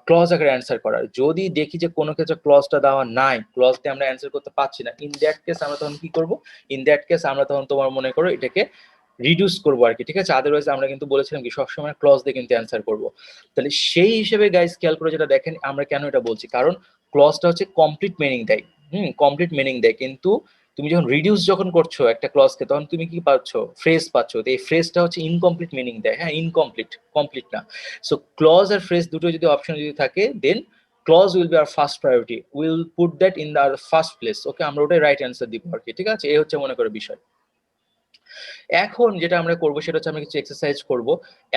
ক্লজ আকারে অ্যান্সার করার। যদি দেখি যে কোনো ক্ষেত্রে ক্লজটা দেওয়া নাই, ক্লজ দিয়ে আমরা অ্যান্সার করতে পারছি না, ইন দ্যাট কেস আমরা তখন কি করবো, ইন দ্যাট কেস আমরা তখন তোমার মনে করো এটাকে রিডিউস করবো আর কি। ঠিক আছে, আদারওয়াইজ আমরা কিন্তু বলেছিলাম কি সবসময় ক্লজ দিয়ে কিন্তু অ্যান্সার করবো। তাহলে সেই হিসেবে গাইস খেয়াল করে যেটা দেখেন, আমরা কেন এটা বলছি, কারণ ক্লজটা হচ্ছে কমপ্লিট মিনিং দেয়, কমপ্লিট মিনিং দেয়। কিন্তু তুমি যখন রিডিউস যখন করছো একটা ক্লজকে, তখন তুমি কি পাচ্ছ, ফ্রেজ পাচ্ছ। তো এই ফ্রেজটা হচ্ছে ইনকমপ্লিট মিনিং দেয়, হ্যাঁ, ইনকমপ্লিট, কমপ্লিট না। সো ক্লজ আর ফ্রেজ দুটো যদি অপশন যদি থাকে, then clause will be our first priority, will put that in the first place. Okay, আমরা ওটাই রাইট অ্যান্সার দিব আর কি। ঠিক আছে, এই হচ্ছে মনে করো বিষয়। এখন যেটা আমরা করব সেটা হচ্ছে আমরা কিছু এক্সারসাইজ করব।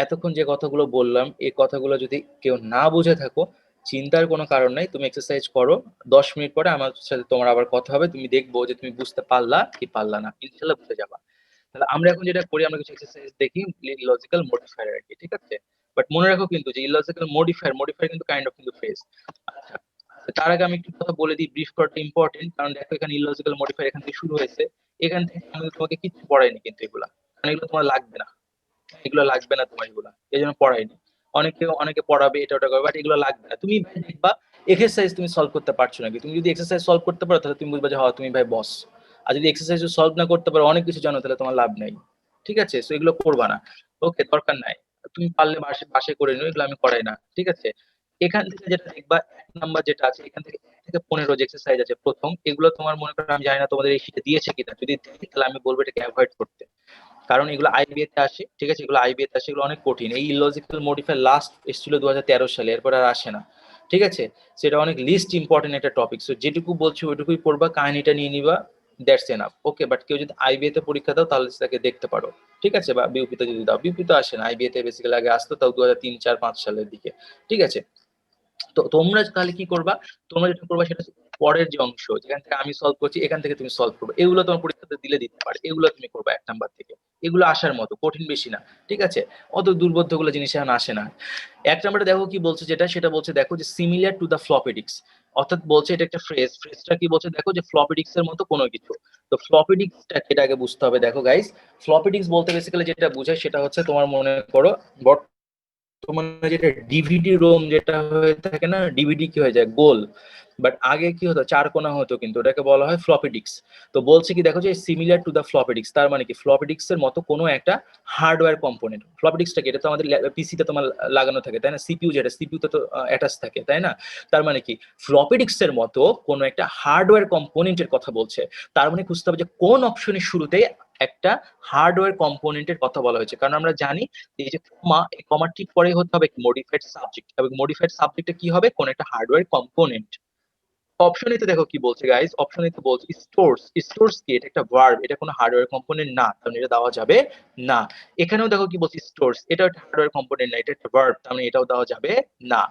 এতক্ষণ যে কথাগুলো বললাম এই কথাগুলো যদি কেউ না বুঝে থাকো, চিন্তার কোনো কারণ নাই, তুমি এক্সারসাইজ করো। 10 মিনিট পরে আমার সাথে তোমার আবার কথা হবে, তুমি দেখবো যে তুমি বুঝতে পারলা কি পারলা না, ইনশাল্লাহ বুঝে যাবা। তাহলে আমরা এখন যেটা করি, আমরা কিছু এক্সারসাইজ দেখি ইললজিক্যাল মডিফায়ার আর কি, ঠিক আছে? বাট মনে রাখো কিন্তু যে ইললজিক্যাল মডিফায়ার কিন্তু কাইন্ড অফ কিন্তু ফ্রেজ। আচ্ছা, তার আগে আমি একটু কথা বলে দিই, ব্রিফ করাটা ইম্পর্টেন্ট, কারণ দেখো এখানে ইললজিক্যাল মডিফায়ার এখান থেকে শুরু হয়েছে। এখান থেকে আমি তোমাকে কিছু পড়াইনি কিন্তু এগুলা, কারণ এগুলো তোমার লাগবে না, এগুলো লাগবে না তোমার, এগুলা এই জন্য পড়াইনি। অনেকে পড়াবে এটা ওটা করবে, বাট এগুলো লাগবে না। তুমি ভাই দেখবা এক্সারসাইজ তুমি সলভ করতে পারছো নাকি, তুমি যদি এক্সারসাইজ সলভ করতে পারো তাহলে তুমি বুঝবা যে হ্যাঁ তুমি ভাই বস। আর যদি এক্সারসাইজ সলভ না করতে পারো, অনেক কিছু জানো, তাহলে তোমার লাভ নাই, ঠিক আছে? সো এগুলো করবা না, ওকে, দরকার নাই। তুমি পারলে বাসায় করে নিও, এগুলো আমি করাই না, ঠিক আছে? এখান থেকে যেটা দেখবা 1 নাম্বার যেটা আছে, এখান থেকে 1 থেকে 15 যে এক্সারসাইজ আছে প্রথম, এগুলো তোমার মনে করো আমি জানি না তোমাদের এই শীটে দিয়েছে কিনা, যদি দেয় তাহলে আমি বলবো এটাকে অ্যাভয়েড করতে, কারণ এগুলো আইবিএ তে আসে, ঠিক আছে? এগুলো আইবিএ তে আসে, এগুলো অনেক কঠিন। এই ইললজিক্যাল মডিফায়ার লাস্ট এসেছিল 2013 সালে, এরপর আর আসে না, ঠিক আছে? সেটা অনেক লিস্ট ইম্পর্টেন্ট একটা টপিক। সো যেটুকু বলছি ওইটুকুই পড়বা, কাহিনীটা নিয়ে নিবা, দ্যাটস এনাফ, ওকে? বাট কেউ যদি আইবিএ তে পরীক্ষা দাও তাহলে সেটাকে দেখতে পারো, ঠিক আছে? বা বিউপি তে যদি দাও, বিউপি তো আসে না, আইবিএ তে বেসিক্যালি আগে আসতো, তাও 2003, 4, 5 সালের দিকে, ঠিক আছে? তো তোমরা তাহলে কি করবা, তোমরা যেটা করবা সেটা হচ্ছে পরের যে অংশ যেখান থেকে আমি সলভ করছি এখান থেকে তুমি সলভ করবে, এগুলো তোমার পরীক্ষাতে দিতে পারে, এগুলো তুমি করবা 1 নাম্বার থেকে। এগুলো আসার মতো, কঠিন বেশি না, ঠিক আছে? অত দুর্বোধ্য গুলো জিনিস এখন আসে না। 1 নাম্বারে দেখো কি বলছে, সেটা বলছে দেখো যে similar to the floppy disk, অর্থাৎ বলছে এটা একটা ফ্রেজটা কি বলছে দেখো, যে ফ্লপি ডিস্ক এর মতো কোনো কিছু। তো ফ্লপি ডিস্কটা এটা আগে বুঝতে হবে। দেখো গাইস, ফ্লপি ডিস্ক বলতে বেসিক্যালি যেটা বোঝায় সেটা হচ্ছে তোমার মনে করো তোমার যেটা ডিভিডি রোম যেটা হয়ে থাকে না, ডিভিডি কি হয়ে যায় গোল, বাট আগে কি হতো 4 কোণা হতো, কিন্তু ওটাকে বলা হয় ফ্লপি ডিস্ক। তো বলছে কি দেখো যে similar to the floppy disk, তার মানে কি ফ্লপি ডিস্কের মতো কোনো একটা হার্ডওয়্যার কম্পোনেন্ট। ফ্লপি ডিস্কটা কি, এটা তো আমাদের পিসি তে তোমার লাগানো থাকে তাই না, সিপিইউ যেটা সিপিইউ তে তো অ্যাটাচ থাকে তাই না? তার মানে কি ফ্লপি ডিস্কের মতো কোনো একটা হার্ডওয়্যার কম্পোনেন্টের কথা বলছে। তার মানে বুঝতে হবে যে কোন অপশনের শুরুতে একটা হার্ডওয়্যার কম্পোনেন্টের কথা বলা হয়েছে, কারণ আমরা জানি এই যে কমা, এই কমার ঠিক পরেই হতে হবে মডিফাইড সাবজেক্ট, এবং মডিফাইড সাবজেক্টে কি হবে, কোন একটা হার্ডওয়্যার কম্পোনেন্ট। অপশন এতে দেখো কি বলছে গাইস, অপশন এতে বলছে স্টোরস কি, এটা একটা ভার্ব, এটা কোনো হার্ডওয়্যার কম্পোনেন্ট না, কারণ এটা দেওয়া যাবে না। এখানেও দেখো কি বলছে স্টোরস, এটা একটা হার্ডওয়্যার কম্পোনেন্ট না, এটা একটা ভার্ব, তার মানে এটাও দেওয়া যাবে না।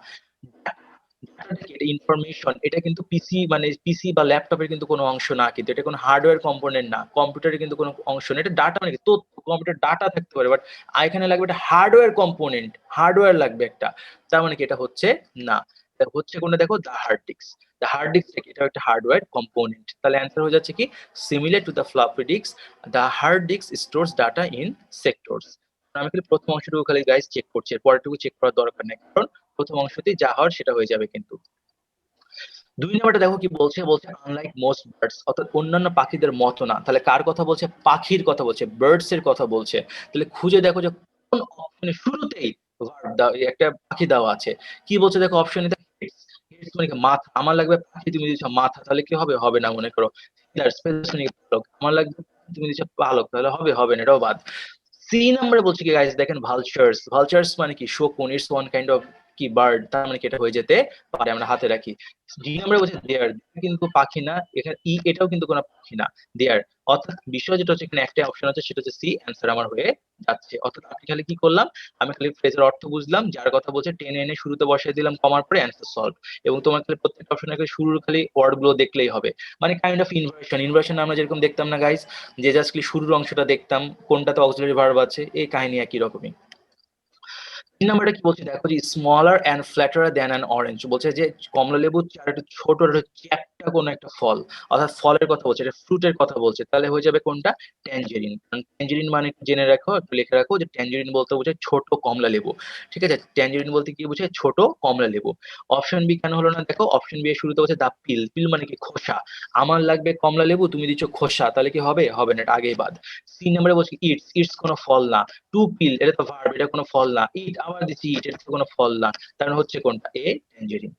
এটা ইনফরমেশন, এটা কিন্তু পিসি বা ল্যাপটপের কিন্তু কোনো অংশ না, কিন্তু এটা কোনো হার্ডওয়্যার কম্পোনেন্ট না, কম্পিউটারের কিন্তু কোনো অংশ না। এটা ডাটা মানে কি তথ্য, কম্পিউটার ডাটা থাকতে পারে, বাট এখানে লাগবে একটা হার্ডওয়্যার কম্পোনেন্ট, হার্ডওয়্যার লাগবে একটা, তার মানে কি এটা হচ্ছে না। এটা হচ্ছে কোনটা দেখো, the hard disk. The hard disk এটা একটা হার্ডওয়্যার কম্পোনেন্ট, তাহলে অ্যান্সার হয়ে যাচ্ছে কি similar to the floppy disk, the hard disk stores data in sectors. আমি খালি প্রথম অংশটুকু খালি গাইস চেক করছি, এর পরেরটুকু চেক করার দরকার নেই, কারণ প্রথম অংশতেই যা হওয়ার সেটা হয়ে যাবে। কিন্তু 2 নাম্বারটা দেখো কি বলছে, আনলাইক মোস্ট বার্ডস, অর্থাৎ অন্যান্য পাখিদের মতো না। তাহলে কার কথা বলছে, পাখির কথা বলছে, বার্ডস এর কথা বলছে। তাহলে খুঁজে দেখো যে কোন অপশনের শুরুতেই একটা পাখি দেওয়া আছে। কি বলছে দেখো অপশনে, মানে কি মাথা, আমার লাগবে পাখি, তুমি দিচ্ছ মাথা, তাহলে কি হবে, হবে না। মনে করো আমার লাগবে তুমি দিচ্ছ পালক, তাহলে হবে না, এটাও বাদ। সি নাম্বারে বলছে কি গাইস দেখেন, ভালচার্স মানে কি শকুন, ইটস ওয়ান কাইন্ড অফ কি বার্ড, তার মানে কি এটা হয়ে যেতে পারে, আমরা হাতে রাখি। ডি নাম্বারে বলছে দেয়ার, কিন্তু পাখি না, এখানে এটাও কিন্তু কোনো পাখি না, দেয়ার। অর্থাৎ বিষয় যেটা হচ্ছে এখানে একটা অপশন আছে, সেটা হচ্ছে সি, অ্যান্সার আমার হয়ে যাচ্ছে। অর্থাৎ আমি খালি কি করলাম, আমি খালি ফ্রেজের অর্থ বুঝলাম, যার কথা বলছে টেনে এনে শুরুতে বসাই দিলাম কমার পরে, অ্যান্সার সলভ। এবং তোমার খালি প্রত্যেকটা অপশনের খালি শুরুর খালি ওয়ার্ড গুলো দেখলেই হবে, মানে কাইন্ড অফ ইনভার্সন আমরা যেরকম দেখতাম না গাইস, যে জাস্ট খালি শুরুর অংশটা দেখতাম কোনটাতে অক্সিলারি ভার্ব আছে, এই কাহিনী একই রকমই। 3 নাম্বারটা কি বলছে দেখো, যে smaller and flatter than an orange, বলছে যে কমলা লেবু আর একটু ছোট চ্যাপ্টা কোন একটা ফল, অর্থাৎ ফলের কথা বলছে, এটা ফ্রুটের কথা বলছে, তাহলে হয়ে যাবে কোনটা, ট্যাঞ্জেরিন। ট্যাঞ্জেরিন মানে জেনে রাখো, একটু লিখে রাখো, যে ট্যাঞ্জেরিন বলতে বোঝায় ছোট কমলা লেবু, ঠিক আছে? ট্যাঞ্জেরিন বলতে কি বোঝায়, ছোট কমলা লেবু। অপশন বি কেন হলো না দেখো, অপশন বি এর শুরুতে বলছে দা পিল মানে কি খোসা, আমার লাগবে কমলা লেবু, তুমি দিচ্ছ খোসা, তাহলে কি হবে, হবে না, এটা আগেই বাদ। সি নাম্বারে বলছে ইটস কোনো ফল না, টু পিল এটা তো ভার্ব, এটা কোনো ফল না, ইট আবার দিচ্ছি ইট, এটা তো কোনো ফল না, তার মানে হচ্ছে কোনটা, এ ট্যাঞ্জেরিন।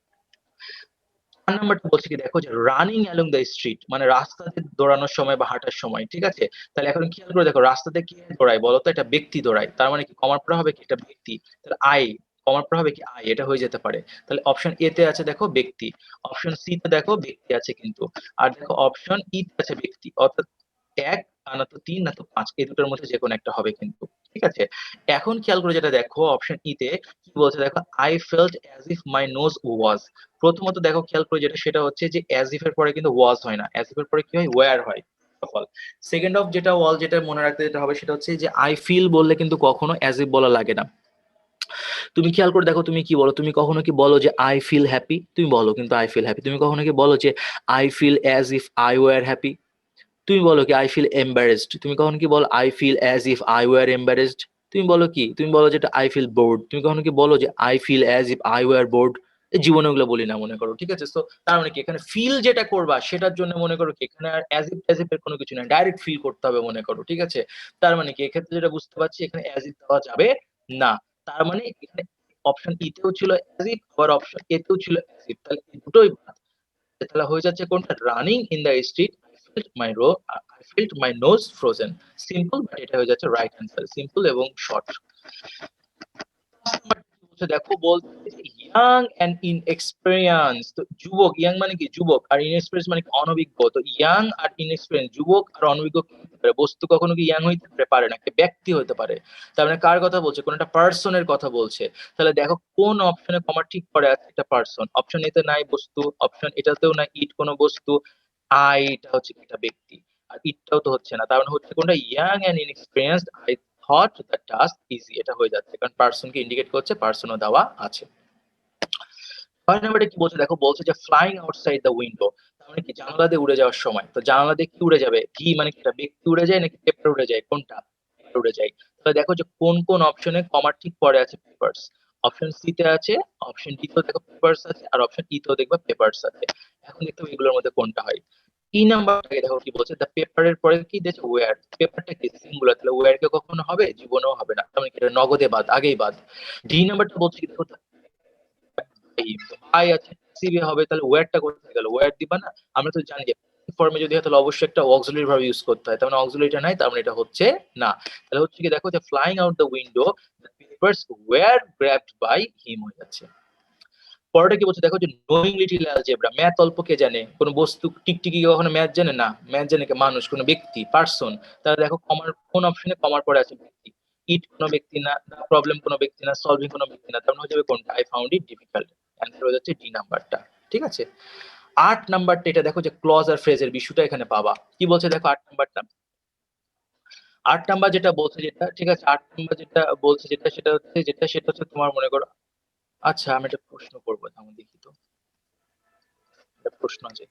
4 নাম্বারটা বলছে কি দেখো, যে রানিং অ্যালং দ্য স্ট্রিট, মানে রাস্তাতে দৌড়ানোর সময় বা হাঁটার সময়, ঠিক আছে? তাহলে এখন খেয়াল করে দেখো, রাস্তাতে কে দৌড়ায় বলো তো, একটা ব্যক্তি দৌড়ায়, তার মানে কি কমার পর হবে কি একটা ব্যক্তি, তাহলে আই, কমার পর হবে কি আই, এটা হয়ে যেতে পারে। তাহলে অপশন এ তে আছে দেখো ব্যক্তি, অপশন সি তে দেখো ব্যক্তি আছে কিন্তু, আর দেখো অপশন ই তে আছে ব্যক্তি, অর্থাৎ এক না তো 3 না তো 5 এই দুটোর মধ্যে যে কোনো একটা হবে কিন্তু। ঠিক আছে? এখন খেয়াল করে যেটা দেখো অপশন ই তে কি বলছে দেখো, I felt as if my nose was। প্রথমত দেখো খেয়াল করে যেটা সেটা হচ্ছে যে as if এর পরে কিন্তু was হয় না। as if এর পরে কি হয়? were হয়। সেকেন্ড অফ যেটা all যেটা মনে রাখতে যেটা হবে সেটা হচ্ছে যে I feel বললে কিন্তু কখনো as if বলা লাগে না। তুমি খেয়াল করে দেখো তুমি কি বলো, তুমি কখনো কি বলো যে আই ফিল হ্যাপি? তুমি বলো কিন্তু আই ফিল হ্যাপি। তুমি কখনো কি বলো যে I feel as if I were happy? তুমি বলো কি আই ফিল এম্বারেসড? তুমি কখনো কি বলো I feel as if I were embarrassed? তুমি বলো কি, তুমি বলো যেটা আই ফিল বোর্ড। তুমি কখনো কি বলো যে I feel as if I were bored? জীবনে ওগুলো বলি না মনে করো। ঠিক আছে? তো তার মানে কি এখানে ফিল যেটা করবা সেটার জন্য মনে করো কি এখানে আর অ্যাজ ইফ এর কোনো কিছু না, ডাইরেক্ট ফিল করতে হবে মনে করো। ঠিক আছে? তার মানে কি এক্ষেত্রে যেটা বুঝতে পারছি এখানে অ্যাজ ইফ দেওয়া যাবে না। তার মানে এখানে অপশন ই তেও ছিল অ্যাজ ইফ, আবার অপশন এ তেও ছিল অ্যাজ ইফ। তাহলে এই দুটোই বাদ। তাহলে হয়ে যাচ্ছে কোনটা? Running in the street I felt my nose frozen. Simple, but এটা হয়ে যাচ্ছে রাইট অ্যান্সার। সিম্পল এবং শর্ট। দেখো বলছে ইয়াং এন্ড ইনএক্সপেরিয়েন্স। তো যুবক, ইয়াং মানে কি যুবক, আর ইনএক্সপেরিয়েন্স মানে কি অনভিজ্ঞ। তো ইয়াং আর ইনএক্সপেরিয়েন্স, যুবক আর অনভিজ্ঞ কি হতে পারে? বস্তু কখনো কি ইয়াং হইতে পারে না, ব্যক্তি হতে পারে। তার মানে কার কথা বলছে? কোন একটা পার্সনের কথা বলছে। তাহলে দেখো কোন অপশনে কমা ঠিক করে আছে একটা পার্সন। অপশন এতে নাই বস্তু, অপশন এটাতেও নাই ইট কোনো বস্তু, এটা হচ্ছে একটা ব্যক্তি, আর ইটটাও তো হচ্ছে না। তার মানে হচ্ছে কোনটা? Young and inexperienced I thought the task easy. এটা হয়ে যাচ্ছে কারণ পার্সনকে ইন্ডিকেট করছে, পার্সনও দেওয়া আছে। 5 নাম্বারে কি বলছে দেখো, বলছে যে ফ্লাইং আউটসাইড দ্য উইন্ডো। তার মানে কি জানালা দিয়ে উড়ে যাওয়ার সময়। তো জানালা দিয়ে কি উড়ে যাবে? কি মানে কি একটা ব্যক্তি উড়ে যায় নাকি পেপার উড়ে যায়? কোনটা? পেপার উড়ে যায়। তাহলে দেখো যে কোন কোন অপশনে কমা ঠিক পরে আছে পেপারস। অপশন সি তে আছে, অপশন ডি তেও দেখো পেপারস আছে, আর অপশন ই তেও দেখবে পেপারস আছে। এখন দেখতে হবে এগুলোর মধ্যে কোনটা হয়। ই নাম্বারটাকে দেখো কি বলছে, দ্য পেপারের পরে কি দিয়েছে? ওয়্যার। পেপারটা কি সিঙ্গুলার, তাহলে ওয়্যার কে কখনো হবে? জীবনেও হবে না। তার মানে কি এটা নগদে বাদ, আগেই বাদ। ডি নাম্বারটা বলছে কি দেখো, ভাই আছে সিবি হবে, তাহলে ওয়্যারটা কোথায় গেল? ওয়্যার দিবা না? আমরা তো জানি যে ফর্মে যদি হয় তাহলে অবশ্যই একটা অক্সিলারি ভার্ব ইউজ করতে হয়। তার মানে অক্সিলারিটা নাই, তার মানে এটা হচ্ছে না। তাহলে হচ্ছে কি দেখো যে flying out the window the papers were grabbed by him হয়ে যাচ্ছে। পরেরটা কি বলছে দেখো যে নোয়িং লিটল অ্যালজেব্রা। ম্যাথ অল্প কে জানে? কোন বস্তু টিকটিকি কখনো ম্যাথ জানে না? ম্যাথ জানে কে? মানুষ, কোন ব্যক্তি, পার্সন। তাহলে দেখো কমার কোন অপশনে কমার পরে আছে ব্যক্তি। ইট কোনো ব্যক্তি না, প্রবলেম কোনো ব্যক্তি না, সলভিং কোনো ব্যক্তি না। তার মানে হয়ে যাবে কোনটা? I found it difficult. Answer হয়ে যাচ্ছে ডি নাম্বারটা। ঠিক আছে? 8 নাম্বারটা এটা দেখো যে ক্লজ আর ফ্রেজের বিষয়টা এখানে পাবা। কি বলছে দেখো 8 নাম্বারটা। 8 নাম্বার যেটা বলছে যেটা, ঠিক আছে 8 নাম্বার যেটা বলছে যেটা সেটা হচ্ছে তোমার মনে করো। আচ্ছা আমি একটা প্রশ্ন করবো, আমি দেখি তো একটা প্রশ্ন আছে।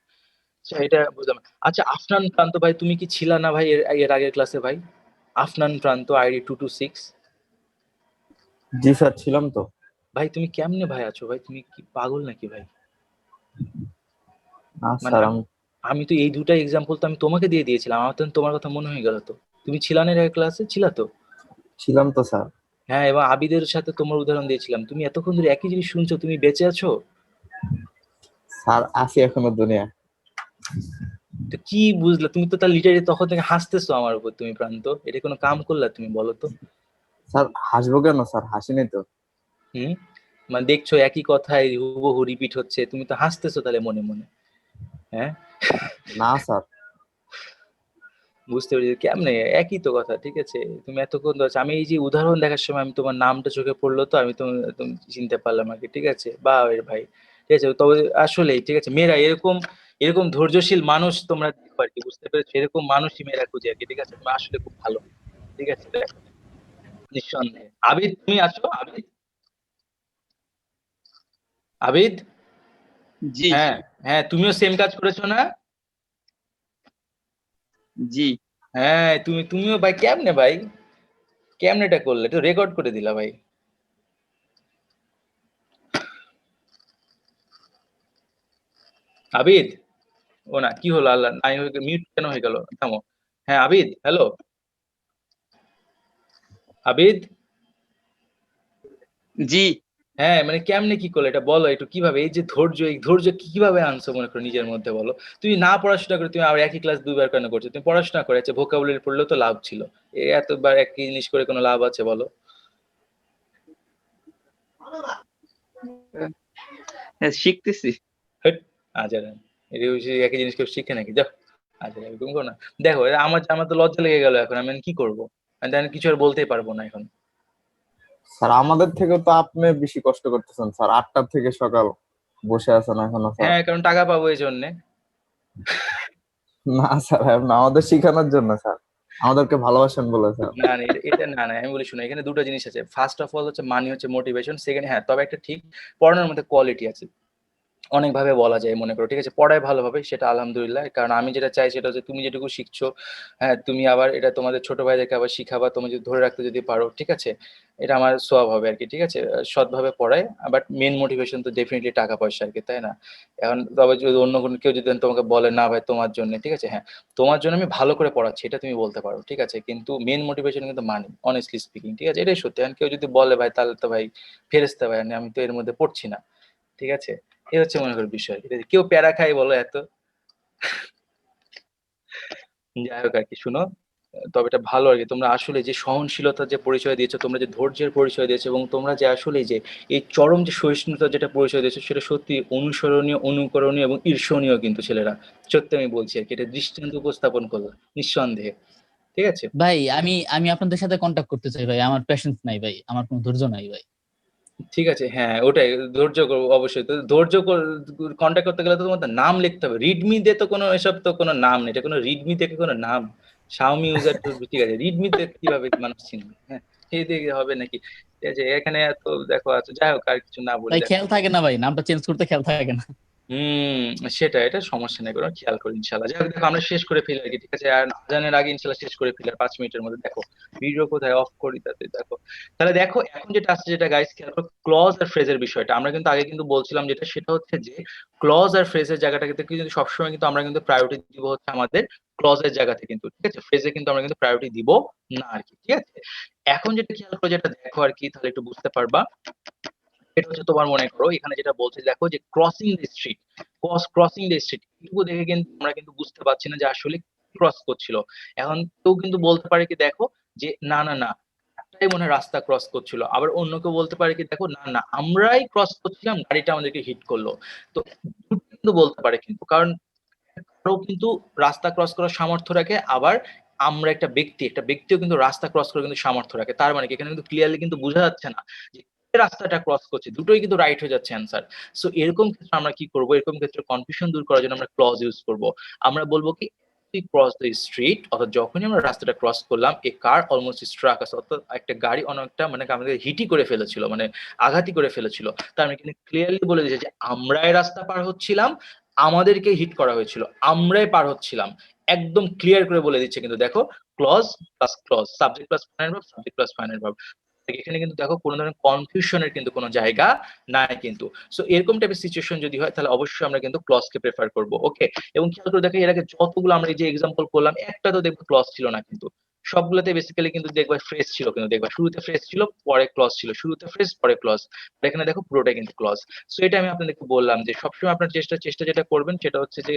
আচ্ছা এটা বুঝলাম। আচ্ছা আফনান প্রান্ত ভাই, তুমি কি ছিলা না ভাই এর আগের ক্লাসে ভাই? আফনান প্রান্ত আইডি 226। জি স্যার, ছিলাম তো। ভাই তুমি কেমনে ভাই আছো ভাই? তুমি কি পাগল নাকি ভাই? না মানে স্যার, আমি তো এই দুটা এক্সাম্পল তো আমি তোমাকে দিয়ে দিয়েছিলাম, আমার তো তোমার কথা মনে হয়ে গেল। তো তুমি ছিলা না এর আগের ক্লাসে? ছিলা তো? ছিলাম তো স্যার। হ্যাঁ, এবং আবিদের সাথে তোমার উদাহরণ দিয়েছিলাম। তুমি এতক্ষণ ধরে একই জিনিস শুনছো, তুমি বেঁচে আছো? স্যার আছি এখনো দুনিয়া। তো কি বুঝলা? তুমি তো তার লিটারে তখন থেকে হাসতেছো আমার উপর। তুমি প্রান্ত, এটা কোনো কাম করলা তুমি? বলো তো। স্যার হাসবো কেন স্যার? হাসিনি তো। হুম, মানে দেখছো একই কথাই হুবহু রিপিট হচ্ছে, তুমি তো হাসতেছো তাহলে মনে মনে। হ্যাঁ, না স্যার। বুঝতে পেরেছি কেমনে একই তো কথা। ঠিক আছে, তুমি এতক্ষণ ধরে আমি এই যে উদাহরণ দেখার সময় আমি তোমার নামটা চোখে পড়লো, তো আমি তুমি চিনতে পারলাম আর কি। ঠিক আছে, বা এর ভাই। ঠিক আছে, তবে আসলেই ঠিক আছে, মেয়েরা এরকম এরকম ধৈর্যশীল মানুষ তোমরা দেখো আর কি, বুঝতে পেরেছো? এরকম মানুষই মেয়েরা খুঁজে আর কি। ঠিক আছে, তুমি আসলে খুব ভালো। ঠিক আছে, দেখো নিঃসন্দেহে। আবিদ তুমি আছো? আবিদ, আবিদ। জি হ্যাঁ হ্যাঁ, তুমিও সেম কাজ করেছো না? জি হ্যাঁ, তুমিও ভাই কেমনে ভাই, কেমনে এটা করলে? একটু রেকর্ড করে দিলা ভাই। আবিদ, ও না কি হলো? আল্লাহ নাই হয়ে মিউট কেন হয়ে গেল? থামো। হ্যাঁ আবিদ, হ্যালো আবিদ। জি হ্যাঁ মানে কেমনে কি করলে এটা বলো একটু, কিভাবে এই যে ধৈর্য, এই ধৈর্য কিভাবে আনছো মনে করো নিজের মধ্যে? বলো। তুমি না পড়াশোনা করে তুমি আবার একই ক্লাস দুইবার কেন করছো? তুমি পড়াশোনা করে আচ্ছা ভোকাবুলারি পড়লেও তো লাভ ছিল। এতবার একই জিনিস করে কোনো লাভ আছে বলো? হ্যাঁ, শিখতেছি। হেট, আজার, একই জিনিস কেউ শিখে নাকি? যাও আচ্ছা এরকম করো না। দেখো আমার আমার তো লজ্জা লেগে গেল এখন, আমি কি করবো? আমি কিছু আর বলতেই পারবো না এখন। স্যার আমাদের থেকে তো আপনি বেশি কষ্ট করতেছেন স্যার, 8টা থেকে সকাল বসে আছেন এখনো স্যার। হ্যাঁ কারণ টাকা পাবো এই জন্যে। না স্যার, আপনি আমাদের শেখানোর জন্য স্যার, আমাদেরকে ভালোবাসেন বলে স্যার। না না এটা না না আমি বলি শুনো, এখানে দুটো জিনিস আছে। ফার্স্ট অফ অল হচ্ছে মানি হচ্ছে মোটিভেশন, সেকেন্ড হ্যাঁ তবে একটা ঠিক পড়ানোর মধ্যে কোয়ালিটি আছে। অনেকভাবে বলা যায় মনে করো, ঠিক আছে পড়ায় ভালোভাবে সেটা আলহামদুলিল্লাহ। কারণ আমি যেটা চাই সেটা হচ্ছে তুমি যেটুকু শিখছো, হ্যাঁ তুমি আবার এটা তোমাদের ছোট ভাইদেরকে আবার শিখাবা, তুমি যদি ধরে রাখতে যদি পারো, ঠিক আছে এটা আমার সোয়াব হবে আর কি, ঠিক আছে সৎভাবে পড়ায়। বাট মেন মোটিভেশন তো ডেফিনেটলি টাকা পয়সা আর কি, তাই না? এখন তবে যদি অন্য কোনো কেউ যদি তোমাকে বলে না ভাই তোমার জন্য, ঠিক আছে হ্যাঁ তোমার জন্য আমি ভালো করে পড়াচ্ছি এটা তুমি বলতে পারো, ঠিক আছে কিন্তু মেন মোটিভেশন কিন্তু মানি, অনেস্টলি স্পিকিং, ঠিক আছে এটাই সত্যি। এখন কেউ যদি বলে ভাই তাহলে তো ভাই ফেরেস্তা ভাই আমি তো এর মধ্যে পড়ছি না, ঠিক আছে এই হচ্ছে মনে করো বিষয়। ঠিক আছে কেউ প্যারা খাই বলো এত, যাই হোক আর কি শুনো, তবে এটা ভালো আর কি তোমরা আসলে যে সহনশীলতার যে পরিচয় দিয়েছো, তোমরা যে ধৈর্যের পরিচয় দিয়েছো, এবং তোমরা যে আসলে যে এই চরম যে সহিষ্ণুতার যেটা পরিচয় দিয়েছো সেটা সত্যি অনুসরণীয়, অনুকরণীয় এবং ঈর্ষণীয় কিন্তু ছেলেরা, সত্যি আমি বলছি আর কি, এটা দৃষ্টান্ত উপস্থাপন করলো নিঃসন্দেহে, ঠিক আছে। ভাই আমি আমি আপনাদের সাথে কন্টাক্ট করতে চাই ভাই, আমার পেশেন্স নাই ভাই, আমার কোনো ধৈর্য নাই ভাই। ঠিক আছে হ্যাঁ ওটাই ধৈর্য করবো অবশ্যই। তো ধৈর্য কন্ট্যাক্ট করতে গেলে তো তোমার নাম লিখতে হবে, রিডমি দিয়ে তো কোনো এসব তো কোনো নাম নেই, এটা কোনো রিডমি থেকে কোনো নাম, শাওমি ইউজার তো ঠিক আছে, রিডমি তে কিভাবে মানুষ চিনবে? হ্যাঁ এই দিয়ে হবে নাকি? ঠিক আছে এখানে এত দেখো আছে, যাই হোক আর কিছু না বলি ভাই দেখো। খেয়াল থাকে না ভাই, নামটা চেঞ্জ করতে খেয়াল থাকে না। হুম সেটা এটা সমস্যা নেই, কোনো খেয়াল করি ইনশাল্লাহ। যাই হোক দেখো আমরা শেষ করে ফেলি আর কি, ঠিক আছে আর আজানের আগে ইনশাল্লাহ শেষ করে ফেলি আর 5 মিনিটের মধ্যে। দেখো ভিডিও কোথায় অফ করি তাতে দেখো। তাহলে দেখো এখন যেটা আসছে, যেটা গাইস খেয়াল করো, ক্লজ আর ফ্রেজের বিষয়টা আমরা কিন্তু আগে কিন্তু বলছিলাম যেটা, সেটা হচ্ছে যে ক্লজ আর ফ্রেজের জায়গাটাকে কিন্তু সবসময় কিন্তু আমরা কিন্তু প্রায়োরিটি দিব হচ্ছে আমাদের ক্লজের জায়গাতে কিন্তু, ঠিক আছে ফ্রেজে কিন্তু আমরা কিন্তু প্রায়োরিটি দিব না আর কি, ঠিক আছে। এখন যেটা খেয়াল করো, যেটা দেখো আর কি, তাহলে একটু বুঝতে পারবা। এটা হচ্ছে তোমার মনে করো এখানে যেটা বলছে দেখো যে crossing the street, crossing the street এটুকু দেখে কিন্তু আমরা কিন্তু বুঝতে পারছি না যে আসলে ক্রস করছিল। এখন কেউ কিন্তু বলতে পারে কি দেখো যে না না না একটাই মনে হয় রাস্তা ক্রস করছিল, আবার অন্য কেউ বলতে পারে কি দেখো না না আমরাই ক্রস করছিলাম গাড়িটা আমাদেরকে হিট করলো। তো দুটো কিন্তু বলতে পারে কিন্তু, কারণ কারো কিন্তু রাস্তা ক্রস করার সামর্থ্য রাখে, আবার আমরা একটা ব্যক্তিও কিন্তু রাস্তা ক্রস করার কিন্তু সামর্থ্য রাখে। তার মানে কি এখানে কিন্তু ক্লিয়ারলি কিন্তু বোঝা যাচ্ছে না যে কে রাস্তাটা ক্রস করছে, দুটোই কিন্তু রাইট হয়ে যাচ্ছে অ্যান্সার। সো এরকম ক্ষেত্রে আমরা কি করব, এরকম ক্ষেত্রে কনফিউশন দূর করার জন্য আমরা ক্লজ ইউজ করব। আমরা বলবো কি ক্রস দ্য স্ট্রিট, অর্থাৎ যখনই আমরা রাস্তাটা ক্রস করলাম এ কার অলমোস্ট স্ট্রাক আস, অর্থাৎ একটা গাড়ি অনেকটা মানে আমাদের হিটই করে ফেলেছিল, মানে আঘাতই করে ফেলেছিল। তার মানে কিন্তু ক্লিয়ারলি বলে দিয়েছে যে আমরাই রাস্তা পার হচ্ছিলাম, আমাদেরকে হিট করা হয়েছিল, আমরাই পার হচ্ছিলাম, একদম ক্লিয়ার করে বলে দিচ্ছে কিন্তু দেখো clause plus clause, subject plus final verb, subject plus final verb. এখানে কিন্তু দেখো কোনো ধরনের কনফিউশনের কিন্তু কোনো জায়গা নাই কিন্তু। সো এরকম টাইপের সিচুয়েশন যদি হয় তাহলে অবশ্যই আমরা কিন্তু ক্লজকে প্রেফার করব, ওকে। এবং খেয়াল করে দেখো এর আগে যতগুলো আমরা এই যে এক্সাম্পল করলাম একটা তো দেখবো ক্লজ ছিল না কিন্তু, সবগুলোতে বেসিক্যালি কিন্তু দেখবা ফ্রেজ ছিল, কিন্তু দেখবা শুরুতে ফ্রেজ ছিল পরে ক্লজ ছিল, শুরুতে ফ্রেজ পরে ক্লজ, এখানে দেখো পুরোটাই কিন্তু ক্লজ। সো এটা আমি আপনাদেরকে বললাম যে সবসময় আপনার চেষ্টা যেটা করবেন সেটা হচ্ছে যে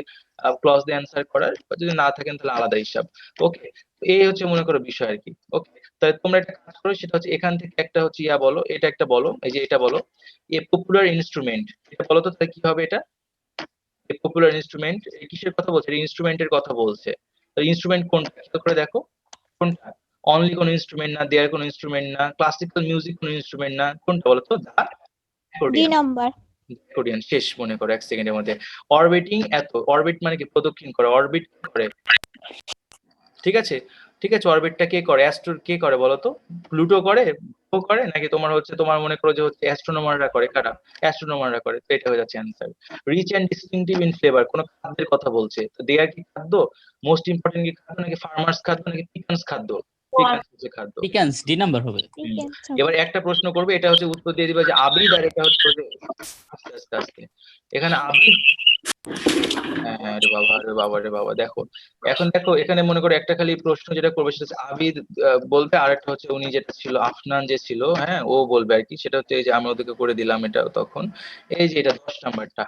ক্লজ দিয়ে অ্যান্সার করার, যদি না থাকেন তাহলে আলাদা হিসাব, ওকে। এই হচ্ছে মনে করো বিষয় আর কি, ওকে। তাহলে তোমরা একটা কাজ করো, সেটা হচ্ছে এখান থেকে একটা হচ্ছে ইয়া বলো, এটা একটা বলো, এই যে এটা বলো এ পপুলার ইনস্ট্রুমেন্ট, এটা বলো তো তাহলে কি হবে এটা, এ পপুলার ইনস্ট্রুমেন্ট কিসের কথা বলছে, ইনস্ট্রুমেন্টের কথা বলছে। ইনস্ট্রুমেন্ট কোনটা খেয়াল করে দেখো, কোনটা? অনলি কোন ইনস্ট্রুমেন্ট না, দেয়ার কোন ইনস্ট্রুমেন্ট না, ক্লাসিক্যাল মিউজিক কোন ইনস্ট্রুমেন্ট না, কোনটা বলো তো? দা ডি অ্যাকর্ডিয়ন, নাম্বার। অ্যাকর্ডিয়ন শেষ মনে করো 1 সেকেন্ডের মধ্যে। অরবিটিং এত, অরবিট মানে কি প্রদক্ষিণ করে, অরবিট করে, ঠিক আছে ঠিক আছে অরবিটটা কে করে, অ্যাস্ট্রো কে করে বলো তো? প্লুটো করে, ও করে নাকি তোমার হচ্ছে তোমার মনে করো যে হচ্ছে অ্যাস্ট্রোনমাররা করে, কারা? অ্যাস্ট্রোনমাররা করে, তো এটা হয়ে যাচ্ছে answer. Rich and distinctive in flavour, কোন খাদ্যের কথা বলছে, তো দেয়ার কি খাদ্য, মোস্ট ইম্পর্টেন্ট কি খাদ্য, নাকি ফার্মার্স খাদ্য, নাকি পিকান্স খাদ্য? পিকান্স হচ্ছে খাদ্য। পিকান্স ডি নাম্বার হবে। এবার একটা প্রশ্ন করবে, এটা হচ্ছে উত্তর দিয়ে দিবে যে আবিদ, আর এটা হচ্ছে আস্তে আস্তে আস্তে এখানে আবিদ, হ্যাঁ হ্যাঁ রে বাবা রে বাবা রে বাবা। দেখো এখন দেখো এখানে মনে করো একটা খালি প্রশ্ন যেটা করবে সেটা হচ্ছে আবিদ বলবে, আর একটা হচ্ছে উনি যেটা ছিল আফনান যে ছিল, হ্যাঁ ও বলবে আর কি, সেটা হচ্ছে এই যে আমি ওদেরকে করে দিলাম এটা তখন, এই যে এটা 10 নাম্বারটা,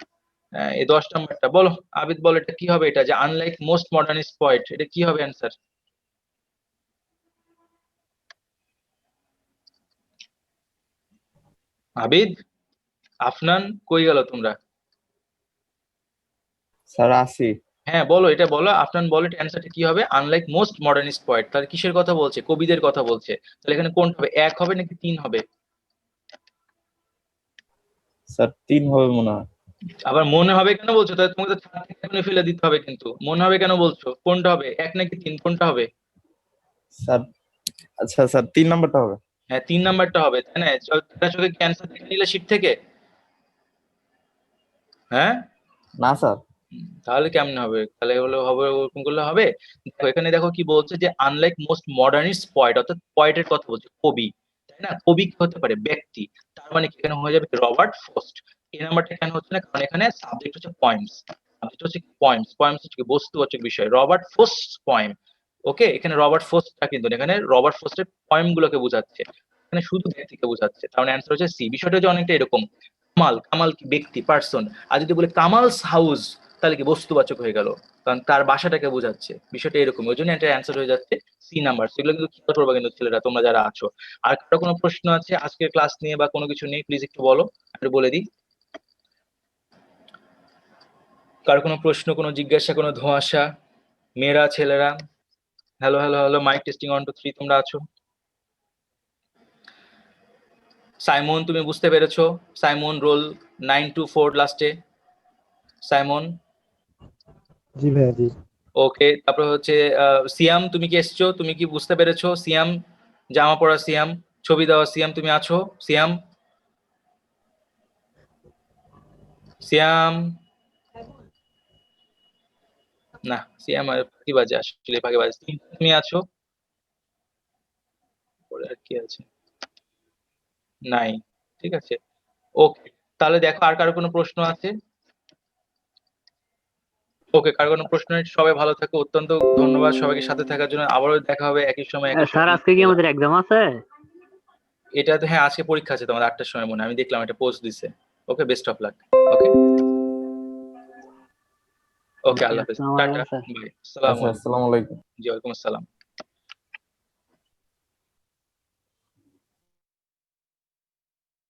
হ্যাঁ এই 10 নাম্বারটা বলো আবিদ বলো এটা কি হবে, এটা যে আনলাইক মোস্ট মডার্নিস্ট পয়েট, এটা কি হবে অ্যান্সার? আবিদ, আফনান, কই গেল তোমরা? স্যার আসি। হ্যাঁ বলো, এটা বলো, আফনান বলো, এটা অ্যান্সারটা কি হবে? আনলাইক মোস্ট মডার্নিস্ট পয়েট, তাহলে কিসের কথা বলছে? কবিদের কথা বলছে। তাহলে এখানে কোনটা হবে, 1 হবে নাকি 3 হবে? স্যার 3 হবে মনে হয়। আবার মনে হবে কেন বলছো? তাহলে তোমাকে তো 4 থেকে এখনই ফেলে দিতে হবে, কিন্তু মনে হবে কেন বলছো? কোনটা হবে, 1 নাকি 3, কোনটা হবে? স্যার আচ্ছা স্যার 3 নাম্বারটা হবে। হ্যাঁ 3 নাম্বারটা হবে, তাই না? চোখে ক্যান্সার দেখে নিলে শীত থেকে, হ্যাঁ? না স্যার। তাহলে কেমনে হবে? তাহলে হলো হবে, ওরকম করলে হবে? দেখো এখানে দেখো কি বলছে, যে আনলাইক মোস্ট মডার্নিস্ট পয়েট, অর্থাৎ পয়েটের কথা বলছে, কবি, তাই না? কবি কি হতে পারে? ব্যক্তি। তার মানে কি এখানে হয়ে যাবে রবার্ট ফ্রস্ট। এই নাম্বারটা কেন হচ্ছে না? কারণ এখানে সাবজেক্ট হচ্ছে পয়েমস। সাবজেক্ট হচ্ছে পয়েমস, পয়েমস হচ্ছে কি বস্তুবাচক বিষয়, রবার্ট ফ্রস্ট পয়েম। ওকে, এখানে রবার্ট ফ্রস্টটা কিন্তু না, এখানে রবার্ট ফ্রস্টের পয়েম গুলোকে বোঝাচ্ছে, এখানে শুধু ব্যক্তিকে বোঝাচ্ছে। তার মানে অ্যান্সার হচ্ছে সি। বিষয়টা হচ্ছে অনেকটা এরকম, কামাল, কামাল কি ব্যক্তি, পার্সন। আর যদি বলে কামালস হাউস, তাহলে কি বস্তুবাচক হয়ে গেল, কারণ তার বাসাটাকে বোঝাচ্ছে। বিষয়টা এরকম, ওই জন্য এটা অ্যান্সার হয়ে যাচ্ছে সি নাম্বার। সেগুলো কিন্তু খেয়াল করবে কিন্তু ছেলেরা, তোমরা যারা আছো। আর কারো কোনো প্রশ্ন আছে আজকের ক্লাস নিয়ে বা কোনো কিছু নিয়ে, প্লিজ একটু বলো, একটু বলে দিই। কার কোনো প্রশ্ন, কোনো জিজ্ঞাসা, কোনো ধোঁয়াশা? মেয়েরা, ছেলেরা? Hello hello hello, mic testing 1 2 3, তোমরা আছো? সাইমন তুমি বুঝতে পেরেছো? সাইমন রোল 924 লাস্টে, সাইমন। জি ভাইয়া জি। ওকে, তারপর হচ্ছে সিয়াম, তুমি কি এসছো? তুমি কি বুঝতে পেরেছো? সিয়াম, জামা পরা সিয়াম, ছবি দেওয়া সিয়াম, তুমি আছো? সিয়াম, সিয়াম, না সিয়াম আর ফাঁকিবাজ, আসলে ফাঁকিবাজ। তুমি আছো? পরে আর কি আছে? নাই। ঠিক আছে, ওকে। তাহলে দেখো আর কারো কোনো প্রশ্ন আছে? ওকে, কারো কোনো প্রশ্ন নেই, সবাই ভালো থাকো। অত্যন্ত ধন্যবাদ সবাইকে সাথে থাকার জন্য। আবারও দেখা হবে একই সময় একই স্যার আজকে কি আমাদের এক্সাম আছে? এটা তো হ্যাঁ, আজকে পরীক্ষা আছে তোমাদের 8টার সময় মনে হয়, আমি দেখলাম একটা পোস্ট দিছে। ওকে, বেস্ট অফ লাক। ওকে ওকে, আল্লাহ হাফেজ, আসসালামু টাটা, আলাইকুম স্যার। বাই, আসসালামু আচ্ছা আলাইকুম। আসসালামু আলাইকুম। জি ওয়ালাইকুম আসসালাম।